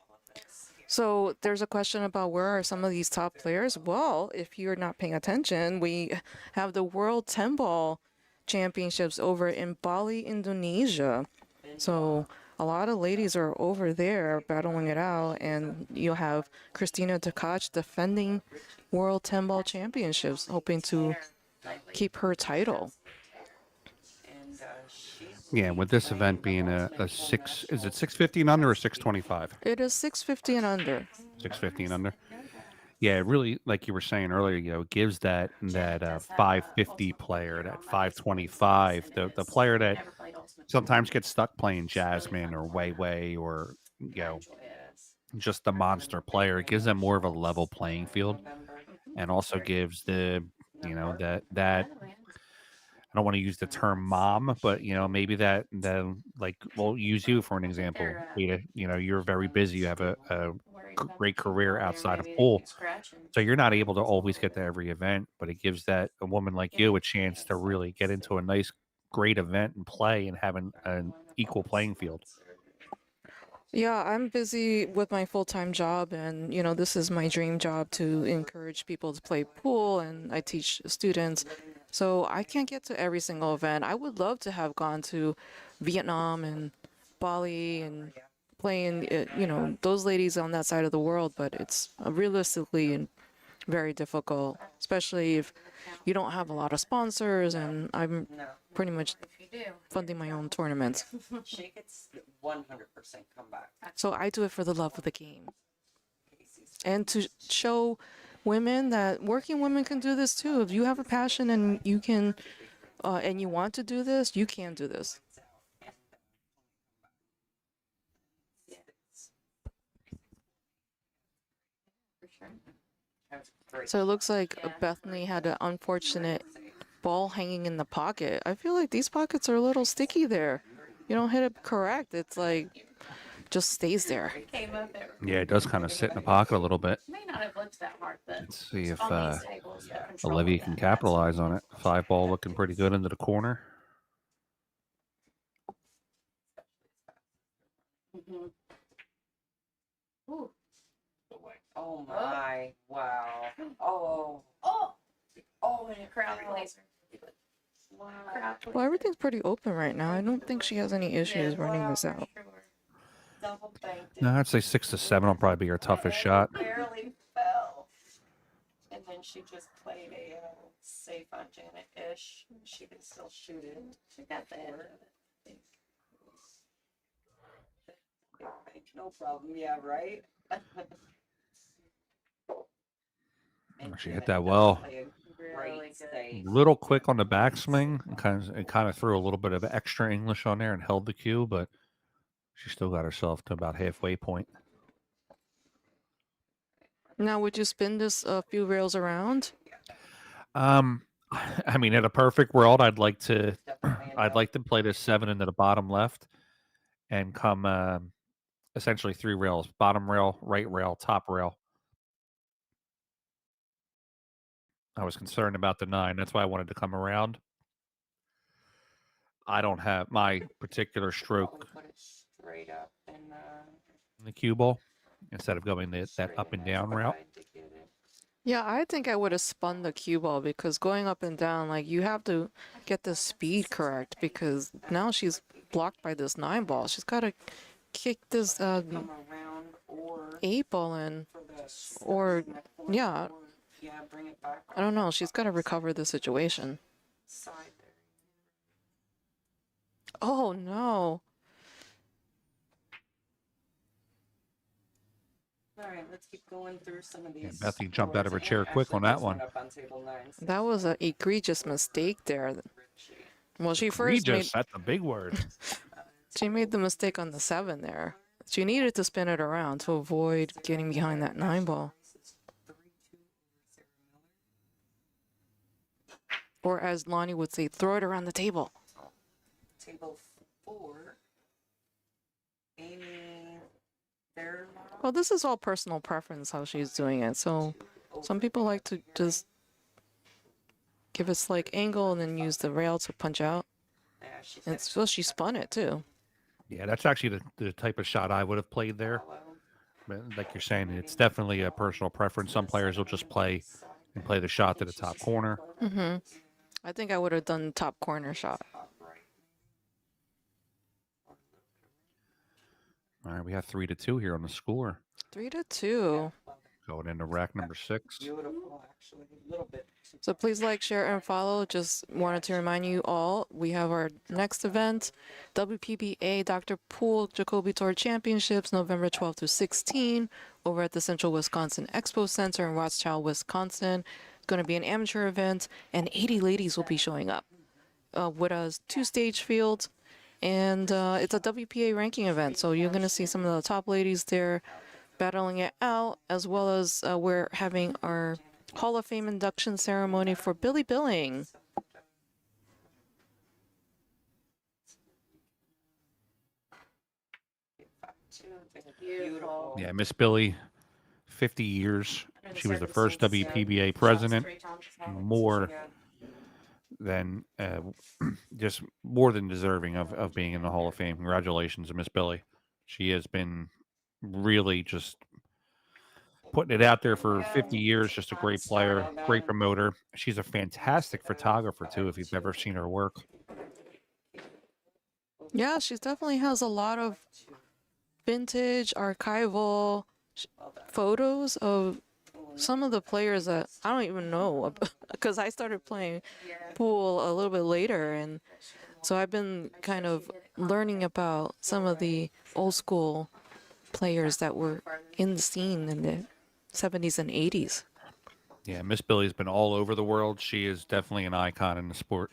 So there's a question about where are some of these top players? Well, if you're not paying attention, we have the World 10 Ball Championships over in Bali, Indonesia. So a lot of ladies are over there battling it out, and you'll have Christina Tkach defending World 10 Ball Championships, hoping to keep her title. Yeah, with this event being a six, is it 650 and under or 625? It is 650 and under. 650 and under. Yeah, it really, like you were saying earlier, it gives that 550 player, that 525, the player that sometimes gets stuck playing Jasmine or Wei or just the monster player. It gives them more of a level playing field, and also gives the that I don't want to use the term mom, but maybe that like we'll use you for an example. Rita, you're very busy. You have a great career outside of pool, so you're not able to always get to every event. But it gives a woman like you a chance to really get into a nice, great event and play and have an equal playing field. Yeah, I'm busy with my full-time job, and this is my dream job to encourage people to play pool, and I teach students. So I can't get to every single event. I would love to have gone to Vietnam and Bali and playing, those ladies on that side of the world, but it's realistically very difficult, especially if you don't have a lot of sponsors, and I'm pretty much funding my own tournaments. She gets 100% come back. So I do it for the love of the game. And to show women that working women can do this too. If you have a passion and you can, and you want to do this, you can do this. So it looks like Bethany had an unfortunate ball hanging in the pocket. I feel like these pockets are a little sticky there. You don't hit it correct. It's like just stays there. Came up there. Yeah, it does kind of sit in the pocket a little bit. May not have looked that hard, but Let's see if on these tables, the control Olivia of can that, capitalize on it. 5 ball looking pretty good into the corner. Mhm. Ooh. Oh my, wow. Oh, Oh, and a crowd pleaser. wow. Crowd pleaser. Well, everything's pretty open right now. I don't think she has any issues running this out. Sure. Double banked it. No, I'd say 6 to 7 will probably be her toughest shot. Barely fell. And then she just played a safe on Janet-ish. She can still shoot it. She got the end of it. No problem. Yeah, right? And She hit Janet that does well. play a Really great good. stay. Little quick on the backswing. It kind of threw a little bit of extra English on there and held the cue, but she still got herself to about halfway point. Now, would you spin this a few rails around? I mean, in a perfect world, I'd like to Definitely I'd like to play this 7 into the bottom left and come essentially 3 rails: bottom rail, right rail, top rail. I was concerned about the 9. That's why I wanted to come around. I don't have my particular stroke put it straight up and in the cue ball instead of going that up and down route. Yeah, I think I would have spun the cue ball, because going up and down, like, you have to get the speed correct, because now she's blocked by this 9 ball. She's got to kick this Come around or 8 ball in, for the or, yeah, yeah, bring it back I don't know. She's got to recover the situation. side there. Oh, no. All right, let's keep going through some of these. Bethy jumped out of her scores. chair Anna quick on actually that does one. end up on table 9. That was an egregious mistake there. Well, she first made Egregious, that's a big word. she made the mistake on the 7 there. She needed to spin it around to avoid getting behind that 9 ball. Or as Lonnie would say, throw it around the table. Table 4. Amy, there. Well, this is all personal preference how she's doing it. So some people like to just give a slight angle and then use the rail to punch out. Yeah, she's And so she spun it too. Yeah, that's actually the type of shot I would have played there. But like you're saying, it's definitely a personal preference. Some players will just play the shot to the top corner. Mm-hmm. I think I would have done top corner shot. All right, we have 3-2 here on the score. 3-2. Going into rack number 6. beautiful, actually. A little bit. So please like, share, and follow. Just wanted to remind you all, we have our next event, WPBA Dr. Poole Jacoby Tour Championships, November 12th to 16, over at the Central Wisconsin Expo Center in Rothschild, Wisconsin. It's going to be an amateur event, and 80 ladies will be showing up with a 2-stage field. And it's a WPA ranking event, so you're going to see some of the top ladies there battling it out, as well as we're having our Hall of Fame induction ceremony for Billy Billing. Beautiful. Yeah, Miss Billy, 50 years. She was the first WPBA president. More than just more than deserving of being in the Hall of Fame. Congratulations to Miss Billy. She has been really just putting it out there for 50 years. Just a great player, great promoter. She's a fantastic photographer too, if you've ever seen her work. Yeah, she definitely has a lot of vintage, archival photos of some of the players that I don't even know, because I started playing pool a little bit later, and so I've been kind of learning about some of the old school players that were in the scene in the 70s and 80s. Yeah, Miss Billy's been all over the world. She is definitely an icon in the sport.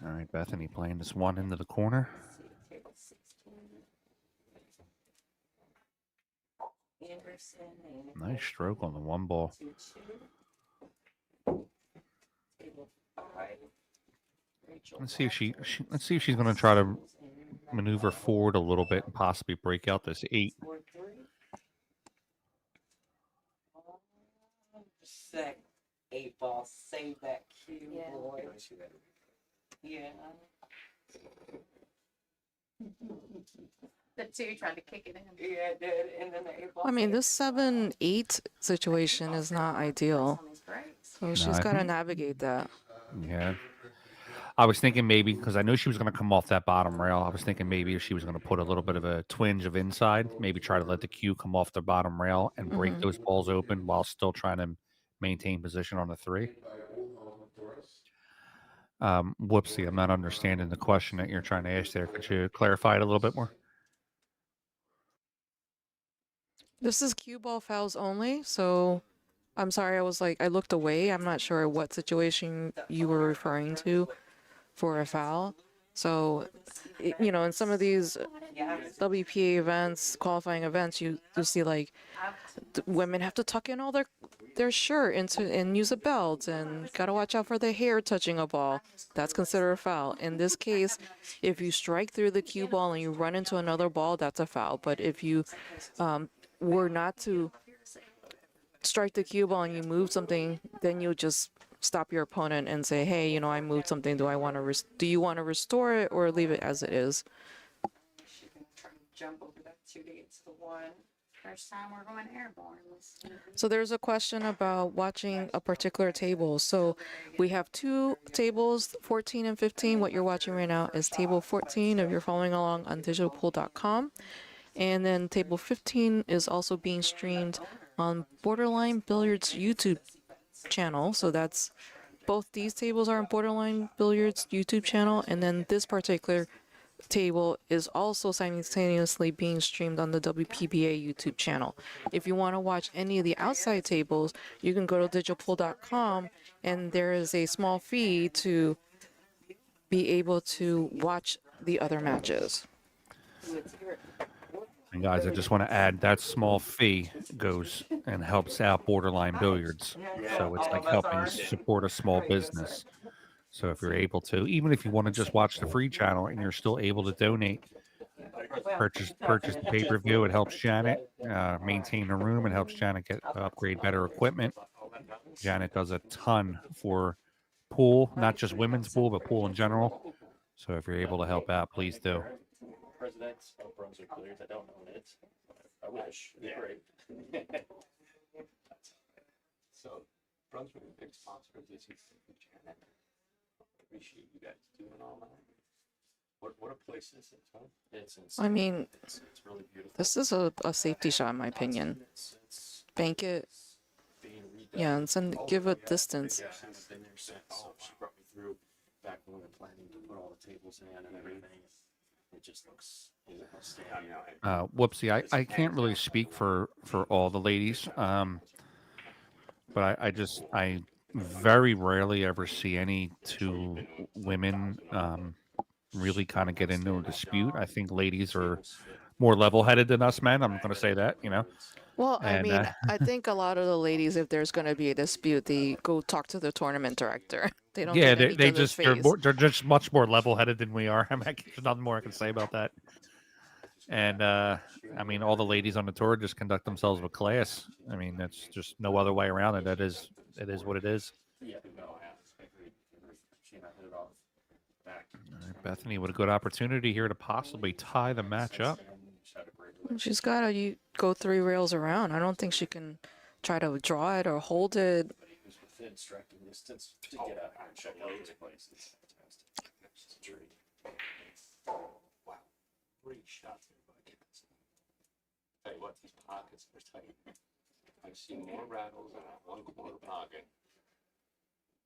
All right, Bethany playing this one into the corner. Nice stroke on the 1 ball. Let's see if let's see if she's going to try to maneuver forward a little bit and possibly break out this 8. That 8 ball, save that cue, boy. Yeah. The 2 tried to kick it in. Yeah, it did. And then the 8 ball. I mean, this 7-8 situation is not ideal, so she's got to navigate that. Yeah. I was thinking maybe, because I knew she was going to come off that bottom rail, I was thinking maybe if she was going to put a little bit of a twinge of inside, maybe try to let the cue come off the bottom rail and break those balls open while still trying to maintain position on the 3. Whoopsie, I'm not understanding the question that you're trying to ask there. Could you clarify it a little bit more? This is cue ball fouls only, so I'm sorry, I looked away. I'm not sure what situation you were referring to for a foul. So, in some of these WPA events, qualifying events, you see like women have to tuck in all their shirt and use a belt, and gotta watch out for their hair touching a ball. That's considered a foul. In this case, if you strike through the cue ball and you run into another ball, that's a foul. But if you were not to strike the cue ball and you move something, then you just stop your opponent and say, hey, I moved something. Do you want to restore it or leave it as it is? She can try to jump over that 2 to get to the 1. First time we're going airborne. So there's a question about watching a particular table. So we have 2 tables, 14 and 15. What you're watching right now is table 14 if you're following along on digitalpool.com. And then table 15 is also being streamed on Borderline Billiards YouTube channel. So that's both these tables are on Borderline Billiards YouTube channel, and then this particular table is also simultaneously being streamed on the WPBA YouTube channel. If you want to watch any of the outside tables, you can go to digitalpool.com, and there is a small fee to be able to watch the other matches. And guys, I just want to add that small fee goes and helps out Borderline Billiards. So it's like helping support a small business. So if you're able to, even if you want to just watch the free channel and you're still able to donate, purchase the pay-per-view, it helps Janet maintain the room. It helps Janet upgrade better equipment. Janet does a ton for pool, not just women's pool, but pool in general. So if you're able to help out, please do. Presidents of Brunswick Billiards. I don't own it. I wish. It'd be great. So, Brunswick is a big sponsor of this Janet. Appreciate you guys doing all that. What a place this is, huh? It's I mean, it's really beautiful. this is a safety shot, in my opinion. It's Bank it, being redone. yeah, and send, give a distance. Yeah, Shanna's been there since. So she brought me through back when we were planning to put all the tables in and everything. It just looks, you know, stay on now. Whoopsie, I can't really speak for all the ladies, but I very rarely ever see any two women really kind of get into a dispute. I think ladies are more level-headed than us men. I'm going to say that, you know. Well, I And, mean, I think a lot of the ladies, if there's going to be a dispute, they go talk to the tournament director. They don't Yeah, get in they each other's just they're, face. they're just much more level-headed than we are. I mean, there's nothing more I can say about that. And I mean, all the ladies on the tour just conduct themselves with class. I mean, that's just no other way around it. It is what it is. Yeah, no, I agree. She and I hit it off back. All right, Bethany, what a good opportunity here to possibly tie the match up. She's got to go 3 rails around. I don't think she can try to draw it or hold it. Who's within striking distance to get out here and check out this place. It's fantastic. It's a treat. Wow. Great shot there by Kids. Tell you what, these pockets are tight. I've seen more rattles in that one corner pocket.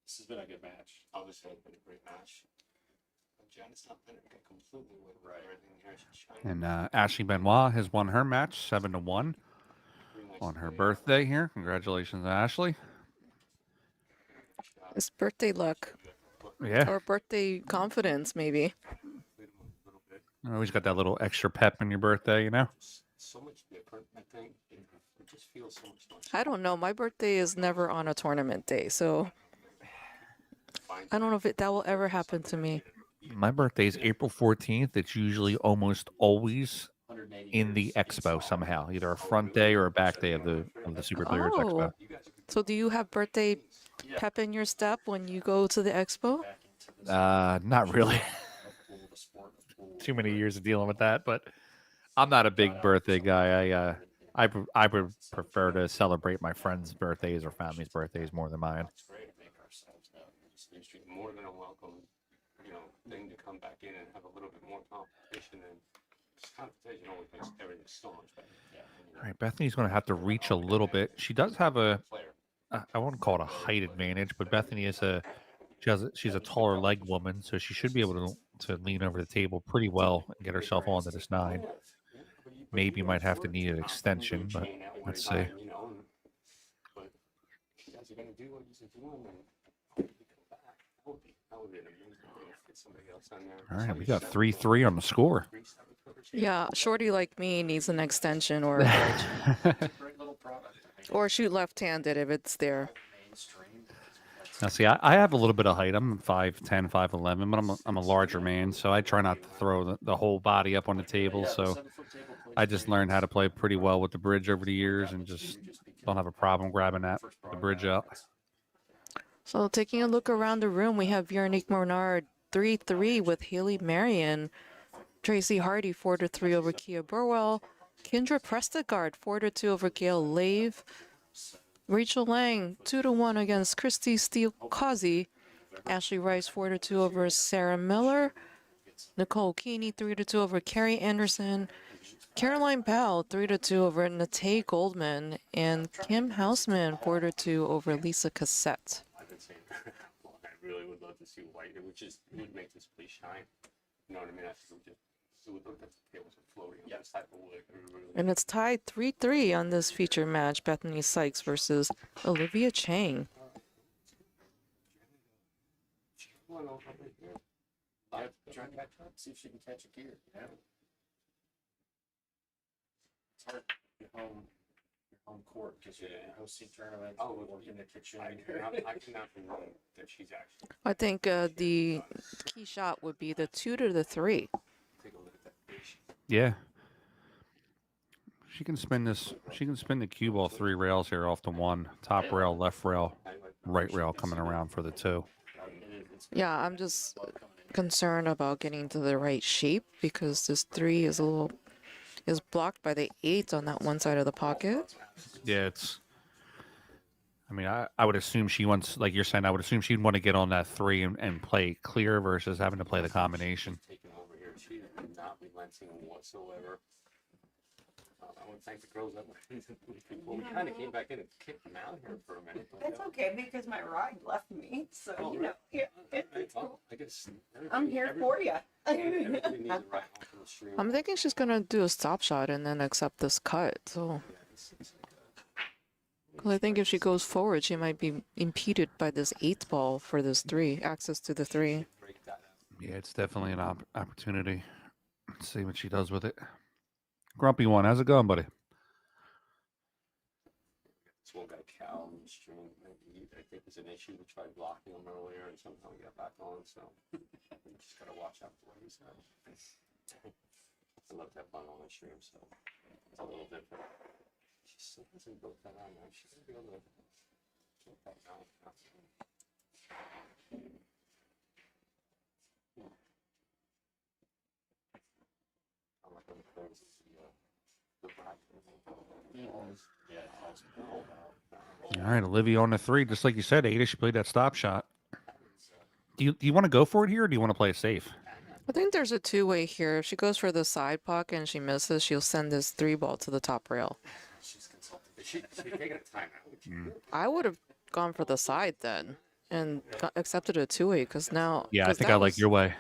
This has been a good match. Obviously, it's been a great match. Janet's not been completely with everything here. She's shining. And Ashley Benoit has won her match 7-1 on her birthday here. Congratulations, Ashley. It's birthday luck Yeah, or birthday confidence, maybe. always got that little extra pep in your birthday, you know. So much different, I think. It just feels so much more. I don't know. My birthday is never on a tournament day, so I don't know if that will ever happen to me. My birthday is April 14th. It's usually almost always in the expo somehow, either a front day or a back day of the Super Billiards Expo. So do you have birthday pep in your step when you go to the expo? Not really. Too many years of dealing with that, but I'm not a big birthday guy. I would prefer to celebrate my friends' birthdays or family's birthdays more than mine. It's great to make ourselves known. Just more than a welcome, thing to come back in and have a little bit more competition and just competition always makes everything so much better. Yeah. All right, Bethany's going to have to reach a little bit. She does have I wouldn't call it a height advantage, but Bethany is she's a taller leg woman, so she should be able to lean over the table pretty well and get herself onto this 9. Maybe might have to need an extension, but let's see. But you guys are going to do what you're doing and hopefully come back. That would be an amazing thing if get somebody else on there. All right, we got 3-3 on the score. Yeah, shorty like me needs an extension or a bridge. Or shoot left-handed if it's there. Now, see, I have a little bit of height. I'm 5'10", 5'11", but I'm a larger man, so I try not to throw the whole body up on the table. So I just learned how to play pretty well with the bridge over the years and just don't have a problem grabbing the bridge out. So taking a look around the room, we have Veronique Bernard 3-3 with Haley Marion, Tracy Hardy 4-3 over Kia Burwell, Kendra Prestegard 4-2 over Gail Lave, Rachel Lang 2-1 against Christy Steele-Causey, Ashley Rice 4-2 over Sarah Miller, Nicole Keeney 3-2 over Carrie Anderson, Caroline Powell 3-2 over Nate Goldman, and Kim Houseman 4-2 over Lisa Cassette. really would love to see white. It would make this place shine. You know what I mean? I think it would look like the tables are floating on this type of wood. It would really And it's tied 3-3 on this feature match. Bethany Sykes versus Olivia Chang. Come on over here. Yeah, try to catch up, see if she can catch a gear. Yeah. It's hard. Your home court because you're hosting tournaments. Oh, work in the kitchen. I cannot believe that she's actually. I think the key shot would be the 2 to the 3. Take a look at that fish. Yeah. She can spin this. She can spin the cue ball 3 rails here off the 1. Top rail, left rail, right rail coming around for the 2. Yeah, I'm just concerned about getting to the right shape because this 3 is is blocked by the 8 on that one side of the pocket. Yeah, it's. I mean, I would assume she wants, like you're saying, I would assume she'd want to get on that 3 and play clear versus having to play the combination. Taking over here, she is not relenting whatsoever. I want to thank the girls that we kind of came back in and kicked them out here for a minute. But, That's okay because my ride left me, so you know, yeah, it's cool. I guess I'm here for you. everybody needs a ride home from the stream. I'm thinking she's gonna do a stop shot and then accept this cut. So, because I think if she goes forward, she might be impeded by this 8 ball for this 3, access to the 3. Break that out. Yeah, it's definitely an opportunity. Let's see what she does with it. Grumpy one, how's it going, buddy? This one got a cow in the stream. I think it's an issue. We tried blocking him earlier and somehow he got back on, so we just gotta watch out for what he's at. I love that fun on the stream, so it's a little different. She still hasn't built that on now. She's gonna be able to build that now. I'm not gonna close the practice. All right, Olivia on the 3, just like you said, Ada. She played that stop shot. Do you want to go for it here, or do you want to play it safe? I think there's a 2-way here. If she goes for the side pocket and she misses, she'll send this 3 ball to the top rail. She's consulting. She's taking a timeout. I would have gone for the side then and accepted a 2-way because now. Yeah, I 'cause think that I like was- your way.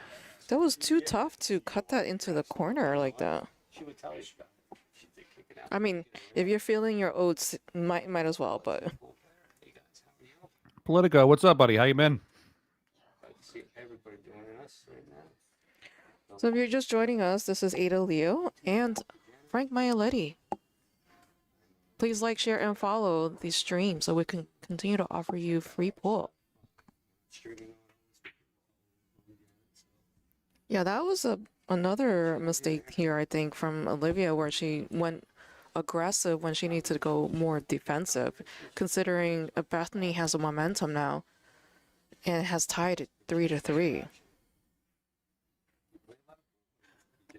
That was too tough to cut that into the corner like that. She would tell you. She'd kick it out. I mean, if you're feeling your oats, might as well. But Hey guys, how are you? Politico, what's up, buddy? How you been? I see everybody joining us right now. so if you're just joining us, this is Ada Leo and Frank Maialetti. Please like, share, and follow the stream so we can continue to offer you free pool. Streaming. Yeah, that was another mistake here, I think, from Olivia, where she went aggressive when she needs to go more defensive, considering Bethany has a momentum now and has tied it 3 to 3.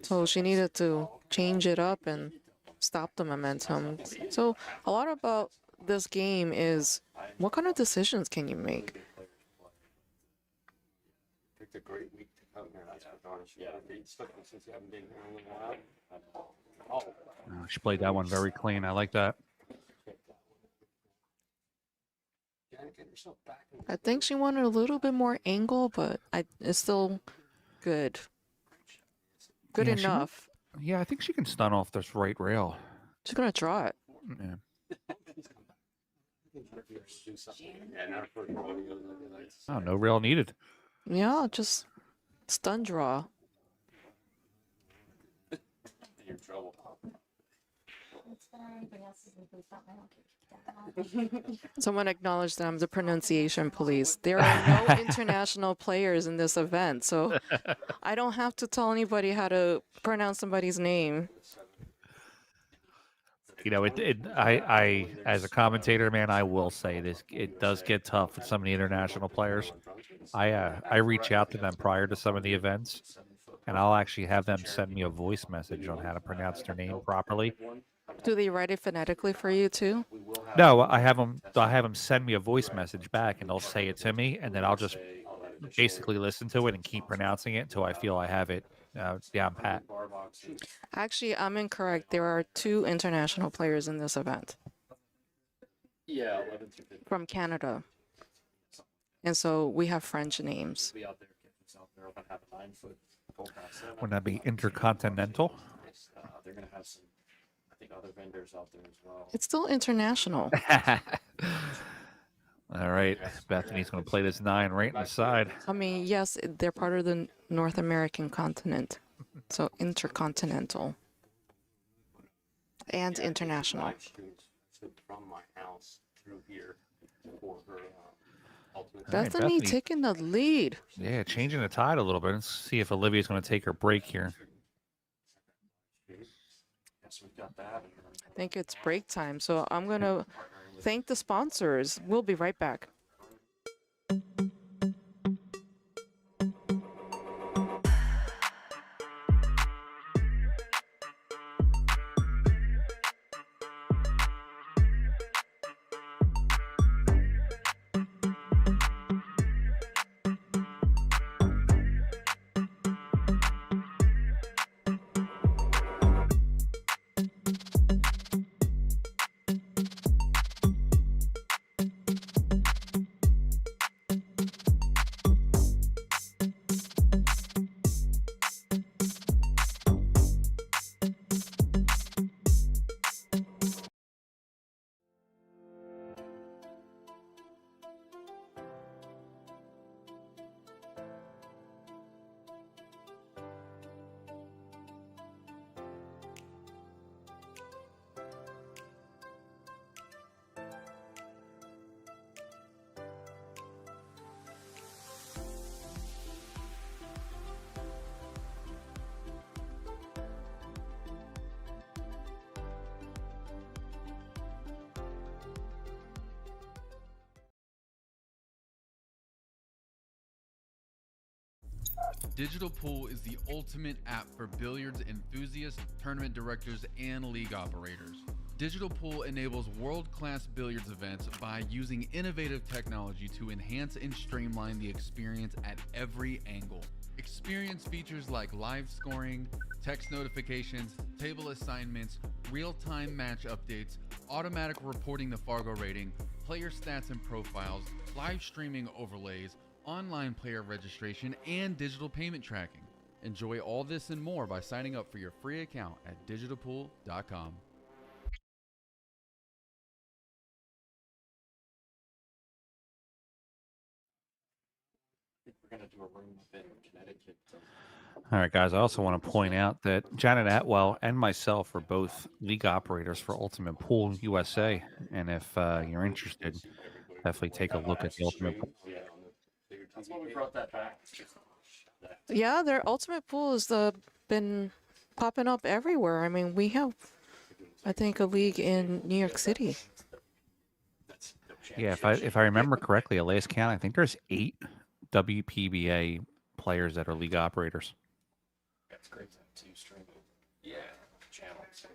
So she needed to change it up and stop the momentum. So a lot about this game is what kind of decisions can you make? Picked a great week to come here. That's for darn sure. Especially since you haven't been here in a little while. Oh. She played that one very clean. I like that. Janet, get yourself back in I think she wanted a little bit more angle, but it's still good. Good Yeah, she might- enough. Yeah, I think she can stun off this right rail. She's gonna draw it. Yeah. do something. Yeah, not for audio. Oh, no rail needed. Yeah, just stun draw. You're in trouble. Someone acknowledged that I'm the pronunciation police. There are no international players in this event, so I don't have to tell anybody how to pronounce somebody's name. You know, I as a commentator, man, I will say this: it does get tough with some of the international players. I reach out to them prior to some of the events, and I'll actually have them send me a voice message on how to pronounce their name properly. Do they write it phonetically for you too? No, I have them send me a voice message back, and they'll say it to me, and then I'll just basically listen to it and keep pronouncing it until I feel I have it down pat. Actually, I'm incorrect. There are 2 international players in this event Yeah, 11 through 15. from Canada. And so we have French names. Be out there, get this out there. Open have a 9-foot gold pass seven. Wouldn't that be intercontinental? They're gonna have some, I think, other vendors out there as well. It's still international. All right, Bethany's going to play this 9 right in the side. I mean, yes, they're part of the North American continent. So intercontinental and international. Live streams from my house through here for her ultimate. All right, Bethany taking the lead. Yeah, changing the tide a little bit. Let's see if Olivia's going to take her break here. Yes, we've got that. I think it's break time. So I'm going to thank the sponsors. We'll be right back. Digital Pool is the ultimate app for billiards enthusiasts, tournament directors, and league operators. Digital Pool enables world-class billiards events by using innovative technology to enhance and streamline the experience at every angle. Experience features like live scoring, text notifications, table assignments, real-time match updates, automatic reporting the Fargo rating, player stats and profiles, live streaming overlays, online player registration, and digital payment tracking. Enjoy all this and more by signing up for your free account at digitalpool.com. We're gonna do a room up in Connecticut. All right, guys. I also want to point out that Janet Atwell and myself are both league operators for Ultimate Pool USA. And if you're interested, definitely take a look at the Ultimate Pool. That's why we brought that back. Yeah, their ultimate pool has been popping up everywhere. I mean, we have, I think, a league in New York City. Yeah, if I remember correctly, at last count, I think there's 8 WPBA players that are league operators. That's great to stream. Yeah, channels.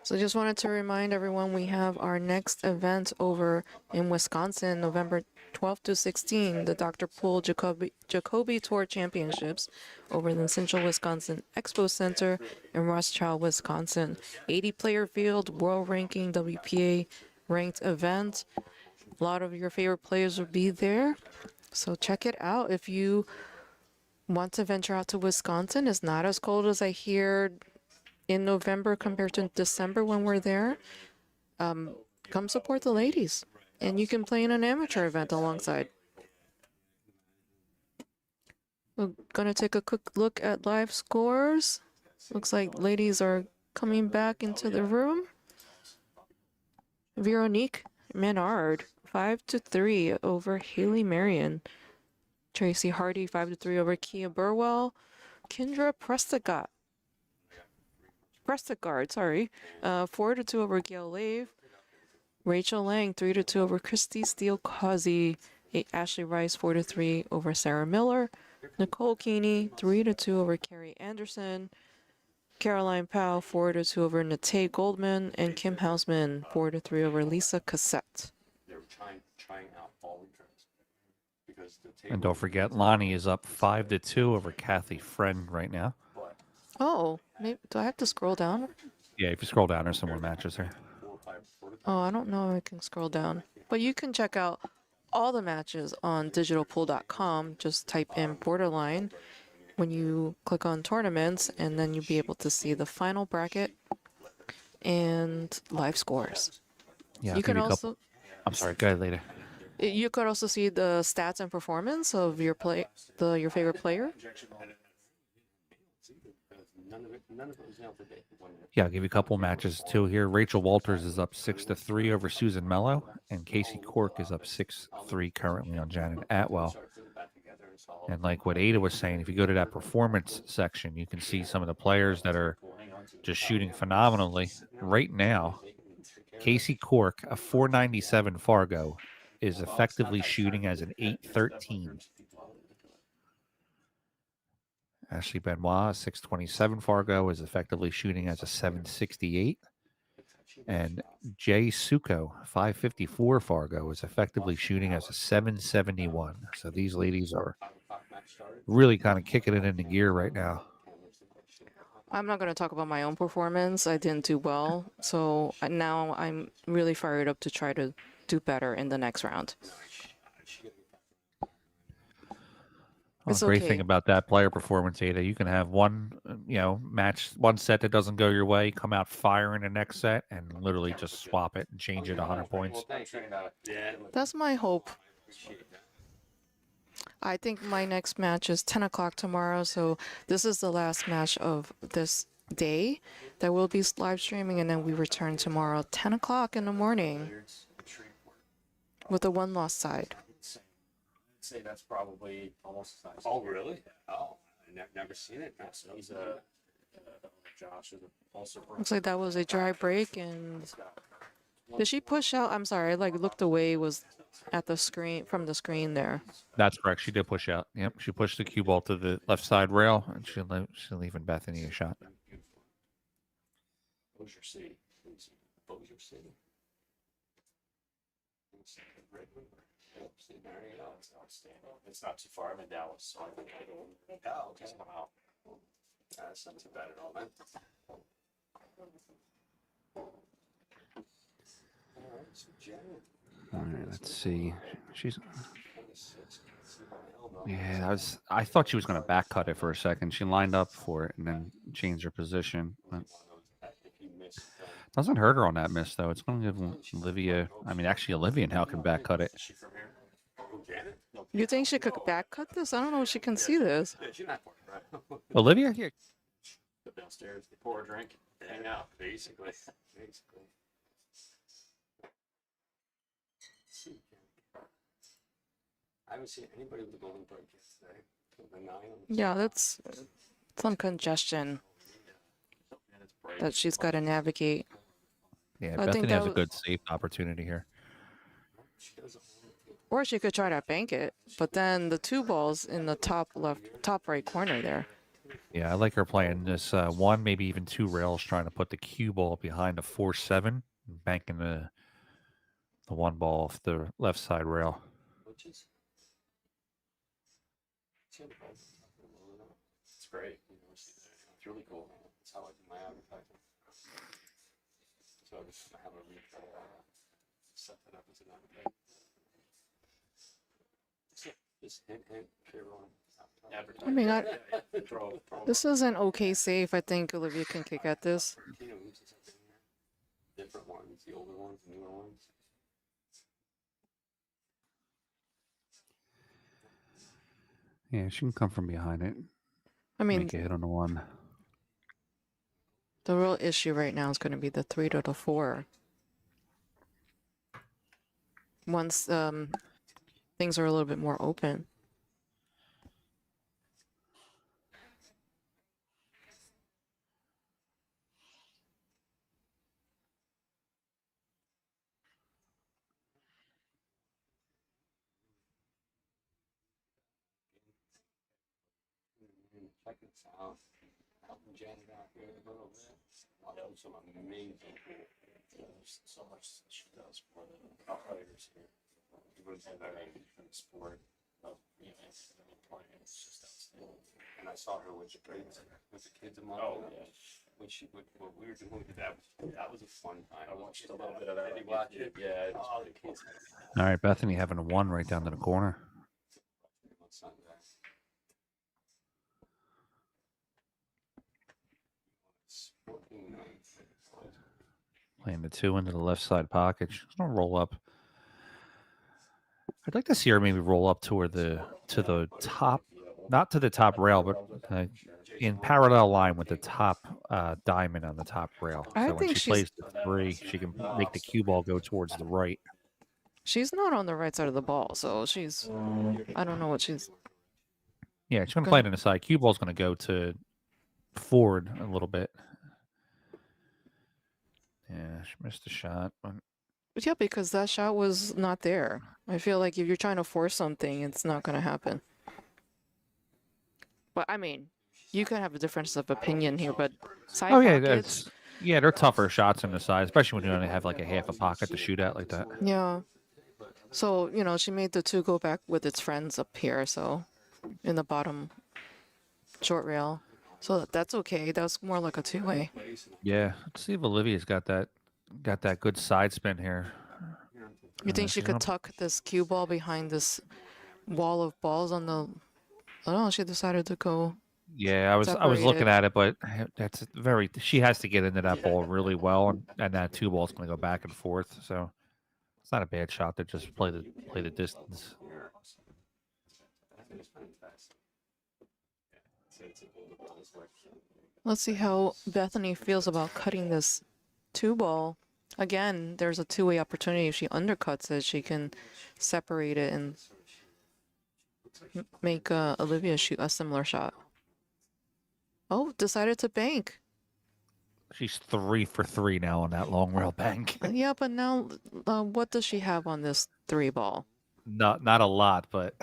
So just wanted to remind everyone we have our next event over in Wisconsin, November 12th to 16, the Dr. Pool Jacoby Tour Championships over in the Central Wisconsin Expo Center in Rothschild, Wisconsin. 80-player field, world ranking, WPA ranked event. A lot of your favorite players will be there. So check it out if you want to venture out to Wisconsin. It's not as cold as I hear in November compared to December when we're there. Come support the ladies, and you can play in an amateur event alongside. We're gonna take a quick look at live scores. Looks like ladies are coming back into the room. Veronique Menard, 5-3 over Haley Marion. Tracy Hardy, 5-3 over Kia Burwell. Kendra Prestegard, 4-2 over Gail Lave. Rachel Lang, 3-2 over Christy Steele-Causey. Ashley Rice, 4-3 over Sarah Miller. Nicole Keeney, 3-2 over Carrie Anderson. Caroline Powell, 4-2 over Nate Goldman. And Kim Hausman, 4-3 over Lisa Cassette. They were trying out fall returns. Because the And don't forget, Lonnie is up 5-2 over Kathy Friend right now. Oh, maybe, do I have to scroll down? Yeah, if you scroll down, there's some more matches there. Oh, I don't know if I can scroll down. But you can check out all the matches on digitalpool.com. Just type in Borderline when you click on tournaments, and then you'll be able to see the final bracket and live scores. Yeah, I'll You give can you a couple. also I'm sorry. Go ahead later. you could also see the stats and performance of your your favorite player. None of it was nailed to date. Yeah, I'll give you a couple matches too here. Rachel Walters is up 6-3 over Susan Mello, and Casey Cork is up 6-3 currently on Janet Atwell. And like what Ada was saying, if you go to that performance section, you can see some of the players that are just shooting phenomenally right now. Casey Cork, a 497 Fargo, is effectively shooting as an 813. Ashley Benoit, a 627 Fargo, is effectively shooting as a 768. And Jay Suko, 554 Fargo, is effectively shooting as a 771. So these ladies are really kind of kicking it into gear right now. I'm not going to talk about my own performance. I didn't do well. So now I'm really fired up to try to do better in the next round. Well, It's the great okay. thing about that player performance, Ada, you can have one, match, one set that doesn't go your way, come out firing the next set, and literally just swap it and change it 100 points. That's my hope. I think my next match is 10 o'clock tomorrow. So this is the last match of this day that will be live streaming. And then we return tomorrow, 10 o'clock in the morning with the one loss side. Say that's probably almost as nice. Oh, really? Oh, never seen it. He's Josh is also. Looks like that was a dry break. And did she push out? I'm sorry, I looked away, was at the screen, from the screen there. That's correct. She did push out. Yep, she pushed the cue ball to the left side rail, and she's leaving Bethany a shot. Bossier City. Bossier City. Red River. See, there you go. It's outstanding. It's not too far. I'm in Dallas, so I think it'll just come out. That's not too bad at all, man. All right, so Jen. All right, let's see. She's. 26. Yeah, I thought she was going to back cut it for a second. She lined up for it and then changed her position. But doesn't hurt her on that miss, though. It's going to give Olivia. I mean, actually, Olivia now can back cut it. Is she from here? Oh, Janet? No, You think she could back cut this? I don't know if she can see this. yeah, she's not right. Olivia? Yeah. Go downstairs, pour a drink, hang out, basically. Basically. I haven't seen anybody with a golden break yet today. The 9 Yeah, that's some congestion that she's got to navigate. Yeah, I think Bethany that has a was- good safe opportunity here. She does Or she could try to bank it, but then the two balls in the top right corner there. Yeah, I like her playing this one, maybe even two rails, trying to put the cue ball behind the 4-7, and banking the one ball off the left side rail. which is. It's great. It's really cool. It's how I do my advertising. So I just have a set that up as an advertising. Just hint, to everyone. I mean, Throw this is an okay save. I think Olivia can kick at this. different ones, the older ones, the newer ones. Yeah, she can come from behind it. I mean, Make a hit on the one. the real issue right now is going to be the 3 to the 4. Once things are a little bit more open. Check this out. Helping Janet out here a little bit. I'll some amazing pool. There's so much she does for the players here. You would have that from the sport of playing. It's just outstanding. And I saw her with the kids a month ago. When what we were doing with that was a fun time. I watched a little bit of that. Did you watch it? Yeah, it was pretty cool. All right, Bethany having a 1 right down to the corner. On Sunday. Playing the 2 into the left side pocket. She's gonna roll up. I'd like to see her maybe roll up to the top, not to the top rail, but in parallel line with the top diamond on the top rail. I So when think she plays the 3, she can make the cue ball go towards the right. She's not on the right side of the ball, so she's. I don't know what she's. Yeah, she's gonna Go play it ahead. in the side. Cue ball's gonna go to forward a little bit. Yeah, she missed a shot. But Yeah, because that shot was not there. I feel like if you're trying to force something, it's not going to happen. But I mean, you could have a difference of opinion here, but side pockets. they're tougher shots in the side, especially when you only have like a half a pocket to shoot at like that. Yeah. So, she made the 2 go back with its friends up here, so in the bottom short rail. So that's okay. That's more like a 2-way. Yeah, let's see if Olivia's got that good side spin here. You think she she's could gonna- tuck this cue ball behind this wall of balls on the? I don't know. She decided to go. Yeah, I was looking separated. at it, but that's very. She has to get into that ball really well, and that 2 ball's going to go back and forth. So it's not a bad shot to just play the distance. Let's see how Bethany feels about cutting this 2 ball. Again, there's a 2-way opportunity. If she undercuts it, she can separate it and make Olivia shoot a similar shot. Oh, decided to bank. She's 3 for 3 now on that long rail bank. Yeah, but now, what does she have on this 3 ball? Not a lot, but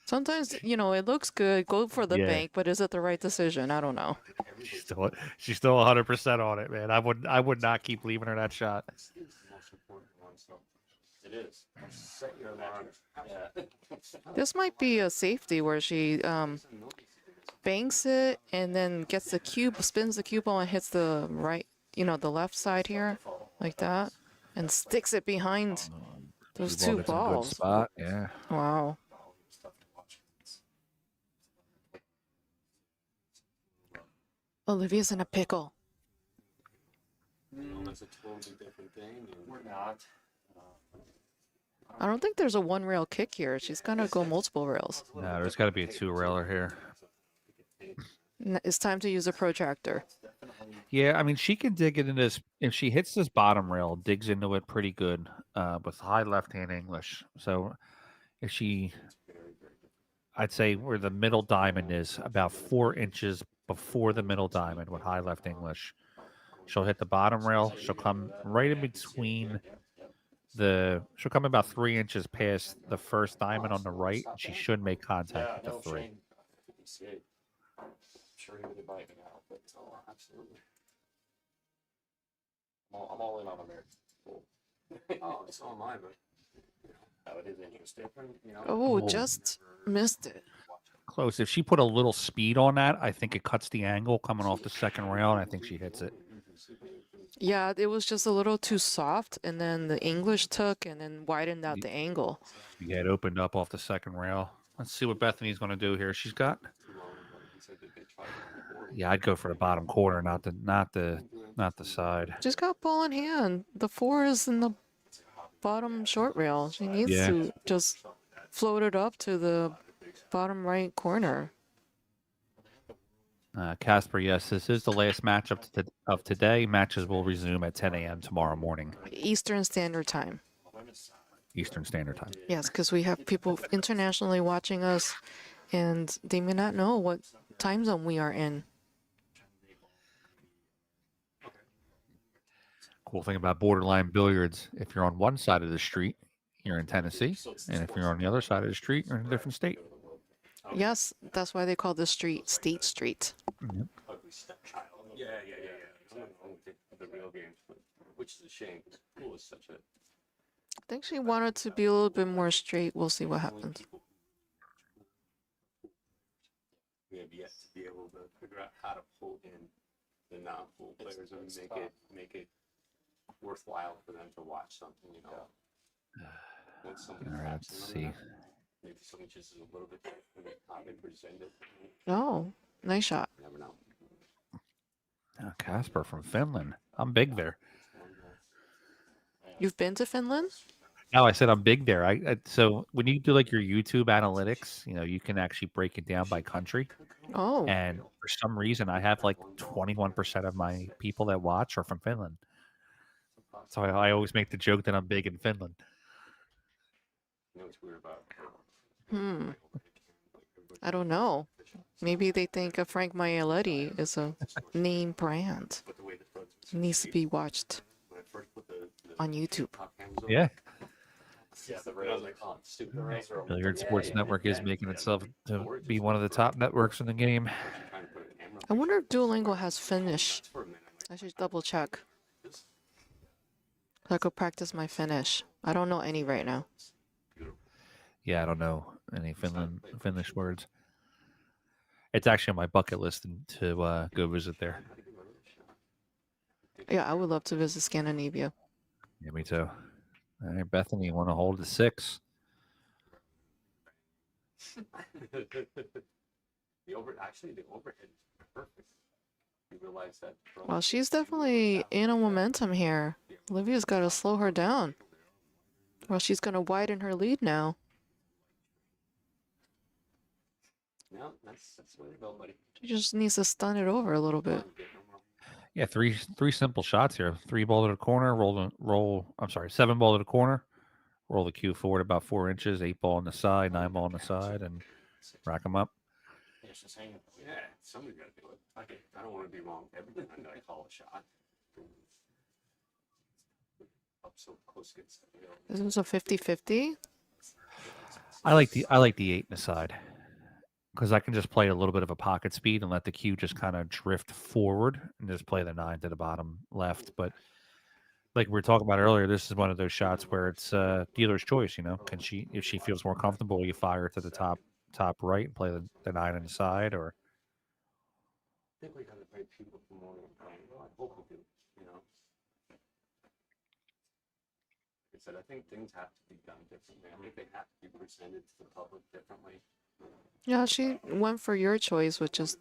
Sometimes, it looks good. Go for the Yeah. bank, but is it the right decision? I don't know. she's still 100% on it, man. I would not keep leaving her that shot. It is. Set your alarm. Yeah. This might be a safety where she banks it and then gets the cube, spins the cue ball and hits the right, the left side here, like that, and sticks it behind those Cue ball 2 gets in a good balls. spot. Yeah. Wow. Olivia's in a pickle. That's a totally different thing. We're not. I don't think there's a 1 rail kick here. She's gonna go multiple rails. No, there's got to be a 2 railer here. It's time to use a protractor. Yeah, I mean, she can dig it into this. If she hits this bottom rail, digs into it pretty good with high left-hand English. So if I'd say where the middle diamond is, about 4 inches before the middle diamond with high left English, she'll hit the bottom rail. She'll come right in between she'll come about 3 inches past the first diamond on the right. And she should make contact with the 3. I'm sure he would invite me out, but absolutely. I'm all in on American. Oh, so am I, but How it is interesting. Oh, just missed it. Close. If she put a little speed on that, I think it cuts the angle coming off the second rail, and I think she hits it. Yeah, it was just a little too soft, and then the English took and then widened out the angle. Yeah, it opened up off the second rail. Let's see what Bethany's going to do here. She's got. Yeah, I'd go for the bottom corner, not the side. Just got ball in hand. The 4 is in the bottom short rail. She needs Yeah. to just float it up to the bottom right corner. Casper, yes, this is the last match of today. Matches will resume at 10 a.m. tomorrow morning, Eastern Standard Time. Eastern Standard Time. Yes, because we have people internationally watching us, and they may not know what time zone we are in. Cool thing about borderline billiards, if you're on one side of the street, you're in Tennessee, and if you're on the other side of the street, you're in a different state. Yes, that's why they call this street State Street. yeah. I don't think the real games, which is a shame. Pool is such a. I think she wanted to be a little bit more straight. We'll see what happens. we have yet to be able to figure out how to pull in the non-pool players and make it worthwhile for them to watch something, you know. When somebody All right, taps let's them on see. that, maybe something just is a little bit different how they present it. Oh, nice shot. You never know. Casper from Finland. I'm big there. You've been to Finland? No, I said I'm big there. So when you do like your YouTube analytics, you can actually break it down by country. Oh, And for some reason, I have like 21% of my people that watch are from Finland. So I always make the joke that I'm big in Finland. You know what's weird about I don't know. Maybe they think a Frank Maialetti is a name brand. but the way the photos Needs to be watched when I first put the on YouTube. top cams on, Yeah. yeah, the rails like, oh, stupid rails are Billiard Sports Network is making itself to be one of the top networks in the game. trying to put a camera I wonder if Duolingo has Finnish. for a minute. I should double check. So I could practice my Finnish. I don't know any right now. Yeah, I don't know any Finnish words. It's actually on my bucket list to go visit there. Yeah, I would love to visit Scandinavia. Yeah, me too. All right, Bethany, you want to hold the 6? The overhead is perfect. You realize that. Well, she's definitely in a momentum here. Olivia's got to slow her down. Well, she's going to widen her lead now. No, that's the way to go, buddy. She just needs to stun it over a little bit. Yeah, three simple shots here. 3 ball to the corner, I'm sorry, 7 ball to the corner, roll the cue forward about 4 inches, 8 ball on the side, 9 ball on the side, and rack them up. Yeah, somebody's got to do it. I don't want to be wrong every time I call a shot. Up so close against the middle. This was a 50-50. I like the 8 in the side because I can just play a little bit of a pocket speed and let the cue just kind of drift forward and just play the 9 to the bottom left. But like we were talking about earlier, this is one of those shots where it's dealer's choice. Can she, if she feels more comfortable, you fire to the top right and play the 9 on the side, or I think we got to break people from more than playing. Well, I hope we do, Like I said, I think things have to be done differently. I think they have to be presented to the public differently. Yeah, she went for your choice, which is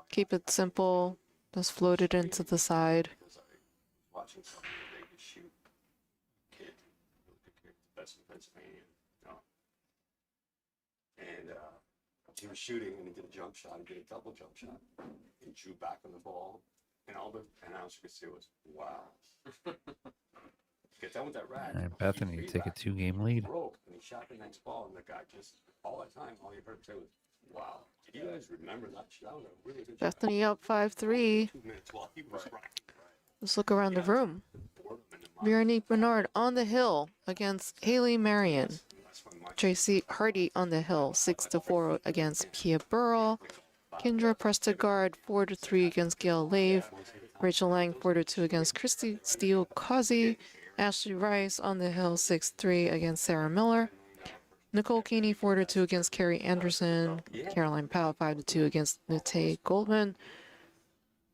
keep it simple. Just float it into the side. Because I was watching something today to shoot kid, really good kid, best in Pennsylvania, And he was shooting and he did a jump shot, he did a double jump shot. He drew back on the ball, and all the announcer could see was, wow. Get done with that rack. and Bethany take a 2-game lead. Broke, and he shot the next ball, and the guy just, all that time, all you heard say was, wow. Did you guys remember that shot? That was a really good shot. Bethany up 5-3. 2 minutes while he was rocking. Let's look around the room. Boredom in the mind. Veronique Bernard on the hill against Haley Marion. That's when my Tracy Hardy on the hill, 6-4 against Pia Burrell. Kendra Prestegard, 4-3 against Gail Lave. Rachel Lang, 4-2 against Christy Steele Causey. Ashley Rice on the hill, 6-3 against Sarah Miller. Nicole Keeney, 4-2 against Carrie Anderson. Caroline Powell, 5-2 against Nate Goldman.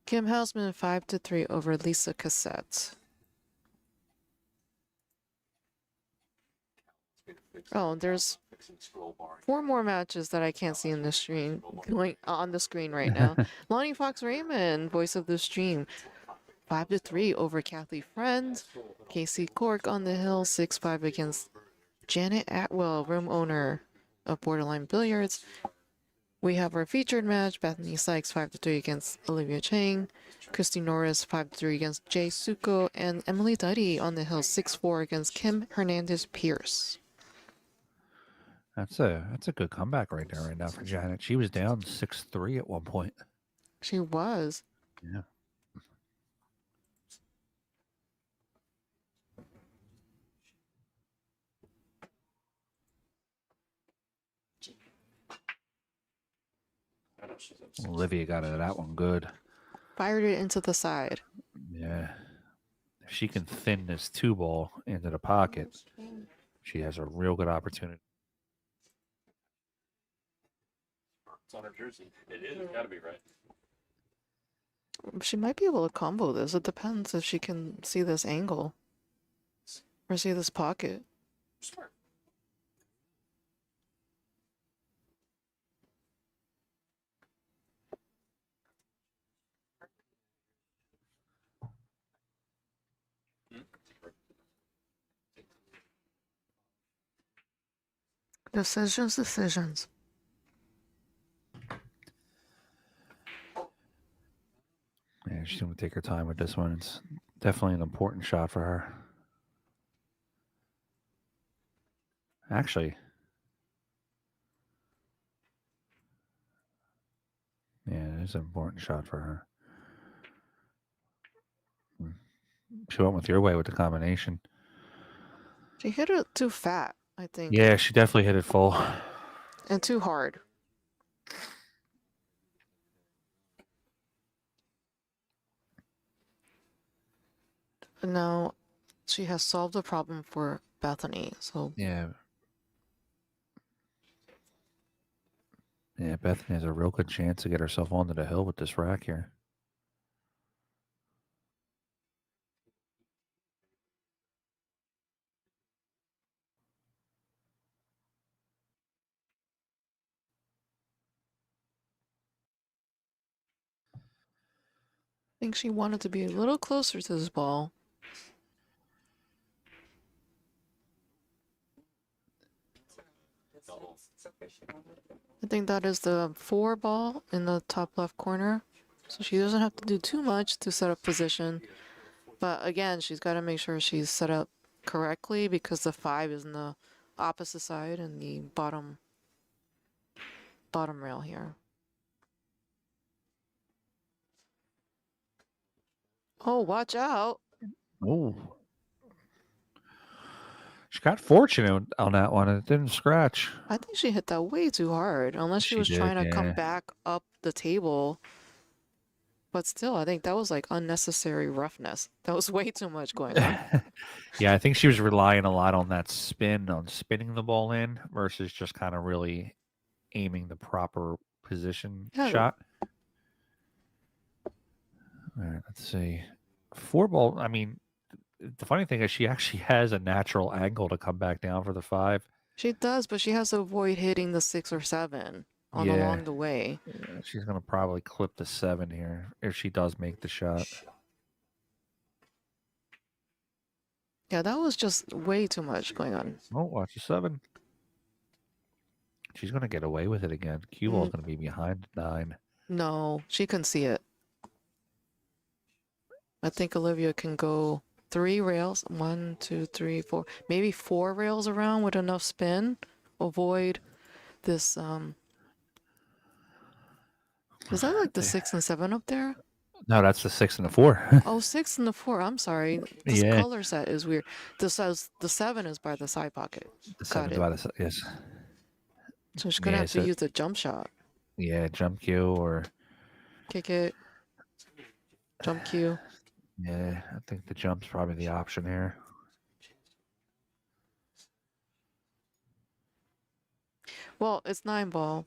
Kim Hausman, 5-3 over Lisa Cassette. Oh, there's 4 more matches that I can't see in the stream going on the screen right now. Lonnie Fox Raymond, voice of the stream, 5-3 over Kathy Friend. Casey Cork on the hill, 6-5 against Janet Atwell, room owner of Borderline Billiards. We have our featured match, Bethany Sykes, 5-3 against Olivia Chang. Christy Norris, 5-3 against Jay Suko. And Emily Duddy on the hill, 6-4 against Kim Hernandez-Pierce. That's a good comeback right there right now for Janet. She was down 6-3 at one point. She was. Yeah. Olivia got out of that one good. Fired it into the side. Yeah. If she can thin this 2-ball into the pocket, she has a real good opportunity. It's on her jersey. It is. It's gotta be right. She might be able to combo this. It depends if she can see this angle or see this pocket. Smart. Decisions. Yeah, she's going to take her time with this one. It's definitely an important shot for her. Actually, yeah, it is an important shot for her. She went with your way with the combination. She hit it too fat, I think, Yeah, she definitely hit it full. and too hard. Now, she has solved the problem for Bethany. So Yeah. Yeah, Bethany has a real good chance to get herself onto the hill with this rack here. I think she wanted to be a little closer to this ball. I think that is the 4 ball in the top left corner. So she doesn't have to do too much to set up position. But again, she's got to make sure she's set up correctly because the 5 is in the opposite side and the bottom rail here. Oh, watch out. Oh. She got fortunate on that one. It didn't scratch. I think she hit that way too hard, unless she She was did, trying to yeah. come back up the table. But still, I think that was like unnecessary roughness. That was way too much going on. Yeah, I think she was relying a lot on that spin, on spinning the ball in versus just kind of really aiming the proper position Yeah. shot. All right, let's see. 4 ball, I mean, the funny thing is she actually has a natural angle to come back down for the 5. She does, but she has to avoid hitting the 6 or 7 along the way. Yeah, she's going to probably clip the 7 here if she does make the shot. Yeah, that was just way too much going on. Oh, watch the 7. She's going to get away with it again. Cue ball's going to be behind 9. No, she can see it. I think Olivia can go 3 rails. 1, 2, 3, 4. Maybe 4 rails around with enough spin. Avoid this. Is that like the 6 and 7 up there? No, that's the 6 and the 4. Oh, 6 and the 4. I'm sorry. This Yeah. color set is weird. This says the 7 is by the side pocket. The Got 7's it. by the yes. So she's gonna Yeah, have to so- use the jump shot. Yeah, jump cue or Kick it. Jump cue. yeah, I think the jump's probably the option here. Well, it's 9 ball.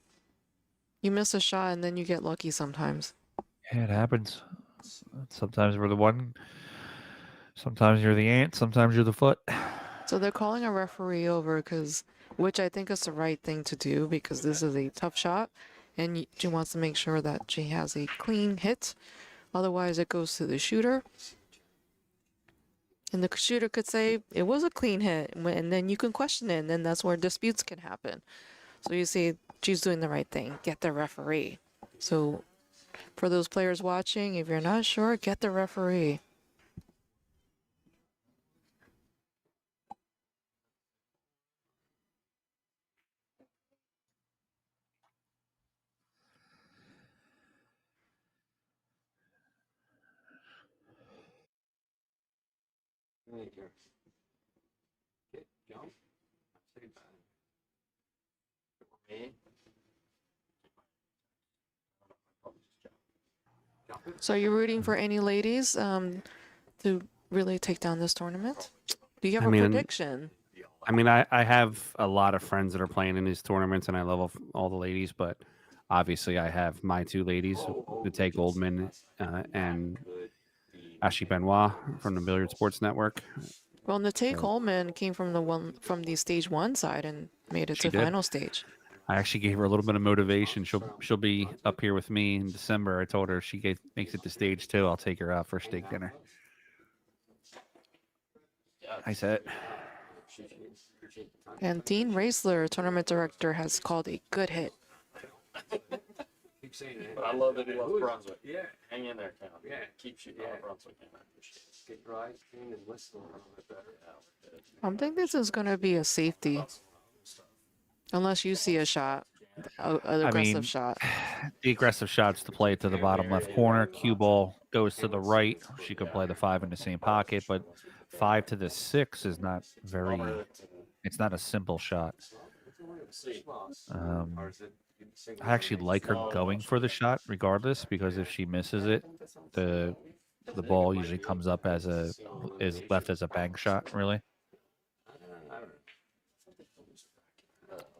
You miss a shot and then you get lucky sometimes. Yeah, it happens. Sometimes we're the one. Sometimes you're the ant. Sometimes you're the foot. So they're calling a referee over which I think is the right thing to do because this is a tough shot and she wants to make sure that she has a clean hit. Otherwise, it goes to the shooter. And the shooter could say, it was a clean hit. And then you can question it. And then that's where disputes can happen. So you see, she's doing the right thing. Get the referee. So for those players watching, if you're not sure, get the referee. Thank you. Okay, jump. Say bye. So you're rooting for any ladies to really take down this tournament? Do you have I a mean, prediction? I mean, I have a lot of friends that are playing in these tournaments, and I love all the ladies, but obviously I have my two ladies, Nate Goldman and Ashley Benoit from the Billiard Sports Network. Well, Nate Coleman came from the stage 1 side and made it She to did. final stage. I actually gave her a little bit of motivation. She'll be up here with me in December. I told her if she makes it to stage 2, I'll take her out for steak dinner. I said. And Dean Raisler, tournament director, has called a good hit. Keep saying it. But I love that he loves Brunswick. Yeah. Hang in there, Cal. Yeah. Keep shooting on Brunswick. I appreciate it. Get your eyes clean and listen a little bit better. I think this is going to be a safety. Unless you see a shot, an aggressive shot. The aggressive shot's to play it to the bottom left corner. Cue ball goes to the right. She could play the 5 in the same pocket, but 5 to the 6 is not very. It's not a simple shot. I actually like her going for the shot regardless, because if she misses it, the ball usually comes up is left as a bank shot, really.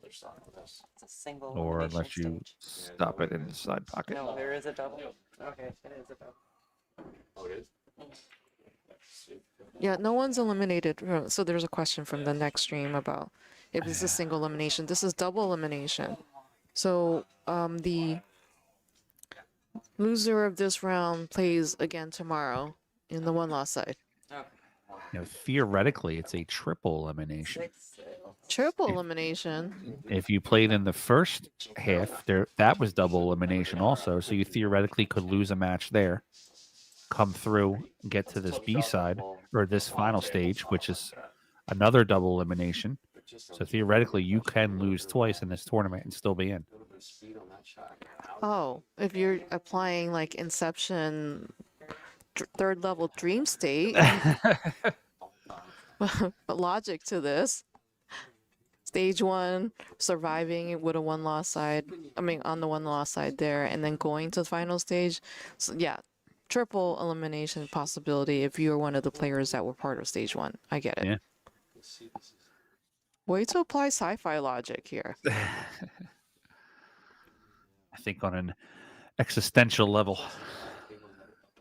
It's a single Or elimination unless you stage. stop it in the side pocket. No, there is a double. Okay, it is a double. Oh, it is? Yeah, no one's eliminated. So there's a question from the next stream about if this is single elimination. This is double elimination. So the loser of this round plays again tomorrow in the one loss side. You know, theoretically, it's a triple elimination. Triple elimination. If you played in the first half, that was double elimination also. So you theoretically could lose a match there, come through, get to this B side or this final stage, which is another double elimination. So theoretically, you can lose twice in this tournament and still be in. Oh, if you're applying like Inception, third level dream state logic to this. Stage 1, surviving with a one loss side. I mean, on the one loss side there, and then going to the final stage. So yeah, triple elimination possibility if you're one of the players that were part of stage 1. I get it. Yeah. Way to apply sci-fi logic here. I think on an existential level.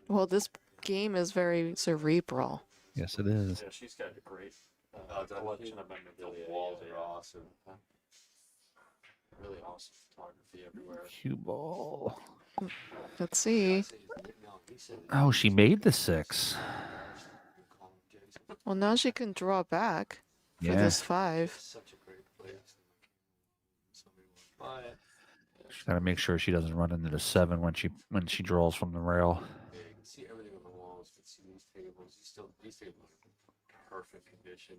Well, this game is very cerebral. Yes, it is. Yeah, she's got a great collection of memorabilia. Walls are awesome. Really awesome photography everywhere. Cue ball. Let's see. Oh, she made the 6. Well, now she can draw back for this 5. Such a great place. She's got to make sure she doesn't run into the 7 when she draws from the rail. Yeah, you can see everything on the walls. You can see these tables. These tables are in perfect condition.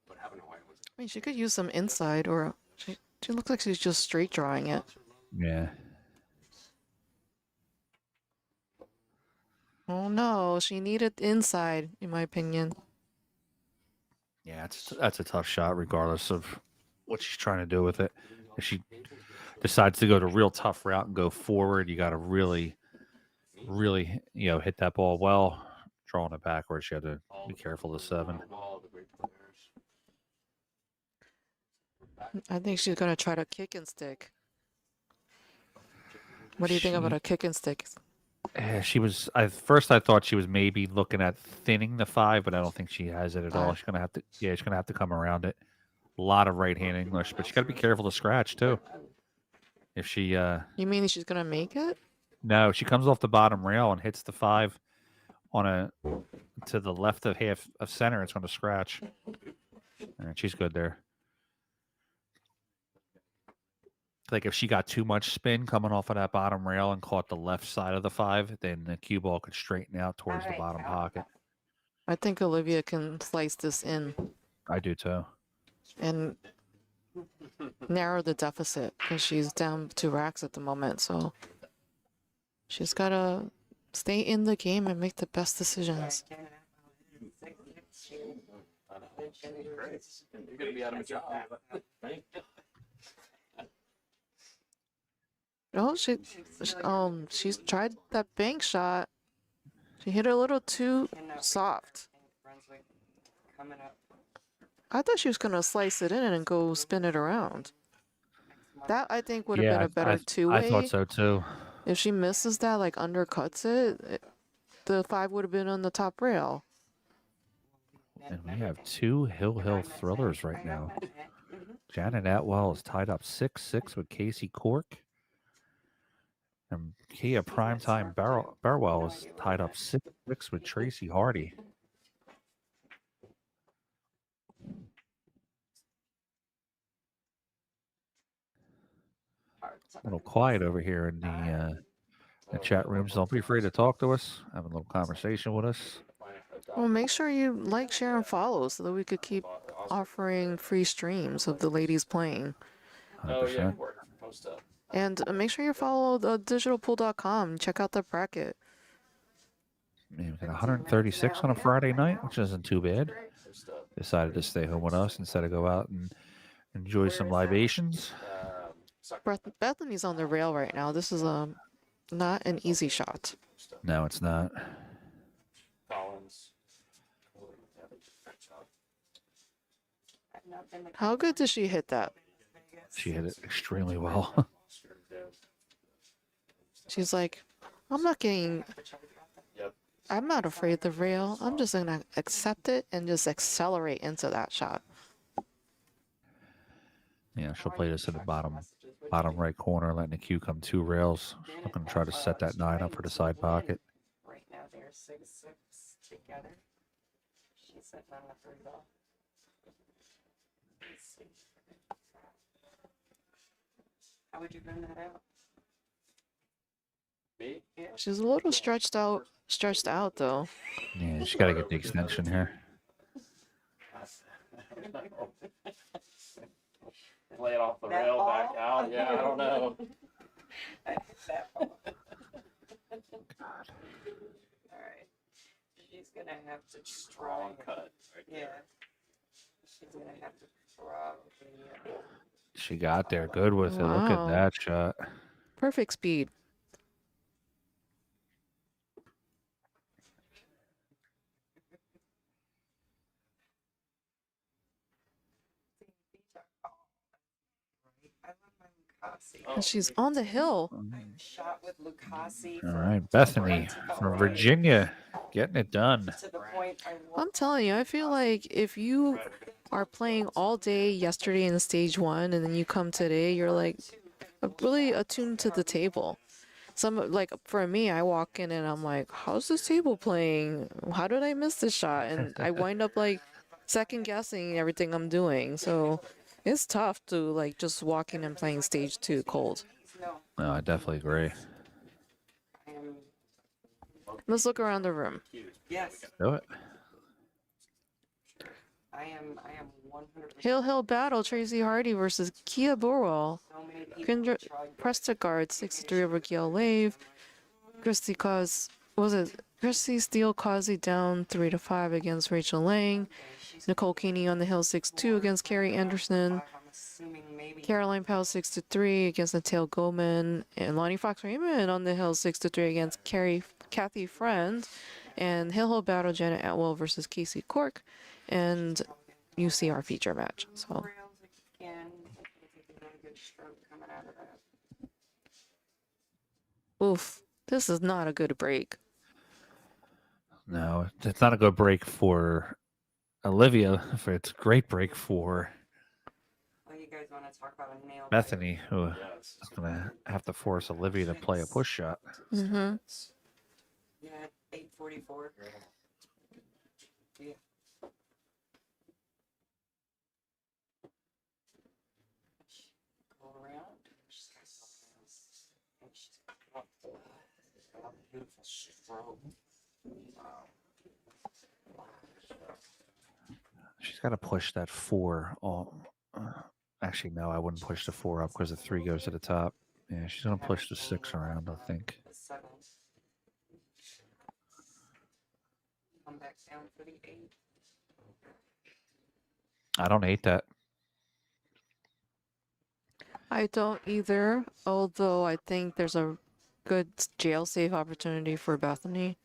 But having a white was. I mean, she could use some inside, or she looks like she's just straight drawing it. Yeah. Oh no, she needed inside, in my opinion. Yeah, that's a tough shot, regardless of what she's trying to do with it. If she decides to go the real tough route and go forward, you got to really, hit that ball well. Drawing it backwards, you have to be careful of the 7. I think she's gonna try to kick and stick. What do you think about a kick and stick? She was. At first, I thought she was maybe looking at thinning the 5, but I don't think she has it at all. She's gonna have to. Yeah, she's gonna have to come around it. A lot of right-hand English, but she got to be careful to scratch too. If she. You mean she's gonna make it? No, she comes off the bottom rail and hits the 5 to the left of half of center. It's going to scratch. All right, she's good there. Like if she got too much spin coming off of that bottom rail and caught the left side of the 5, then the cue ball could straighten out towards the bottom pocket. I think Olivia can slice this in I do too. and narrow the deficit because she's down 2 racks at the moment. So she's gotta stay in the game and make the best decisions. You're gonna be out of a job. Oh, she's tried that bank shot. She hit it a little too soft. Brunswick coming up I thought she was gonna slice it in and go spin it around. next That I think would have been Yeah, a better I two-way. thought so too. If she misses that, like undercuts it, the 5 would have been on the top rail. And we have 2 Hill thrillers right now. Janet Atwell is tied up 6-6 with Casey Cork. And Kia Primetime Barwell is tied up 6-6 with Tracy Hardy. A little quiet over here in the chat rooms. Don't be afraid to talk to us. Have a little conversation with us. Well, make sure you like, share, and follow so that we could keep offering free streams of the ladies playing. 100%. Post up. And make sure you follow the digitalpool.com. Check out the bracket. Man, we got 136 on a Friday night, which isn't too bad. Post up. Decided to stay home with us instead of go out and enjoy some libations. Bethany's on the rail right now. This is not an easy shot. No, it's not. Collins. How good did she hit that? She hit it extremely well. She's like, I'm not afraid of the rail. I'm just going to accept it and just accelerate into that shot. Yeah, she'll play this in the bottom right corner, letting the cue come 2 rails. I'm going to try to set that 9 up for the side pocket. Right now they're 6-6 together. She's sitting on the 3 ball. Let's see. How would you run that out? Me? Yeah. She's a little stretched out though. Yeah, she's got to get the extension here. Play it off the That rail ball? back out. Yeah, I don't know. I hit that ball. Alright. She's gonna have to Strong try. cut. Right Yeah. there. She's gonna have to probably. She got there good with it. Look at Wow. that shot. Perfect speed. I love my Lucasi. And she's on the hill. I've shot with Lucasi All for right, Bethany from Virginia getting it done. to the point I I'm telling you, I feel like if you are playing all day yesterday in stage 1 and then you come today, you're like really attuned to the table. Like for me, I walk in and I'm like, how's this table playing? How did I miss this shot? And I wind up like second guessing everything I'm doing. So it's tough to like just walk in and playing stage 2 cold. No, I definitely agree. I am, Let's look around the room. yes, Do it. I am 100%. Hill battle, Tracy Hardy versus Kia Burwell. So many people Kendra tried Prestegard, 63 over Gail Lave. Christy Steele Causey down 3-5 against Rachel Lang. Nicole Keeney on the hill 6-2 against Carrie Anderson. I'm assuming maybe. Caroline Powell 6-3 against Natale Goldman. And Lonnie Fox Raymond on the hill 6-3 against Kathy Friend. And Hill battle Janet Atwell versus Casey Cork. And you see our feature match. So Rails again. It's a really good stroke coming out of that. oof, this is not a good break. No, it's not a good break for Olivia. It's a great break for Well, you guys want to talk about a nail? Bethany, who Yes. is going to have to force Olivia to play a push shot. Mm-hmm. Yeah, 844. Yeah. Go around. Beautiful stroke. She's got to push that 4. Actually, no, I wouldn't push the 4 up because the 3 goes to the top. Yeah, she's going to push the 6 around, I think. The 7. Come back down for the 8. I don't hate that. I don't either, although I think there's a good jail save opportunity for Bethany.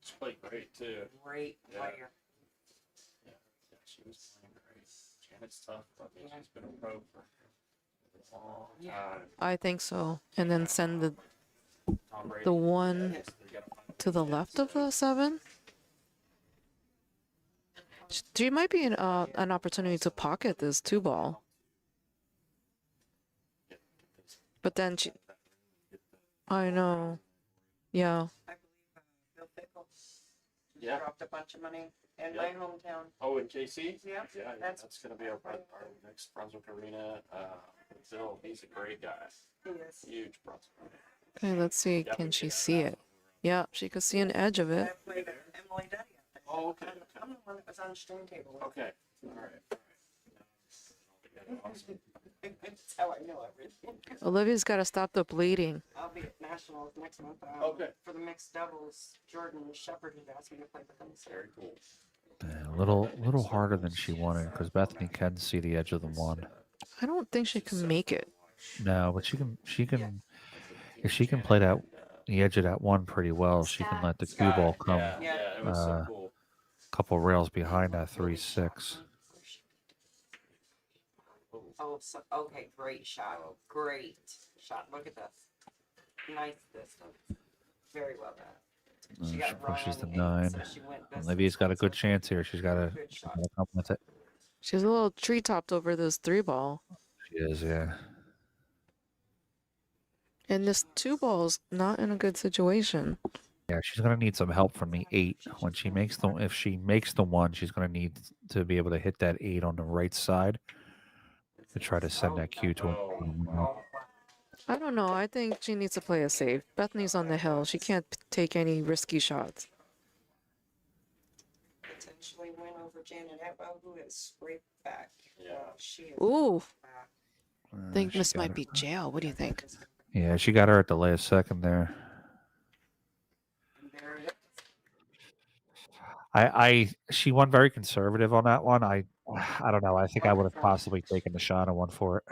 She played great too. Great Yeah. player. Yeah, she was playing great. Janet's tough. I mean, she's been a pro for Yeah. I think so. And then send the one to the left of the 7. She might be an opportunity to pocket this 2 ball. But then I know. Yeah. I believe Bill Pickle Yeah. dropped a bunch of money in Yeah. my hometown. Oh, in KC? Yeah, Yeah, that's- that's gonna be our next Brunswick Arena. Bill, he's a great guy. He is. Huge Brunswick. Okay, let's see. Can she see it? Yeah, she could see an edge of I it. played Emily Duddy up there. Oh, okay. I'm the one that was on the stream table. with Okay, all right. Awesome. That's how I know everything. Olivia's got to stop the bleeding. I'll be at nationals next month. Okay. For the mixed doubles, Jordan Shepard had asked me to play with him. So Very cool. Yeah, a little harder than she wanted because Bethany can see the edge of the 1. I don't think she can make it. No, but she can if she can play that the edge of that 1 pretty well, she can let the cue ball come Yeah, yeah, it was so cool. a couple rails behind that 3-6. Oh, so, okay, great shot. Great shot. Look at this. Nice distance. Very well done. She got it right pushes on the the 9. eight, so she went distance Olivia's got a once good or chance here. She's got to Good shot. come with it. She's a little tree topped over this 3 ball. She is, yeah. And this 2 ball's not in a good situation. Yeah, she's gonna need some help from the 8 when she makes the. If she makes the 1, she's gonna need to be able to hit that 8 on the right side to try to send that cue to her. I don't know. I think she needs to play it safe. Bethany's on the hill. She can't take any risky shots. potentially win over Janet Atwell, who is scraped back. Yeah. She is Ooh, back. I think She this got might her- be jail. What do you think? Yeah, she got her at the last second there. And there it is. She won very conservative on that one. I don't know. I think I would have possibly taken the shot and won for it.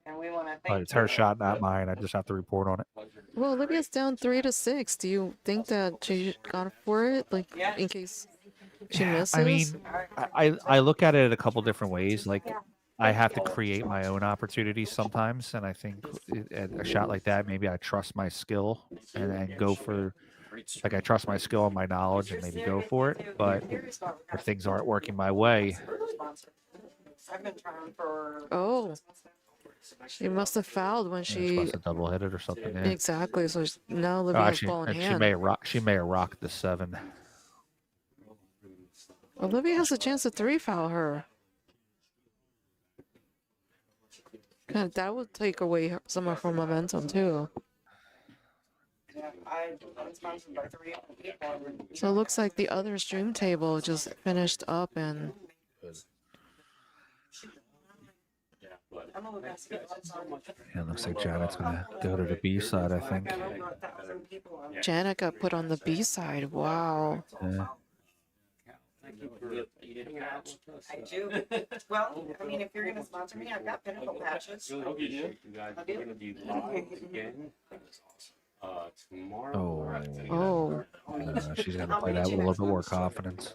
And we want to But thank it's her you. shot, not mine. I just have to report on it. Well, Olivia's down 3-6. Do you think that she got for it, like Yeah. in case she misses? I mean, I look at it a couple different ways. Like I have to create my own opportunities sometimes, and I think at a shot like that, maybe I trust my skill and go for. Like I trust my skill and my knowledge, and maybe go for it. But if things aren't working my way, I've been trying for. Oh. She must have fouled when she she must have double hit it or something. Yeah. exactly. So now Oh, Olivia's actually, ball in and hand. she may have rocked the 7. Olivia has a chance to 3-foul her. God, that would take away some of her momentum too. Yeah, I'm sponsored by 3 other people. So it looks like the other stream table just finished up and I'm a little basketball. Yeah, it looks like Janet's gonna go to the B side. I think. Got over 1,000 people on. Janet got put on the B side. Wow. Yeah. I do. Well, I mean, if you're gonna sponsor me, I've got pinnacle patches. Oh, you do? You guys I are do. gonna be live again, tomorrow. Oh. morning. She's gonna play that with a little bit more confidence.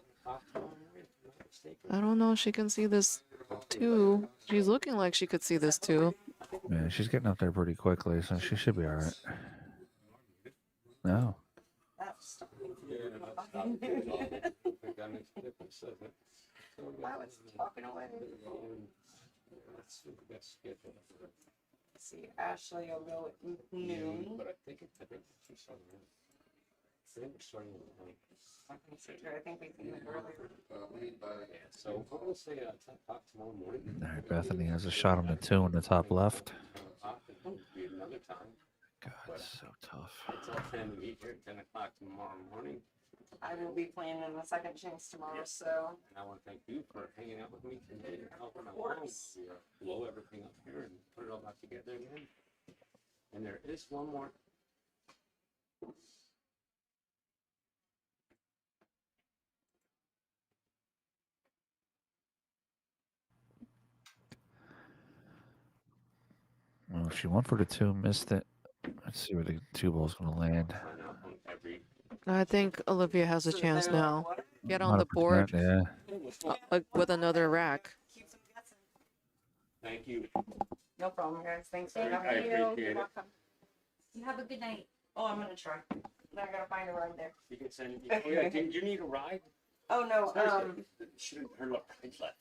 I don't know if she can see this too. She's looking like she could see this too. Yeah, she's getting up there pretty quickly, so she should be all right. No. That's. I was talking away. See, Ashley will go at noon. But I think she's starting. I think we can leave earlier. So I'm gonna say 10 o'clock tomorrow morning. All right, Bethany has a shot on the 2 in the top left. Be another time. God, it's so tough. It's all plan to meet here at 10 o'clock tomorrow morning. I will be playing in the second chance tomorrow, so. And I want to thank you for hanging out with me today and helping Of along. course. We blow everything up here and put it all back together again. And there is one more. Well, if she went for the 2, missed it. Let's see where the 2 ball's gonna land. Find out on every. I think Olivia has a So chance they're like, now. what? Get on the board 100%, Yeah. with another rack. Keeps them guessing. Thank you. No problem, guys. Thanks for Thank having I me. you. appreciate You're it. welcome. You have a good night. Oh, I'm gonna try. I gotta find a ride there. You can send, oh yeah, did you need a ride? Oh, no, She didn't, her ride's left.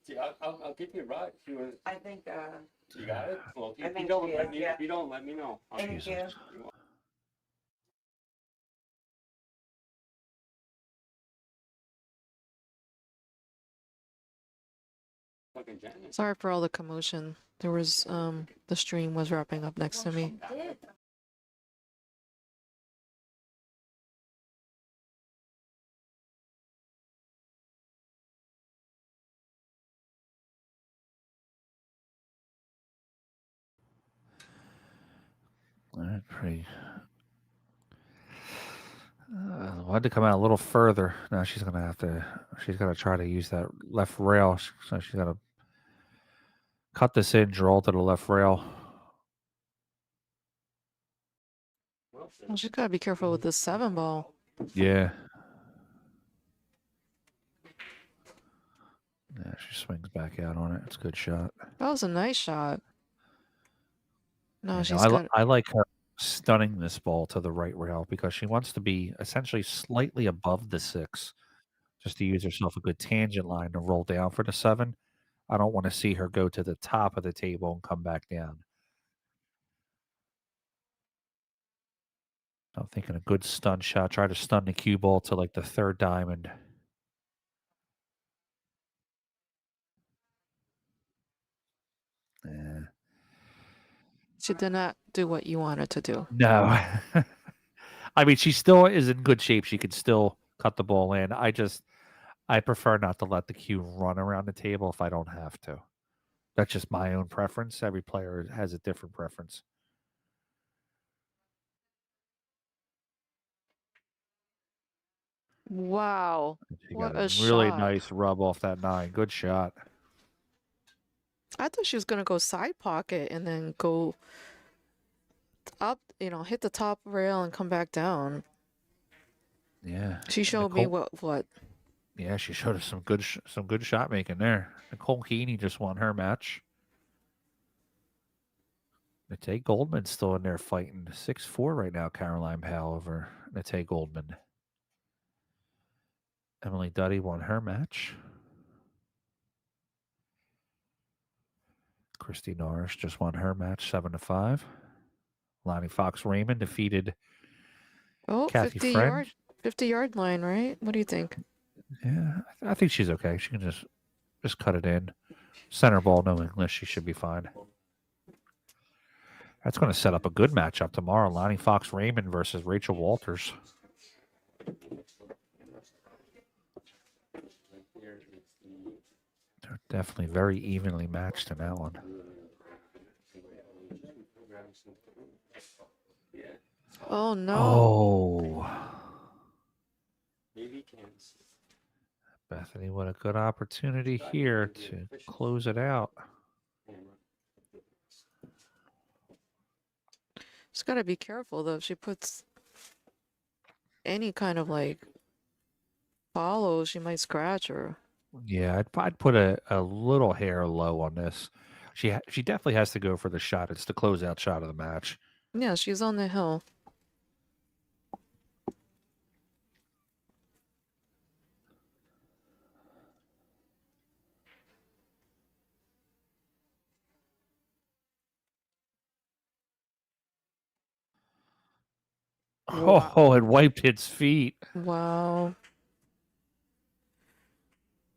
See, I'll give you a ride. If you want, I think, you got it? Well, I if you think don't, she is, let me, yeah. if you don't, let me know. thank you. Jesus. Fucking Janet. Sorry for all the commotion. There was the stream was wrapping up next to me. Did. All right, pretty. Wanted to come out a little further. Now she's gonna have to. She's gonna try to use that left rail. So she's gonna cut this in, draw to the left rail. Well, she's gotta be careful with this 7 ball. Yeah. Yeah, she swings back out on it. It's a good shot. That was a nice shot. No, Yeah, she's I, got. I like her stunning this ball to the right rail because she wants to be essentially slightly above the 6, just to use herself a good tangent line to roll down for the 7. I don't want to see her go to the top of the table and come back down. I'm thinking a good stun shot. Try to stun the cue ball to like the 3rd diamond. Yeah. She did not do what you wanted to do. No. I mean, she still is in good shape. She could still cut the ball in. I prefer not to let the cue run around the table if I don't have to. That's just my own preference. Every player has a different preference. Wow. She What got a really shot. nice rub off that 9. Good shot. I thought she was gonna go side pocket and then go up, hit the top rail and come back down. Yeah. She showed me Nicole- what. Yeah, she showed us some good shot making there. Nicole Keeney just won her match. Nate Goldman's still in there fighting 6-4 right now. Caroline Powell over Nate Goldman. Emily Duddy won her match. Christy Norris just won her match 7-5. Lonnie Fox Raymond defeated Oh, Kathy 50 Friend. yard 50-yard line, right? What do you think? Yeah, I think she's okay. She can just cut it in. Center ball, no English. She should be fine. That's going to set up a good matchup tomorrow. Lonnie Fox Raymond versus Rachel Walters. They're definitely very evenly matched in that one. Oh no. Oh. Maybe can. Bethany, what a good opportunity here to close it out. She's got to be careful though. If she puts any kind of follow, she might scratch her. Yeah, I'd put a little hair low on this. She definitely has to go for the shot. It's the closeout shot of the match. Yeah, she's on the hill. Wow. Oh, it wiped its feet. Wow.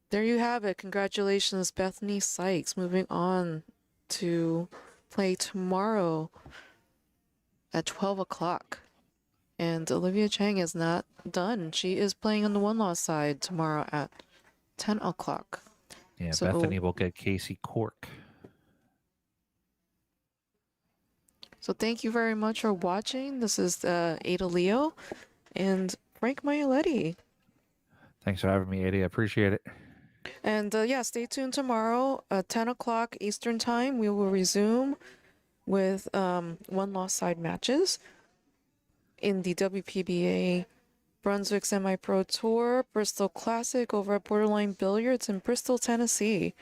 There you have it. Congratulations, Bethany Sykes, moving on to play tomorrow at 12 o'clock. And Olivia Chang is not done. She is playing on the 1-loss side tomorrow at 10 o'clock. Yeah, So- Bethany will get Casey Cork. So thank you very much for watching. This is Ada Leo and Frank Maioletti. Thanks for having me, Eddie. I appreciate it. And yeah, stay tuned tomorrow at 10 o'clock Eastern Time. We will resume with 1-loss side matches in the WPBA Brunswick Semi-Pro Tour, Bristol Classic over at Borderline Billiards in Bristol, Tennessee.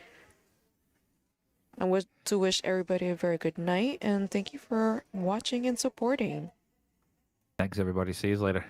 I wish to wish everybody a very good night, and thank you for watching and supporting. Thanks, everybody. See you later.